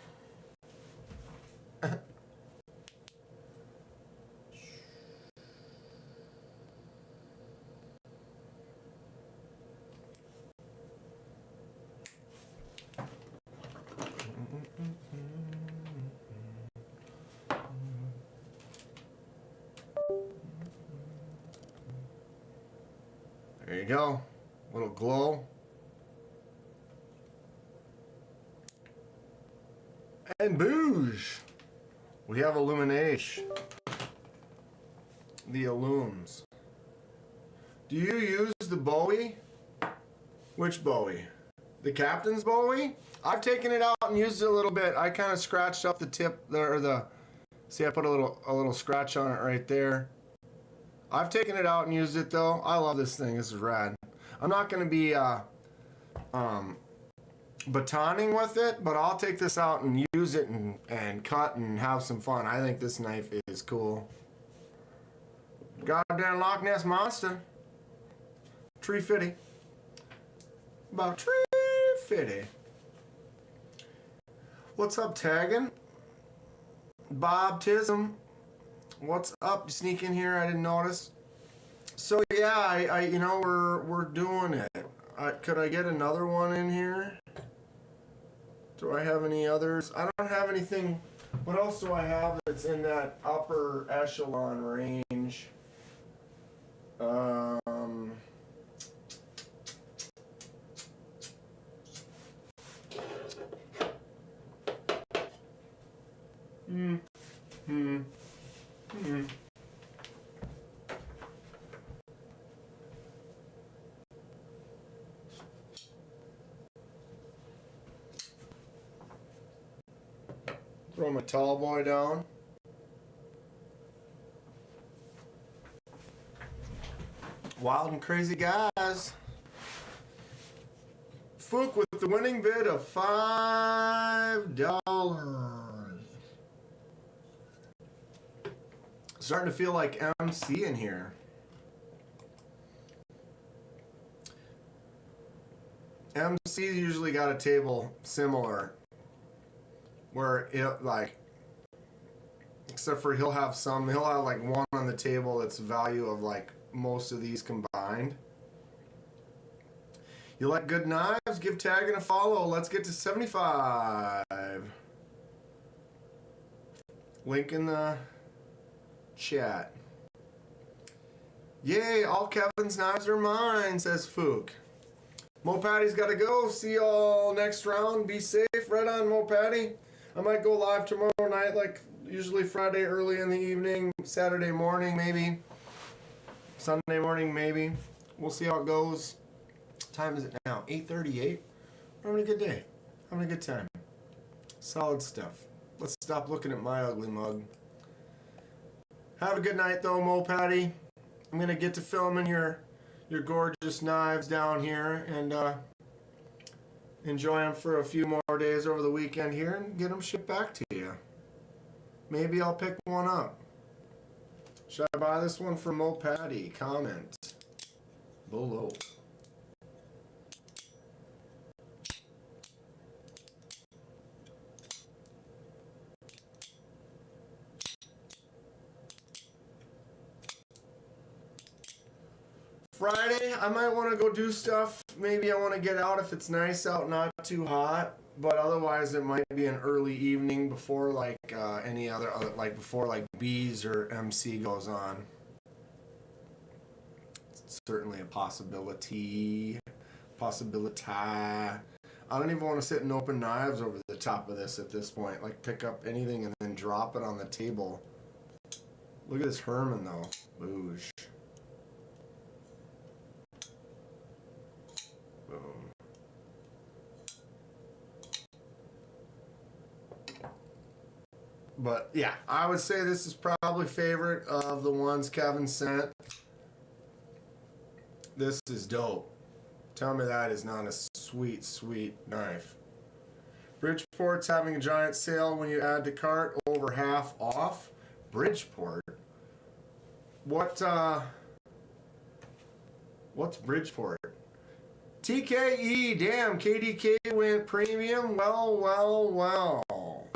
There you go. Little glow. And boosh. We have illumination. The Illums. Do you use the Bowie? Which Bowie? The Captain's Bowie? I've taken it out and used it a little bit. I kind of scratched up the tip there, or the, see, I put a little scratch on it right there. I've taken it out and used it though. I love this thing. This is rad. I'm not going to be batoning with it, but I'll take this out and use it and cut and have some fun. I think this knife is cool. Goddamn Loch Ness Monster. Tree fitty. About tree fitty. What's up, tagging? Bob Tism. What's up? Sneak in here. I didn't notice. So yeah, I you know, we're doing it. Could I get another one in here? Do I have any others? I don't have anything. What else do I have that's in that upper echelon range? Throw my tall boy down. Wild and crazy guys. Fook with the winning bid of $5. Starting to feel like MC in here. MC's usually got a table similar, where it like, except for he'll have like one on the table that's value of like most of these combined. You like good knives? Give tagging a follow. Let's get to 75. Link in the chat. Yay, all Kevin's knives are mine, says Fook. Mo Patty's got to go. See y'all next round. Be safe. Right on, Mo Patty. I might go live tomorrow night, like usually Friday early in the evening, Saturday morning maybe, Sunday morning maybe. We'll see how it goes. What time is it now? 8:38. We're having a good day. Having a good time. Solid stuff. Let's stop looking at my ugly mug. Have a good night though, Mo Patty. I'm gonna get to filming your gorgeous knives down here and enjoy them for a few more days over the weekend here and get them shipped back to you. Maybe I'll pick one up. Should I buy this one from Mo Patty? Comment below. Friday, I might want to go do stuff. Maybe I want to get out if it's nice out, not too hot. But otherwise, it might be an early evening before like any other, like before like Bees or MC goes on. It's certainly a possibility. I don't even want to sit and open knives over the top of this at this point. Like pick up anything and then drop it on the table. Look at this Herman though. Boosh. Boom. But yeah, I would say this is probably favorite of the ones Kevin sent. This is dope. Tell me that is not a sweet, sweet knife. Bridgeport's having a giant sale when you add to cart, over half off. Bridgeport? What's Bridgeport? TKE, damn, KDK went premium. Well.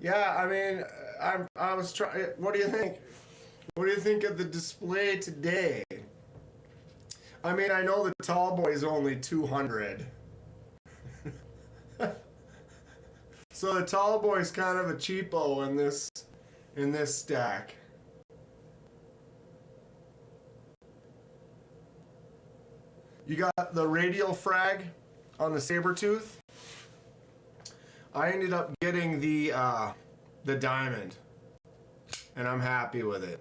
Yeah, I mean, I was trying. What do you think? What do you think of the display today? I mean, I know the tall boy is only 200. So the tall boy's kind of a cheapo in this stack. You got the radial frag on the Sabertooth. I ended up getting the diamond, and I'm happy with it.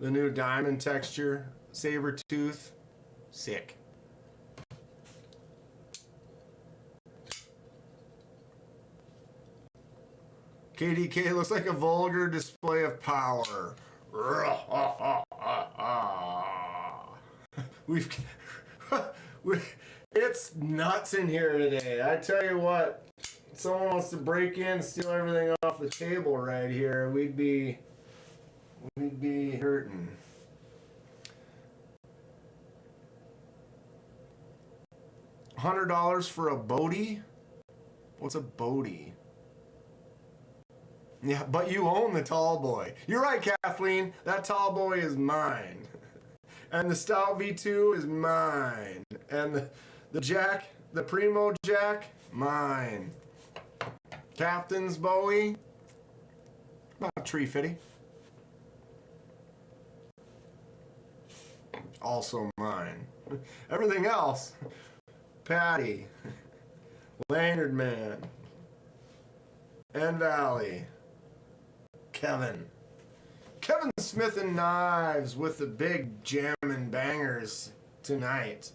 The new diamond texture Sabertooth, sick. KDK looks like a vulgar display of power. We've it's nuts in here today. I tell you what, if someone wants to break in and steal everything off the table right here, we'd be hurting. $100 for a Bodie? What's a Bodie? Yeah, but you own the tall boy. You're right, Kathleen. That tall boy is mine. And the Stout V2 is mine. And the Jack, the Primo Jack, mine. Captain's Bowie, not tree fitty. Also mine. Everything else, Patty, Lanyard Man, and Valley, Kevin Smith and Knives with the big jammin' bangers tonight.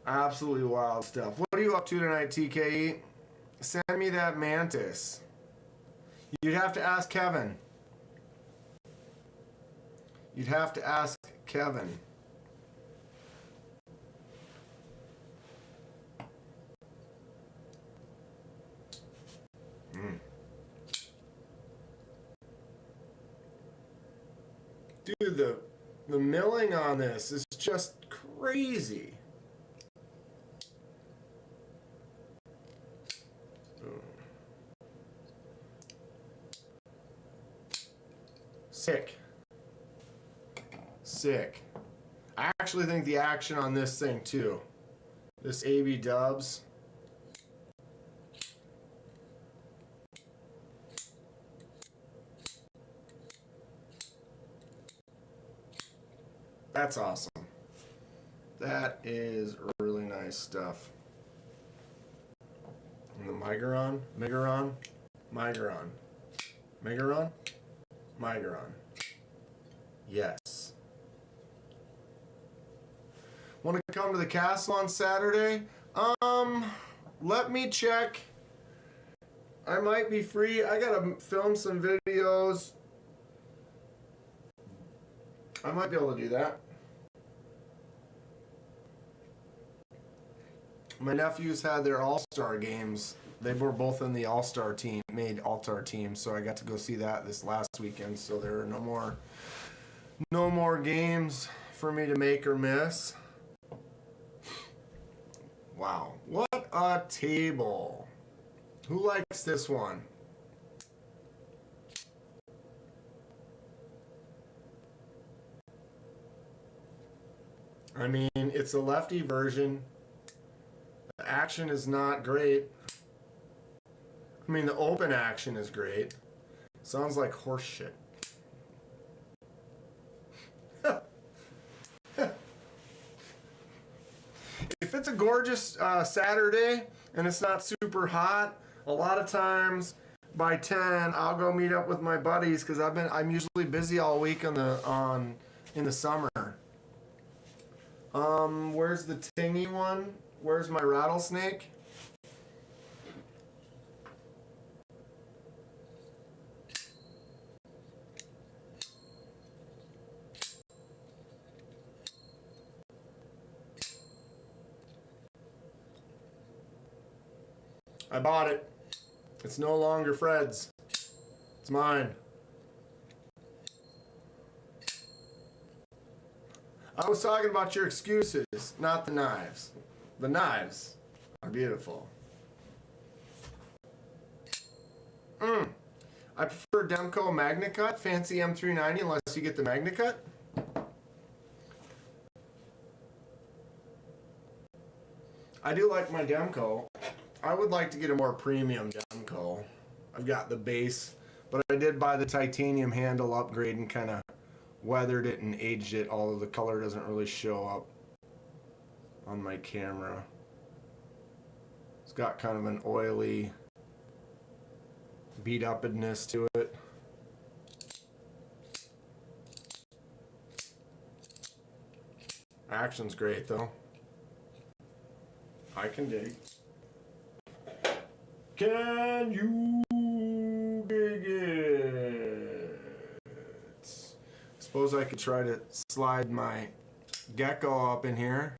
Absolutely wild stuff. What are you up to tonight, TKE? Send me that mantis. You'd have to ask Kevin. You'd have to ask Kevin. Dude, the milling on this is just crazy. Sick. I actually think the action on this thing too. This AB Dubs. That's awesome. That is really nice stuff. And the Megaron. Yes. Want to come to the castle on Saturday? Let me check. I might be free. I gotta film some videos. I might be able to do that. My nephews had their All-Star games. They were both in the All-Star team, made All-Star team, so I got to go see that this last weekend. So there are no more games for me to make or miss. Wow, what a table. Who likes this one? I mean, it's a lefty version. The action is not great. I mean, the open action is great. Sounds like horse shit. If it's a gorgeous Saturday and it's not super hot, a lot of times by 10 I'll go meet up with my buddies because I'm usually busy all week in the summer. Where's the tingy one? Where's my rattlesnake? I bought it. It's no longer Fred's. It's mine. I was talking about your excuses, not the knives. The knives are beautiful. I prefer Demco MagnaCut, fancy M390, unless you get the MagnaCut. I do like my Demco. I would like to get a more premium Demco. I've got the base, but I did buy the titanium handle upgrade and kind of weathered it and aged it, although the color doesn't really show up on my camera. It's got kind of an oily beat upness to it. Action's great though. I can dig. Can you dig it? Suppose I could try to slide my gecko up in here,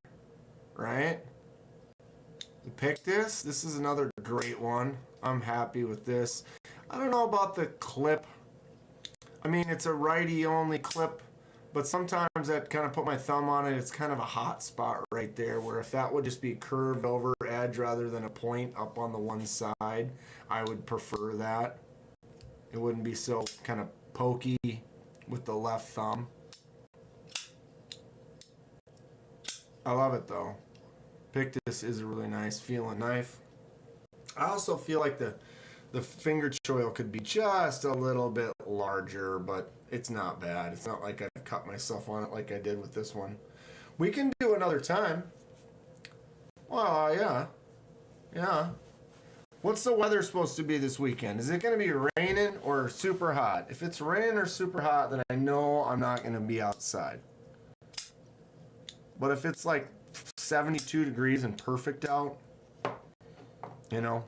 right? You pick this. This is another great one. I'm happy with this. I don't know about the clip. I mean, it's a righty only clip, but sometimes that kind of put my thumb on it. It's kind of a hot spot right there, where if that would just be curved over edge rather than a point up on the one side, I would prefer that. It wouldn't be so kind of pokey with the left thumb. I love it though. Pictus is a really nice feeling knife. I also feel like the finger choil could be just a little bit larger, but it's not bad. It's not like I've cut myself on it like I did with this one. We can do another time. Well, yeah. What's the weather supposed to be this weekend? Is it going to be raining or super hot? If it's raining or super hot, then I know I'm not going to be outside. But if it's like 72 degrees and perfect out, you know.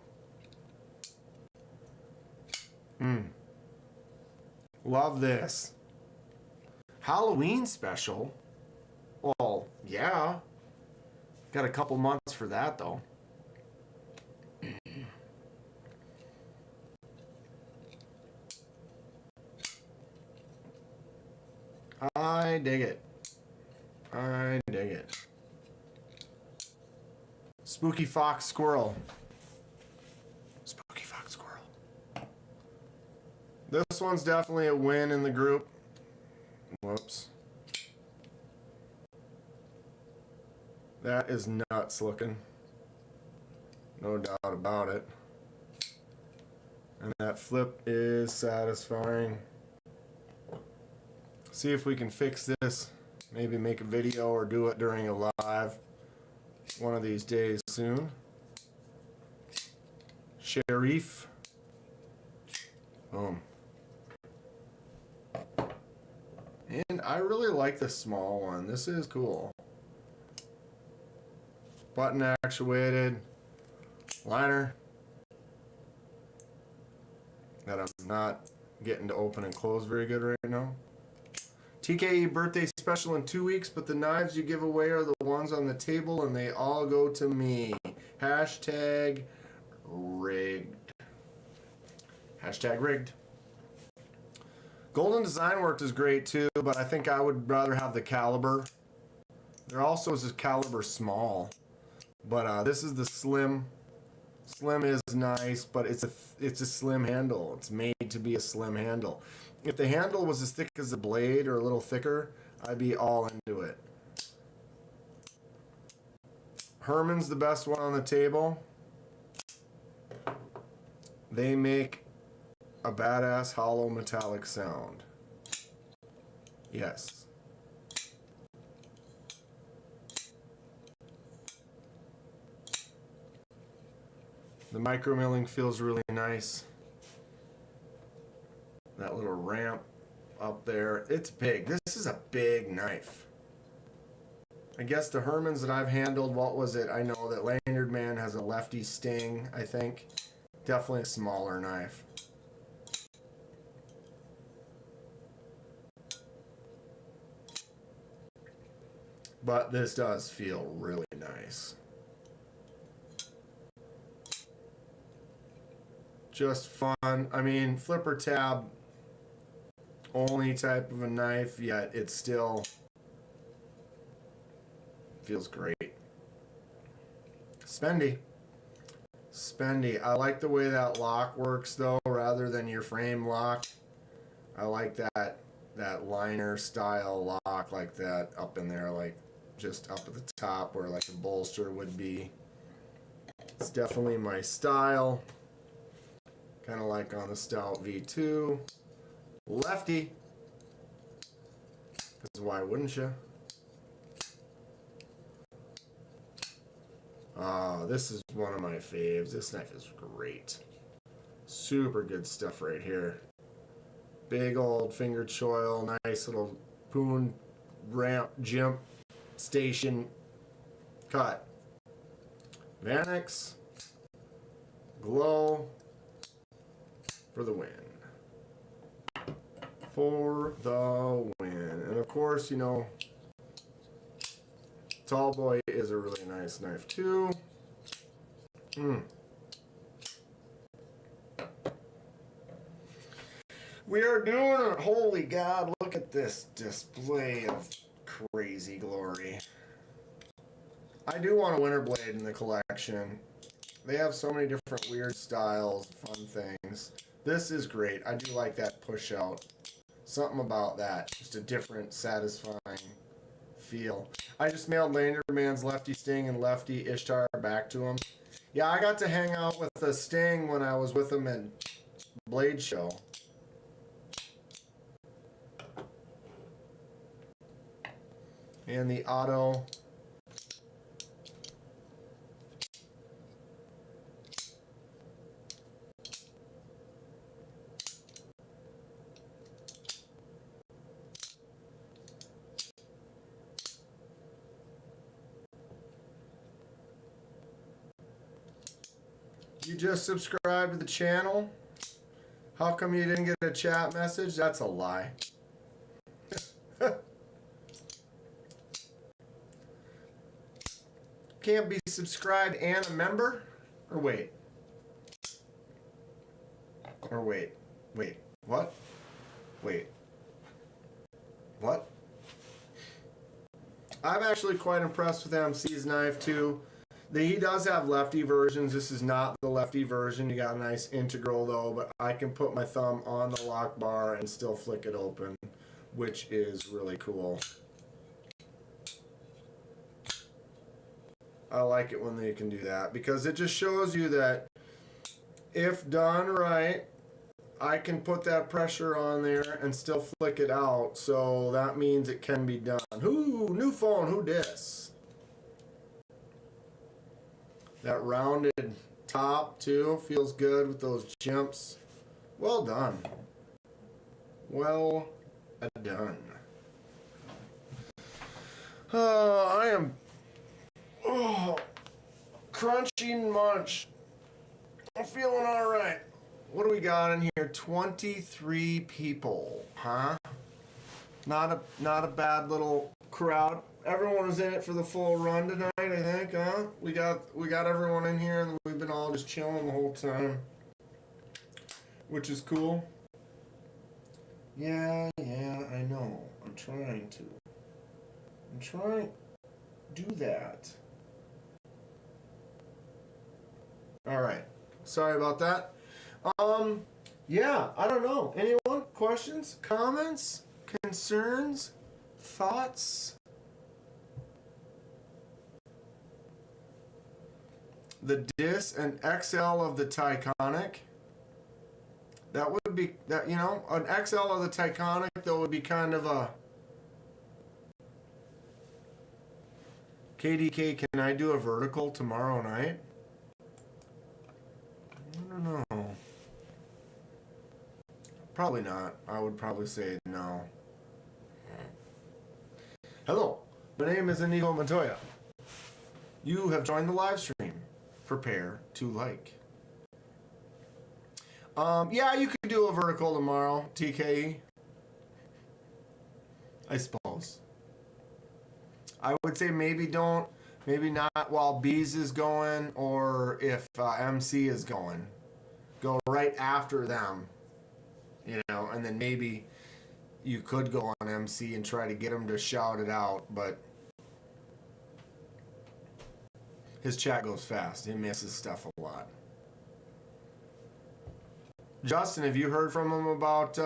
Love this. Halloween special? Well, yeah. Got a couple months for that though. I dig it. I dig it. Spooky fox squirrel. Spooky fox squirrel. This one's definitely a win in the group. Whoops. That is nuts looking. No doubt about it. And that flip is satisfying. See if we can fix this. Maybe make a video or do it during a live one of these days soon. Sheriff. Boom. And I really like the small one. This is cool. Button actuated liner that I'm not getting to open and close very good right now. TKE birthday special in 2 weeks, but the knives you give away are the ones on the table and they all go to me. Hashtag rigged. Hashtag rigged. Golden Design Works is great too, but I think I would rather have the caliber. There also is a caliber small, but this is the slim. Slim is nice, but it's a slim handle. It's made to be a slim handle. If the handle was as thick as the blade or a little thicker, I'd be all into it. Herman's the best one on the table. They make a badass hollow metallic sound. Yes. The micro milling feels really nice. That little ramp up there, it's big. This is a big knife. I guess the Hermans that I've handled, what was it? I know that Lanyard Man has a lefty sting, I think. Definitely a smaller knife. But this does feel really nice. Just fun. I mean, flipper tab only type of a knife, yet it still feels great. Spendy. I like the way that lock works though, rather than your frame lock. I like that liner style lock like that up in there, like just up at the top where like a bolster would be. It's definitely my style. Kind of like on the Stout V2. Lefty. Because why wouldn't you? This is one of my faves. This knife is great. Super good stuff right here. Big old finger choil, nice little poon ramp jump station cut. Vanix glow for the win. For the win. And of course, you know, Tall Boy is a really nice knife too. We are doing it. Holy God, look at this display of crazy glory. I do want a winter blade in the collection. They have so many different weird styles, fun things. This is great. I do like that push out. Something about that. Just a different, satisfying feel. I just mailed Landerman's Lefty Sting and Lefty Ishtar back to him. Yeah, I got to hang out with the Sting when I was with him at Blade Show. And the Otto. You just subscribed to the channel? How come you didn't get a chat message? That's a lie. Can't be subscribed and a member? Or wait. Or wait. Wait. What? Wait. What? I'm actually quite impressed with MC's knife too. He does have lefty versions. This is not the lefty version. You got a nice integral though, but I can put my thumb on the lock bar and still flick it open, which is really cool. I like it when they can do that because it just shows you that if done right, I can put that pressure on there and still flick it out. So that means it can be done. Who new phone? Who dis? That rounded top too feels good with those jumps. Well done. Well done. I am crunching munch. I'm feeling all right. What do we got in here? 23 people, huh? Not a bad little crowd. Everyone was in it for the full run tonight, I think, huh? We got everyone in here, and we've been all just chilling the whole time, which is cool. Yeah, I know. I'm trying to do that. All right. Sorry about that. Yeah, I don't know. Anyone? Questions? Comments? Concerns? Thoughts? The Dis and XL of the Tyconic. That would be, that, you know, an XL of the Tyconic, though, would be kind of a... KDK, can I do a vertical tomorrow night? I don't know. Probably not. I would probably say no. Hello, my name is Inigo Montoya. You have joined the live stream. Prepare to like. Yeah, you could do a vertical tomorrow, TKE. I suppose. I would say maybe not while Bees is going, or if MC is going. Go right after them, you know, and then maybe you could go on MC and try to get him to shout it out, but his chat goes fast. He misses stuff a lot. Justin, have you heard from him about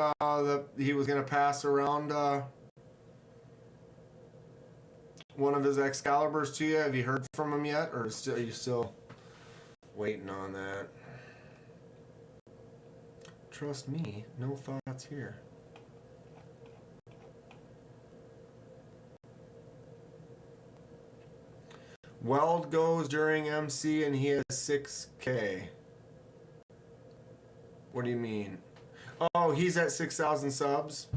he was going to pass around one of his Excaliburs to you? Have you heard from him yet, or are you still waiting on that? Trust me, no thoughts here. Weld goes during MC and he has 6K. What do you mean? Oh, he's at 6,000 subs.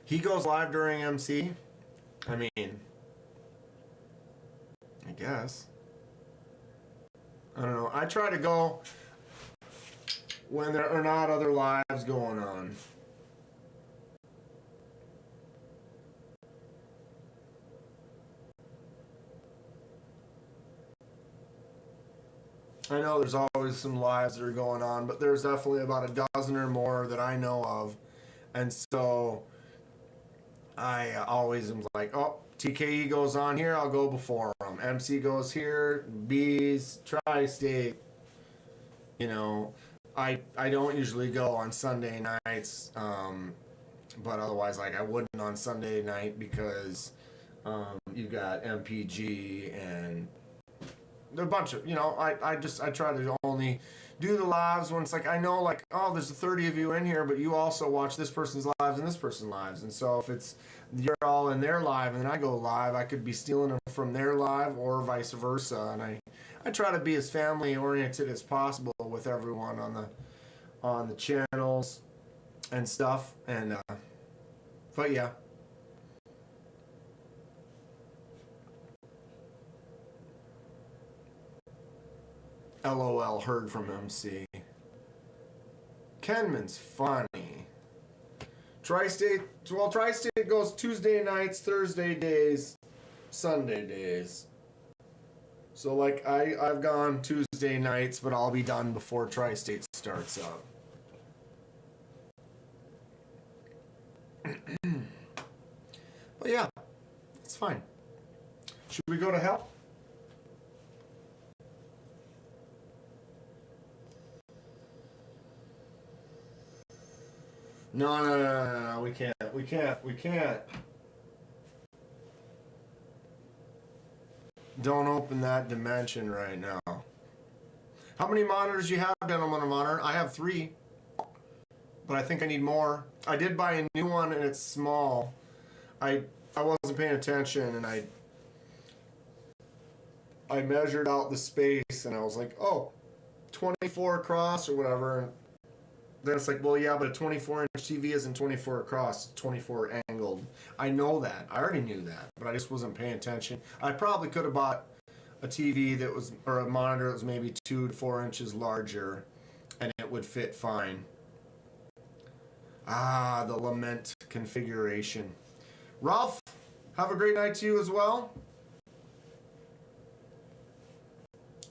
He goes live during MC. I mean, I guess. I don't know. I try to go. when there are not other lives going on. I know there's always some lives that are going on, but there's definitely about a dozen or more that I know of. And so I always am like, oh, TKE goes on here, I'll go before them. MC goes here, B's, Tri-State. You know, I don't usually go on Sunday nights, but otherwise, like, I wouldn't on Sunday night because you got MPG and a bunch of, I try to only do the lives when it's like, I know, like, oh, there's 30 of you in here, but you also watch this person's lives and this person's lives. And so if it's, you're all in their live and then I go live, I could be stealing them from their live or vice versa. And I try to be as family oriented as possible with everyone on the channels and stuff. And, but yeah. LOL, heard from MC. Kenman's funny. Tri-State goes Tuesday nights, Thursday days, Sunday days. So, like, I've gone Tuesday nights, but I'll be done before Tri-State starts up. But yeah, it's fine. Should we go to hell? No, we can't. Don't open that dimension right now. How many monitors do you have, gentlemen of honor? I have 3, but I think I need more. I did buy a new one and it's small. I wasn't paying attention and I measured out the space and I was like, oh, 24 across or whatever. And then it's like, well, yeah, but a 24-inch TV isn't 24 across, it's 24 angled. I know that. I already knew that, but I just wasn't paying attention. I probably could have bought a TV that was, or a monitor that was maybe 2 to 4 inches larger, and it would fit fine. Ah, the lament configuration. Ralph, have a great night to you as well.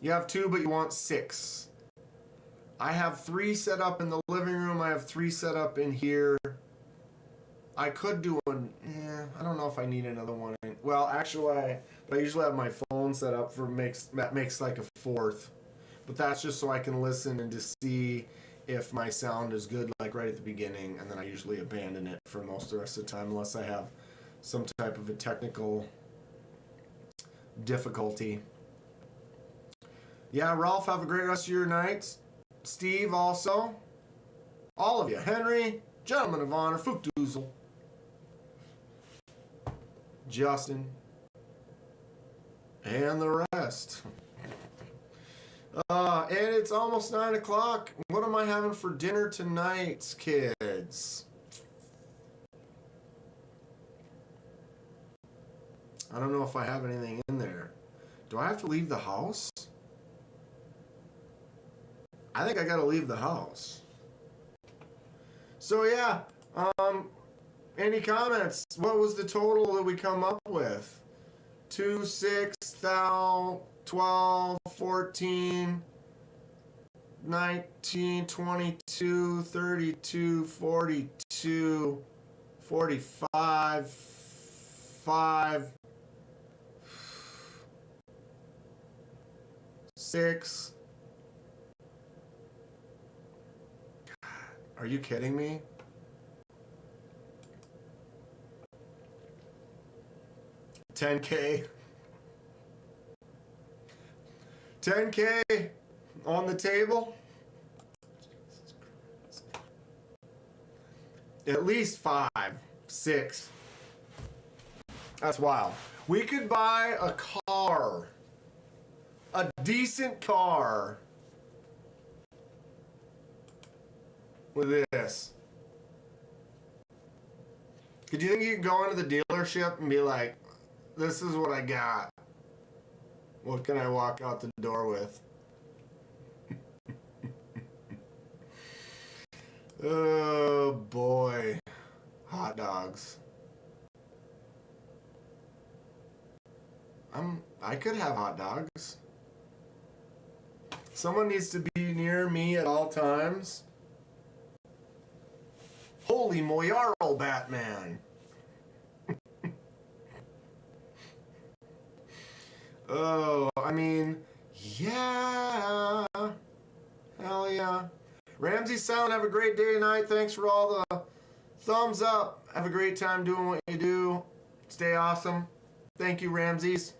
You have 2, but you want 6. I have 3 set up in the living room. I have 3 set up in here. I could do one. I don't know if I need another one. Well, actually, I usually have my phone set up for that makes like a 4th. But that's just so I can listen and to see if my sound is good, like right at the beginning, and then I usually abandon it for most of the rest of the time unless I have some type of a technical difficulty. Yeah, Ralph, have a great rest of your night. Steve also. All of you. Henry, gentleman of honor, Fookdoozle. Justin. And the rest. And it's almost 9 o'clock. What am I having for dinner tonight, kids? I don't know if I have anything in there. Do I have to leave the house? I think I gotta leave the house. So yeah, any comments? What was the total that we come up with? 2, 6, 12, 14, 19, 22, 32, 42, 45, 5, 6. Are you kidding me? $10K. $10K on the table. At least 5, 6. That's wild. We could buy a car. A decent car. With this. Could you think you could go into the dealership and be like, this is what I got. What can I walk out the door with? Oh boy. Hot dogs. I could have hot dogs. Someone needs to be near me at all times. Holy Moyarl, Batman. Oh, I mean, yeah. Hell yeah. Ramsey Sound, have a great day tonight. Thanks for all the thumbs up. Have a great time doing what you do. Stay awesome. Thank you, Ramses.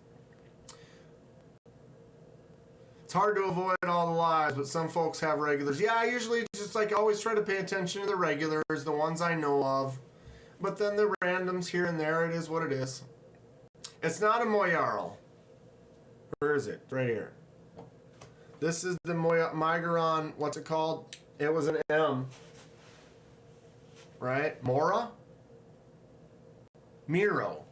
It's hard to avoid all the lives, but some folks have regulars. Yeah, I usually just always try to pay attention to the regulars, the ones I know of. But then the randoms here and there, it is what it is. It's not a Moyarl. Where is it? It's right here. This is the Migaron, what's it called? It was an M. Right? Mora? Miro.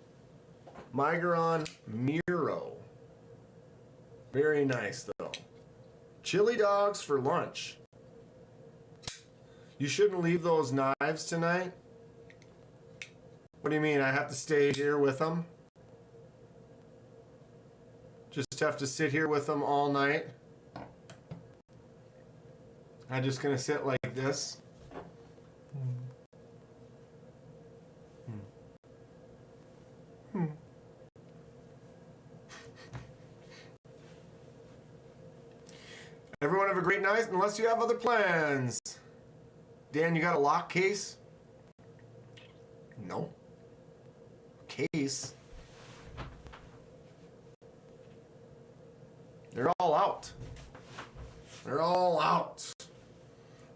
Migaron Miro. Very nice, though. Chili dogs for lunch. You shouldn't leave those knives tonight? What do you mean? I have to stay here with them? Just have to sit here with them all night? I'm just going to sit like this? Everyone have a great night, unless you have other plans. Dan, you got a lock case? No. Case? They're all out. They're all out.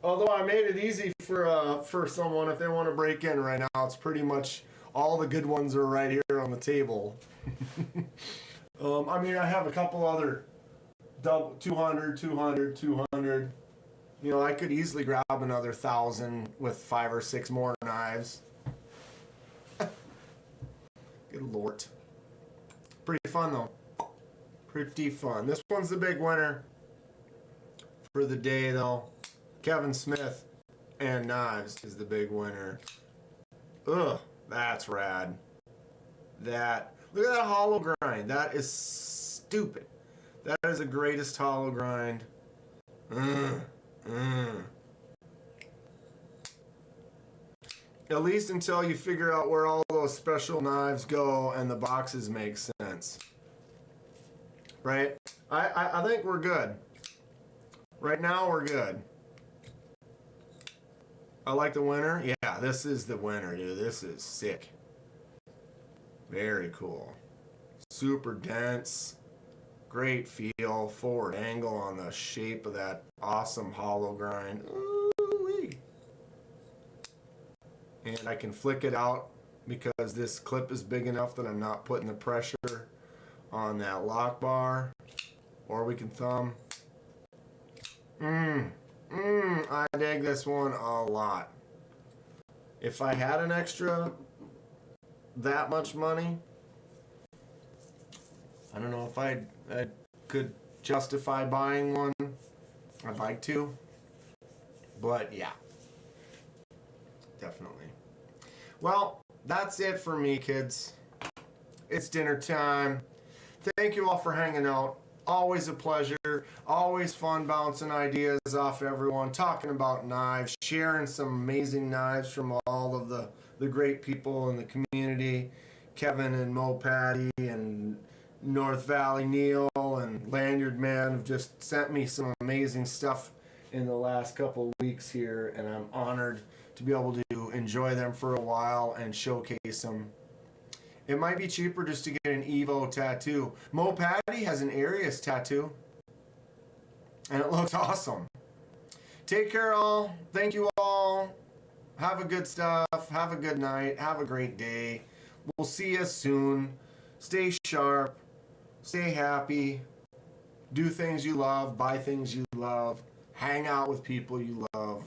Although I made it easy for someone if they want to break in right now. It's pretty much all the good ones are right here on the table. I mean, I have a couple other double 200, 200, 200. You know, I could easily grab another 1,000 with 5 or 6 more knives. Good lord. Pretty fun though. Pretty fun. This one's the big winner for the day though. Kevin Smith and Knives is the big winner. Ugh, that's rad. Look at that hollow grind. That is stupid. That is the greatest hollow grind. At least until you figure out where all those special knives go and the boxes make sense. Right? I think we're good. Right now we're good. I like the winner. Yeah, this is the winner, dude. This is sick. Very cool. Super dense. Great feel. Forward angle on the shape of that awesome hollow grind. Ooh-wee. And I can flick it out because this clip is big enough that I'm not putting the pressure on that lock bar. Or we can thumb. I dig this one a lot. If I had an extra that much money, I don't know if I could justify buying one. I'd like to. But yeah. Definitely. Well, that's it for me, kids. It's dinner time. Thank you all for hanging out. Always a pleasure. Always fun bouncing ideas off everyone. Talking about knives. Sharing some amazing knives from all of the great people in the community. Kevin and Mo Patty and North Valley Neil and Lanyard Man have just sent me some amazing stuff in the last couple of weeks here. And I'm honored to be able to enjoy them for a while and showcase them. It might be cheaper just to get an Evo tattoo. Mo Patty has an Arius tattoo. And it looks awesome. Take care, all. Thank you all. Have a good stuff. Have a good night. Have a great day. We'll see you soon. Stay sharp. Stay happy. Do things you love. Buy things you love. Hang out with people you love.